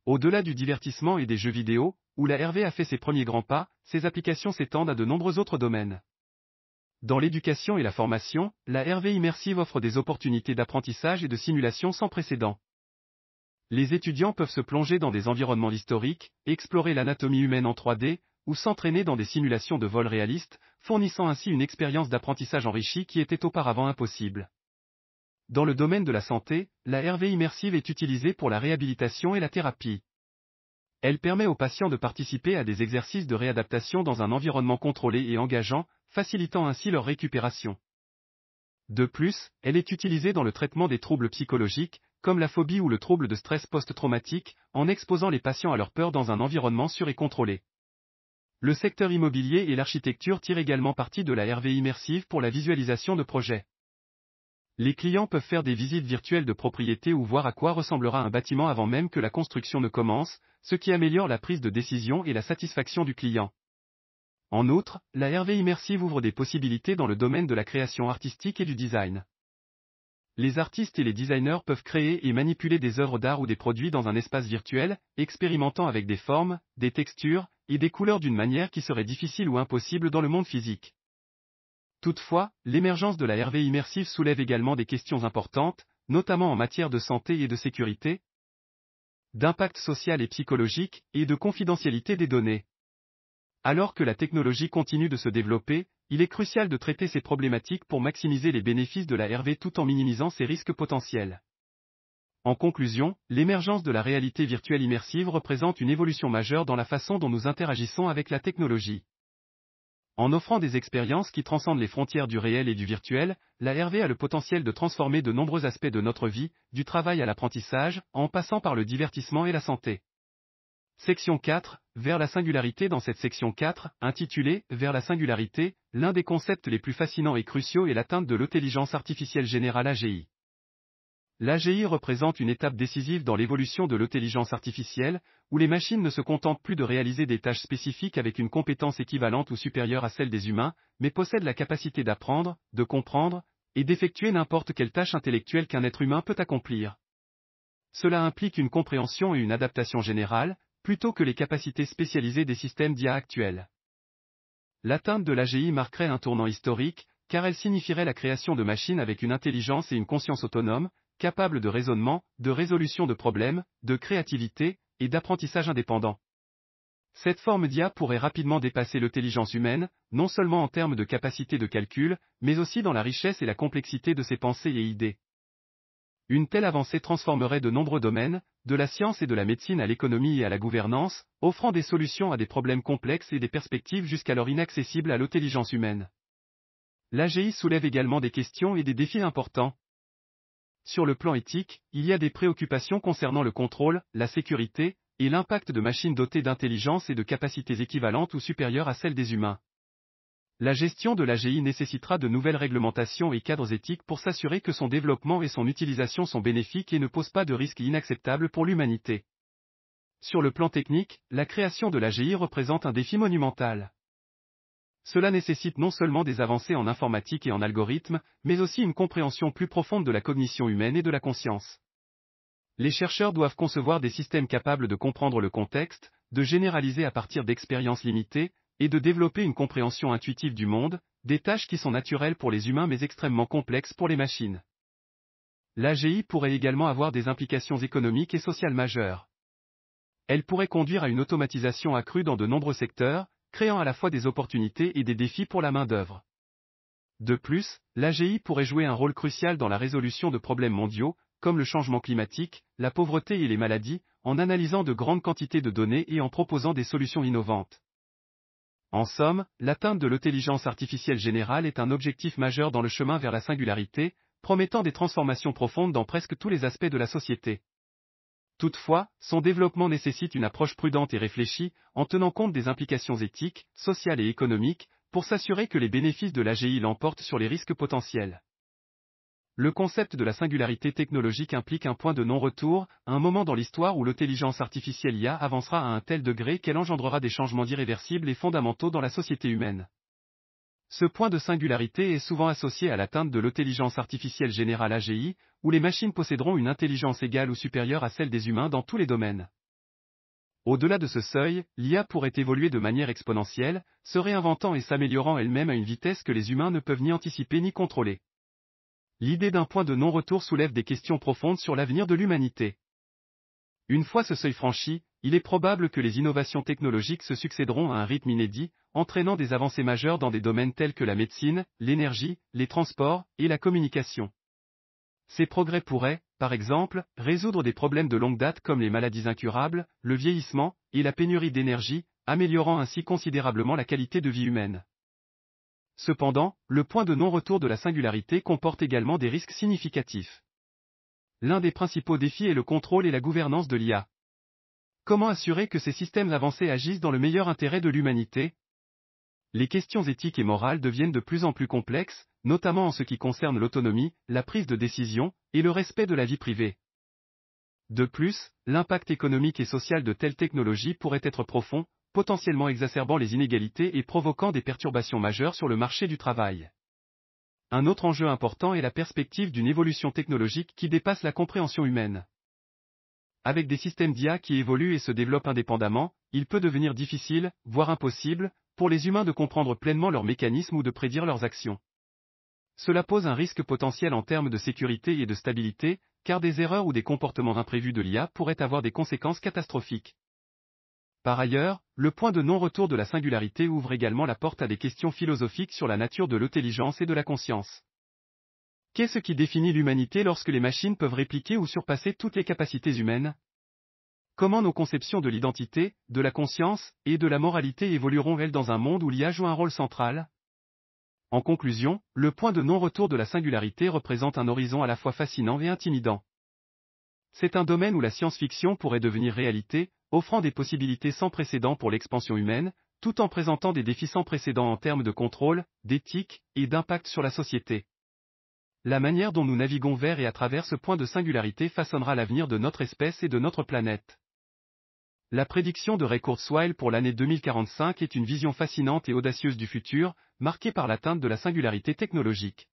Au-delà du divertissement et des jeux vidéo, où la RV a fait ses premiers grands pas, ces applications s'étendent à de nombreux autres domaines. Dans l'éducation et la formation, la RV immersive offre des opportunités d'apprentissage et de simulation sans précédent. Les étudiants peuvent se plonger dans des environnements historiques, explorer l'anatomie humaine en 3D, ou s'entraîner dans des simulations de vol réalistes, fournissant ainsi une expérience d'apprentissage enrichie qui était auparavant impossible. Dans le domaine de la santé, la RV immersive est utilisée pour la réhabilitation et la thérapie. Elle permet aux patients de participer à des exercices de réadaptation dans un environnement contrôlé et engageant, facilitant ainsi leur récupération. De plus, elle est utilisée dans le traitement des troubles psychologiques, comme la phobie ou le trouble de stress post-traumatique, en exposant les patients à leur peur dans un environnement sûr et contrôlé. Le secteur immobilier et l'architecture tirent également parti de la RV immersive pour la visualisation de projets. Les clients peuvent faire des visites virtuelles de propriété ou voir à quoi ressemblera un bâtiment avant même que la construction ne commence, ce qui améliore la prise de décision et la satisfaction du client. En outre, la RV immersive ouvre des possibilités dans le domaine de la création artistique et du design. Les artistes et les designers peuvent créer et manipuler des œuvres d'art ou des produits dans un espace virtuel, expérimentant avec des formes, des textures, et des couleurs d'une manière qui serait difficile ou impossible dans le monde physique. Toutefois, l'émergence de la RV immersive soulève également des questions importantes, notamment en matière de santé et de sécurité, d'impact social et psychologique, et de confidentialité des données. Alors que la technologie continue de se développer, il est crucial de traiter ces problématiques pour maximiser les bénéfices de la RV tout en minimisant ses risques potentiels. En conclusion, l'émergence de la réalité virtuelle immersive représente une évolution majeure dans la façon dont nous interagissons avec la technologie. En offrant des expériences qui transcendent les frontières du réel et du virtuel, la RV a le potentiel de transformer de nombreux aspects de notre vie, du travail à l'apprentissage, en passant par le divertissement et la santé. Section 4, vers la singularité. Dans cette section 4, intitulée « Vers la singularité », l'un des concepts les plus fascinants et cruciaux est l'atteinte de l'intelligence artificielle générale AGI. L'AGI représente une étape décisive dans l'évolution de l'intelligence artificielle, où les machines ne se contentent plus de réaliser des tâches spécifiques avec une compétence équivalente ou supérieure à celle des humains, mais possèdent la capacité d'apprendre, de comprendre, et d'effectuer n'importe quelle tâche intellectuelle qu'un être humain peut accomplir. Cela implique une compréhension et une adaptation générale, plutôt que les capacités spécialisées des systèmes d'IA actuels. L'atteinte de l'AGI marquerait un tournant historique, car elle signifierait la création de machines avec une intelligence et une conscience autonomes, capables de raisonnement, de résolution de problèmes, de créativité, et d'apprentissage indépendant. Cette forme d'IA pourrait rapidement dépasser l'intelligence humaine, non seulement en termes de capacité de calcul, mais aussi dans la richesse et la complexité de ses pensées et idées. Une telle avancée transformerait de nombreux domaines, de la science et de la médecine à l'économie et à la gouvernance, offrant des solutions à des problèmes complexes et des perspectives jusqu'alors inaccessibles à l'intelligence humaine. L'AGI soulève également des questions et des défis importants. Sur le plan éthique, il y a des préoccupations concernant le contrôle, la sécurité, et l'impact de machines dotées d'intelligence et de capacités équivalentes ou supérieures à celles des humains. La gestion de l'AGI nécessitera de nouvelles réglementations et cadres éthiques pour s'assurer que son développement et son utilisation sont bénéfiques et ne posent pas de risques inacceptables pour l'humanité. Sur le plan technique, la création de l'AGI représente un défi monumental. Cela nécessite non seulement des avancées en informatique et en algorithmes, mais aussi une compréhension plus profonde de la cognition humaine et de la conscience. Les chercheurs doivent concevoir des systèmes capables de comprendre le contexte, de généraliser à partir d'expériences limitées, et de développer une compréhension intuitive du monde, des tâches qui sont naturelles pour les humains mais extrêmement complexes pour les machines. L'AGI pourrait également avoir des implications économiques et sociales majeures. Elle pourrait conduire à une automatisation accrue dans de nombreux secteurs, créant à la fois des opportunités et des défis pour la main-d'œuvre. De plus, l'AGI pourrait jouer un rôle crucial dans la résolution de problèmes mondiaux, comme le changement climatique, la pauvreté et les maladies, en analysant de grandes quantités de données et en proposant des solutions innovantes. En somme, l'atteinte de l'intelligence artificielle générale est un objectif majeur dans le chemin vers la singularité, promettant des transformations profondes dans presque tous les aspects de la société. Toutefois, son développement nécessite une approche prudente et réfléchie, en tenant compte des implications éthiques, sociales et économiques, pour s'assurer que les bénéfices de l'AGI l'emportent sur les risques potentiels. Le concept de la singularité technologique implique un point de non-retour, un moment dans l'histoire où l'intelligence artificielle IA avancera à un tel degré qu'elle engendrera des changements irréversibles et fondamentaux dans la société humaine. Ce point de singularité est souvent associé à l'atteinte de l'intelligence artificielle générale AGI, où les machines posséderont une intelligence égale ou supérieure à celle des humains dans tous les domaines. Au-delà de ce seuil, l'IA pourrait évoluer de manière exponentielle, se réinventant et s'améliorant elle-même à une vitesse que les humains ne peuvent ni anticiper ni contrôler. L'idée d'un point de non-retour soulève des questions profondes sur l'avenir de l'humanité. Une fois ce seuil franchi, il est probable que les innovations technologiques se succéderont à un rythme inédit, entraînant des avancées majeures dans des domaines tels que la médecine, l'énergie, les transports et la communication. Ces progrès pourraient, par exemple, résoudre des problèmes de longue date comme les maladies incurables, le vieillissement et la pénurie d'énergie, améliorant ainsi considérablement la qualité de vie humaine. Cependant, le point de non-retour de la singularité comporte également des risques significatifs. L'un des principaux défis est le contrôle et la gouvernance de l'IA. Comment assurer que ces systèmes avancés agissent dans le meilleur intérêt de l'humanité? Les questions éthiques et morales deviennent de plus en plus complexes, notamment en ce qui concerne l'autonomie, la prise de décision, et le respect de la vie privée. De plus, l'impact économique et social de telles technologies pourrait être profond, potentiellement exacerbant les inégalités et provoquant des perturbations majeures sur le marché du travail. Un autre enjeu important est la perspective d'une évolution technologique qui dépasse la compréhension humaine. Avec des systèmes d'IA qui évoluent et se développent indépendamment, il peut devenir difficile, voire impossible, pour les humains de comprendre pleinement leurs mécanismes ou de prédire leurs actions. Cela pose un risque potentiel en termes de sécurité et de stabilité, car des erreurs ou des comportements imprévus de l'IA pourraient avoir des conséquences catastrophiques. Par ailleurs, le point de non-retour de la singularité ouvre également la porte à des questions philosophiques sur la nature de l'intelligence et de la conscience. Qu'est-ce qui définit l'humanité lorsque les machines peuvent répliquer ou surpasser toutes les capacités humaines? Comment nos conceptions de l'identité, de la conscience et de la moralité évolueront-elles dans un monde où l'IA joue un rôle central? En conclusion, le point de non-retour de la singularité représente un horizon à la fois fascinant et intimidant. C'est un domaine où la science-fiction pourrait devenir réalité, offrant des possibilités sans précédent pour l'expansion humaine, tout en présentant des défis sans précédent en termes de contrôle, d'éthique et d'impact sur la société. La manière dont nous naviguons vers et à travers ce point de singularité façonnera l'avenir de notre espèce et de notre planète. La prédiction de Ray Kurzweil pour l'année 2045 est une vision fascinante et audacieuse du futur, marquée par l'atteinte de la singularité technologique.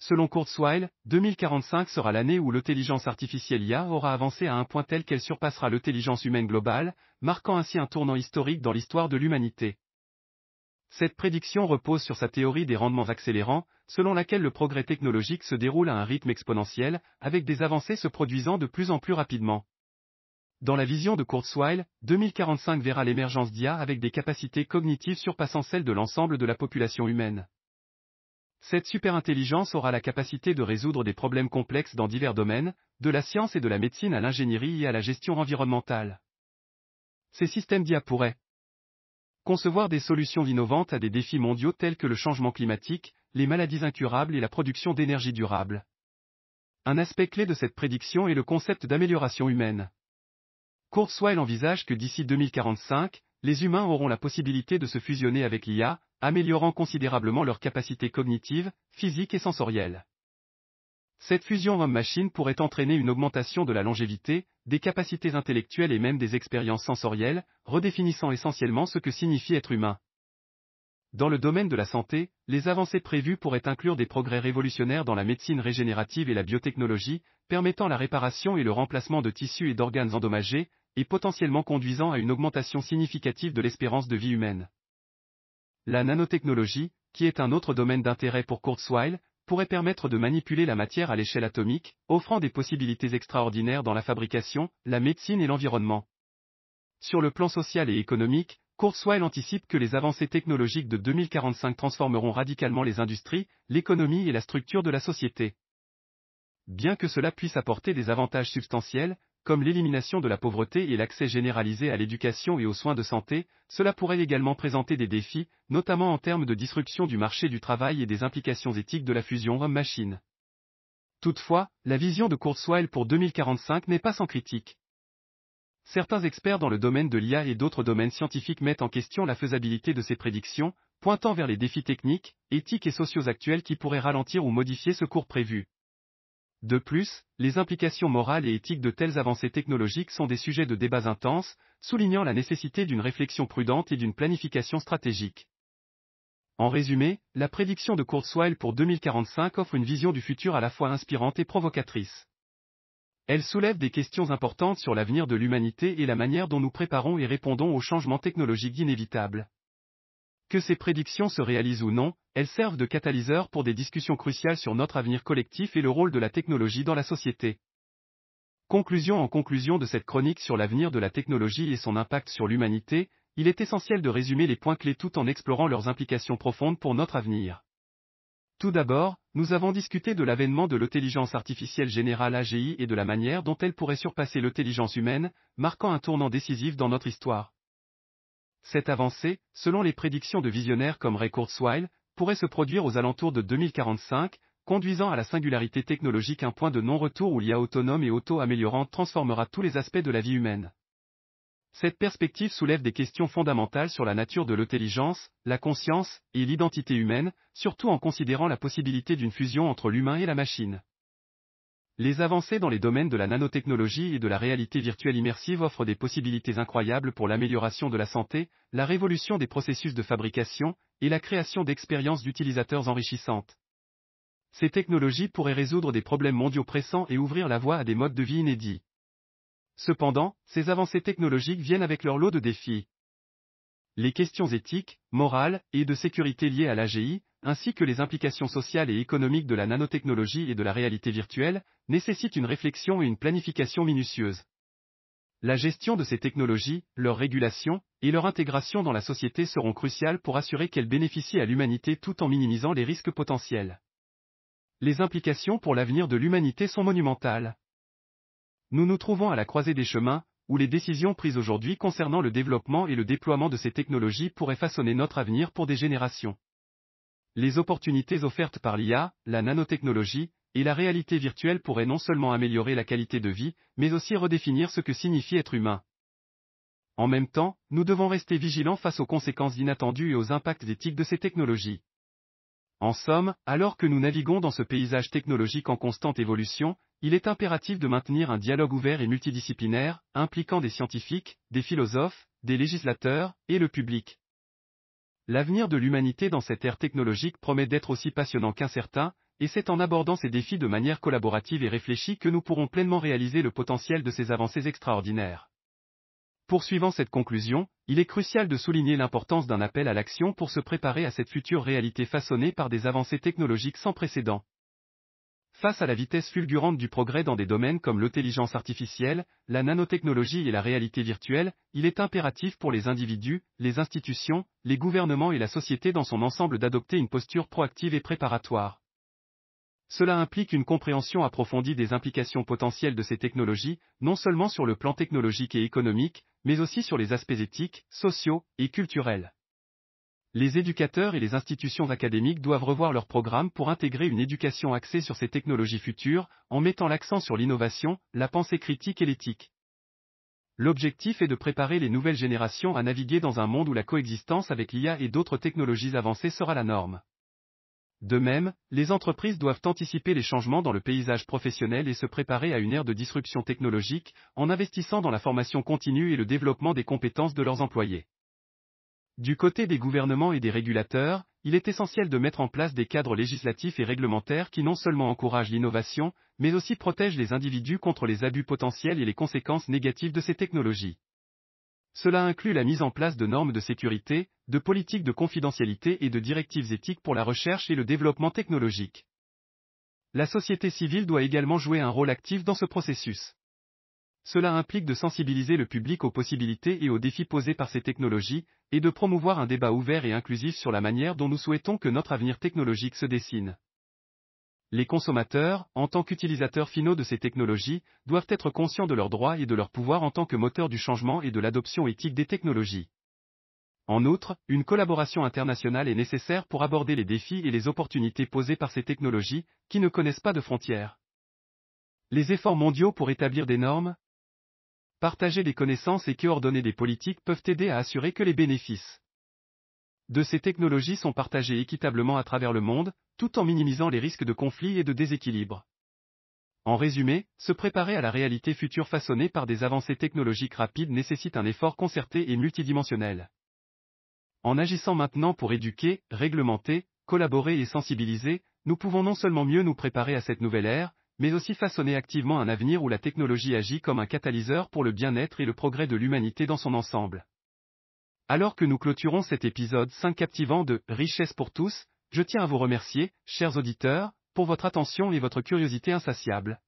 Selon Kurzweil, 2045 sera l'année où l'intelligence artificielle IA aura avancé à un point tel qu'elle surpassera l'intelligence humaine globale, marquant ainsi un tournant historique dans l'histoire de l'humanité. Cette prédiction repose sur sa théorie des rendements accélérants, selon laquelle le progrès technologique se déroule à un rythme exponentiel, avec des avancées se produisant de plus en plus rapidement. Dans la vision de Kurzweil, 2045 verra l'émergence d'IA avec des capacités cognitives surpassant celles de l'ensemble de la population humaine. Cette superintelligence aura la capacité de résoudre des problèmes complexes dans divers domaines, de la science et de la médecine à l'ingénierie et à la gestion environnementale. Ces systèmes d'IA pourraient concevoir des solutions innovantes à des défis mondiaux tels que le changement climatique, les maladies incurables et la production d'énergie durable. Un aspect clé de cette prédiction est le concept d'amélioration humaine. Kurzweil envisage que d'ici 2045, les humains auront la possibilité de se fusionner avec l'IA, améliorant considérablement leurs capacités cognitives, physiques et sensorielles. Cette fusion homme-machine pourrait entraîner une augmentation de la longévité, des capacités intellectuelles et même des expériences sensorielles, redéfinissant essentiellement ce que signifie être humain. Dans le domaine de la santé, les avancées prévues pourraient inclure des progrès révolutionnaires dans la médecine régénérative et la biotechnologie, permettant la réparation et le remplacement de tissus et d'organes endommagés, et potentiellement conduisant à une augmentation significative de l'espérance de vie humaine. La nanotechnologie, qui est un autre domaine d'intérêt pour Kurzweil, pourrait permettre de manipuler la matière à l'échelle atomique, offrant des possibilités extraordinaires dans la fabrication, la médecine et l'environnement. Sur le plan social et économique, Kurzweil anticipe que les avancées technologiques de 2045 transformeront radicalement les industries, l'économie et la structure de la société. Bien que cela puisse apporter des avantages substantiels, comme l'élimination de la pauvreté et l'accès généralisé à l'éducation et aux soins de santé, cela pourrait également présenter des défis, notamment en termes de disruption du marché du travail et des implications éthiques de la fusion homme-machine. Toutefois, la vision de Kurzweil pour 2045 n'est pas sans critique. Certains experts dans le domaine de l'IA et d'autres domaines scientifiques mettent en question la faisabilité de ces prédictions, pointant vers les défis techniques, éthiques et sociaux actuels qui pourraient ralentir ou modifier ce cours prévu. De plus, les implications morales et éthiques de telles avancées technologiques sont des sujets de débats intenses, soulignant la nécessité d'une réflexion prudente et d'une planification stratégique. En résumé, la prédiction de Kurzweil pour 2045 offre une vision du futur à la fois inspirante et provocatrice. Elle soulève des questions importantes sur l'avenir de l'humanité et la manière dont nous préparons et répondons aux changements technologiques inévitables. Que ces prédictions se réalisent ou non, elles servent de catalyseur pour des discussions cruciales sur notre avenir collectif et le rôle de la technologie dans la société. En conclusion de cette chronique sur l'avenir de la technologie et son impact sur l'humanité, il est essentiel de résumer les points clés tout en explorant leurs implications profondes pour notre avenir. Tout d'abord, nous avons discuté de l'avènement de l'intelligence artificielle générale AGI et de la manière dont elle pourrait surpasser l'intelligence humaine, marquant un tournant décisif dans notre histoire. Cette avancée, selon les prédictions de visionnaires comme Ray Kurzweil, pourrait se produire aux alentours de 2045, conduisant à la singularité technologique, un point de non-retour où l'IA autonome et auto-améliorante transformera tous les aspects de la vie humaine. Cette perspective soulève des questions fondamentales sur la nature de l'intelligence, la conscience et l'identité humaine, surtout en considérant la possibilité d'une fusion entre l'humain et la machine. Les avancées dans les domaines de la nanotechnologie et de la réalité virtuelle immersive offrent des possibilités incroyables pour l'amélioration de la santé, la révolution des processus de fabrication, et la création d'expériences d'utilisateurs enrichissantes. Ces technologies pourraient résoudre des problèmes mondiaux pressants et ouvrir la voie à des modes de vie inédits. Cependant, ces avancées technologiques viennent avec leur lot de défis. Les questions éthiques, morales et de sécurité liées à l'AGI, ainsi que les implications sociales et économiques de la nanotechnologie et de la réalité virtuelle, nécessitent une réflexion et une planification minutieuse. La gestion de ces technologies, leur régulation et leur intégration dans la société seront cruciales pour assurer qu'elles bénéficient à l'humanité tout en minimisant les risques potentiels. Les implications pour l'avenir de l'humanité sont monumentales. Nous nous trouvons à la croisée des chemins, où les décisions prises aujourd'hui concernant le développement et le déploiement de ces technologies pourraient façonner notre avenir pour des générations. Les opportunités offertes par l'IA, la nanotechnologie et la réalité virtuelle pourraient non seulement améliorer la qualité de vie, mais aussi redéfinir ce que signifie être humain. En même temps, nous devons rester vigilants face aux conséquences inattendues et aux impacts éthiques de ces technologies. En somme, alors que nous naviguons dans ce paysage technologique en constante évolution, il est impératif de maintenir un dialogue ouvert et multidisciplinaire, impliquant des scientifiques, des philosophes, des législateurs, et le public. L'avenir de l'humanité dans cette ère technologique promet d'être aussi passionnant qu'incertain, et c'est en abordant ces défis de manière collaborative et réfléchie que nous pourrons pleinement réaliser le potentiel de ces avancées extraordinaires. Poursuivant cette conclusion, il est crucial de souligner l'importance d'un appel à l'action pour se préparer à cette future réalité façonnée par des avancées technologiques sans précédent. Face à la vitesse fulgurante du progrès dans des domaines comme l'intelligence artificielle, la nanotechnologie et la réalité virtuelle, il est impératif pour les individus, les institutions, les gouvernements et la société dans son ensemble d'adopter une posture proactive et préparatoire. Cela implique une compréhension approfondie des implications potentielles de ces technologies, non seulement sur le plan technologique et économique, mais aussi sur les aspects éthiques, sociaux et culturels. Les éducateurs et les institutions académiques doivent revoir leurs programmes pour intégrer une éducation axée sur ces technologies futures, en mettant l'accent sur l'innovation, la pensée critique et l'éthique. L'objectif est de préparer les nouvelles générations à naviguer dans un monde où la coexistence avec l'IA et d'autres technologies avancées sera la norme. De même, les entreprises doivent anticiper les changements dans le paysage professionnel et se préparer à une ère de disruption technologique, en investissant dans la formation continue et le développement des compétences de leurs employés. Du côté des gouvernements et des régulateurs, il est essentiel de mettre en place des cadres législatifs et réglementaires qui non seulement encouragent l'innovation, mais aussi protègent les individus contre les abus potentiels et les conséquences négatives de ces technologies. Cela inclut la mise en place de normes de sécurité, de politiques de confidentialité et de directives éthiques pour la recherche et le développement technologique. La société civile doit également jouer un rôle actif dans ce processus. Cela implique de sensibiliser le public aux possibilités et aux défis posés par ces technologies, et de promouvoir un débat ouvert et inclusif sur la manière dont nous souhaitons que notre avenir technologique se dessine. Les consommateurs, en tant qu'utilisateurs finaux de ces technologies, doivent être conscients de leurs droits et de leurs pouvoirs en tant que moteurs du changement et de l'adoption éthique des technologies. En outre, une collaboration internationale est nécessaire pour aborder les défis et les opportunités posées par ces technologies, qui ne connaissent pas de frontières. Les efforts mondiaux pour établir des normes, partager des connaissances et coordonner des politiques peuvent aider à assurer que les bénéfices de ces technologies sont partagés équitablement à travers le monde, tout en minimisant les risques de conflits et de déséquilibre. En résumé, se préparer à la réalité future façonnée par des avancées technologiques rapides nécessite un effort concerté et multidimensionnel. En agissant maintenant pour éduquer, réglementer, collaborer et sensibiliser, nous pouvons non seulement mieux nous préparer à cette nouvelle ère, mais aussi façonner activement un avenir où la technologie agit comme un catalyseur pour le bien-être et le progrès de l'humanité dans son ensemble. Alors que nous clôturons cet épisode 5 captivant de Richesse pour tous, je tiens à vous remercier, chers auditeurs, pour votre attention et votre curiosité insatiable.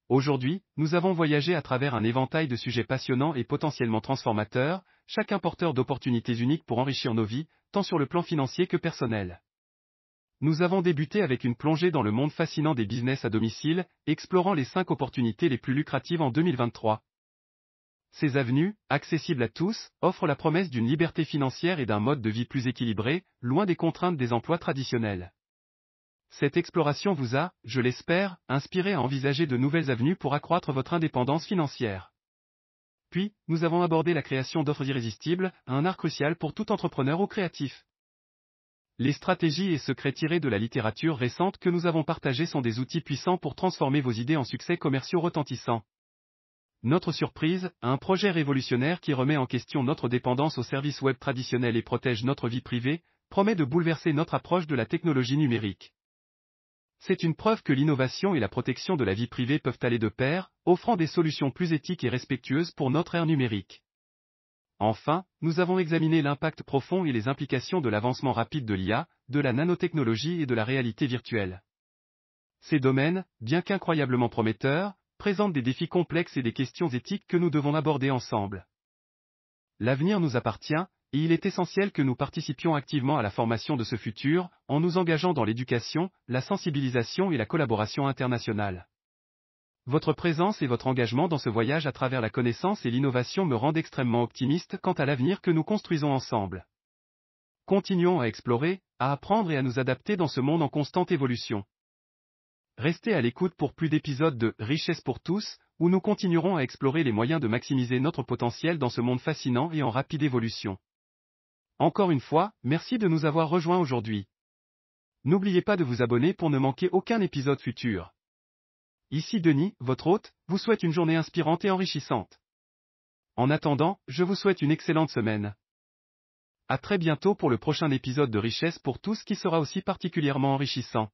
Aujourd'hui, nous avons voyagé à travers un éventail de sujets passionnants et potentiellement transformateurs, chacun porteur d'opportunités uniques pour enrichir nos vies, tant sur le plan financier que personnel. Nous avons débuté avec une plongée dans le monde fascinant des business à domicile, explorant les 5 opportunités les plus lucratives en 2023. Ces avenues, accessibles à tous, offrent la promesse d'une liberté financière et d'un mode de vie plus équilibré, loin des contraintes des emplois traditionnels. Cette exploration vous a, je l'espère, inspiré à envisager de nouvelles avenues pour accroître votre indépendance financière. Puis, nous avons abordé la création d'offres irrésistibles, un art crucial pour tout entrepreneur ou créatif. Les stratégies et secrets tirés de la littérature récente que nous avons partagés sont des outils puissants pour transformer vos idées en succès commerciaux retentissants. Notre surprise, un projet révolutionnaire qui remet en question notre dépendance aux services web traditionnels et protège notre vie privée, promet de bouleverser notre approche de la technologie numérique. C'est une preuve que l'innovation et la protection de la vie privée peuvent aller de pair, offrant des solutions plus éthiques et respectueuses pour notre ère numérique. Enfin, nous avons examiné l'impact profond et les implications de l'avancement rapide de l'IA, de la nanotechnologie et de la réalité virtuelle. Ces domaines, bien qu'incroyablement prometteurs, présentent des défis complexes et des questions éthiques que nous devons aborder ensemble. L'avenir nous appartient, et il est essentiel que nous participions activement à la formation de ce futur, en nous engageant dans l'éducation, la sensibilisation et la collaboration internationale. Votre présence et votre engagement dans ce voyage à travers la connaissance et l'innovation me rendent extrêmement optimiste quant à l'avenir que nous construisons ensemble. Continuons à explorer, à apprendre et à nous adapter dans ce monde en constante évolution. Restez à l'écoute pour plus d'épisodes de Richesse pour tous, où nous continuerons à explorer les moyens de maximiser notre potentiel dans ce monde fascinant et en rapide évolution. Encore une fois, merci de nous avoir rejoints aujourd'hui. N'oubliez pas de vous abonner pour ne manquer aucun épisode futur. Ici Denis, votre hôte, vous souhaite une journée inspirante et enrichissante. En attendant, je vous souhaite une excellente semaine. À très bientôt pour le prochain épisode de Richesse pour tous qui sera aussi particulièrement enrichissant.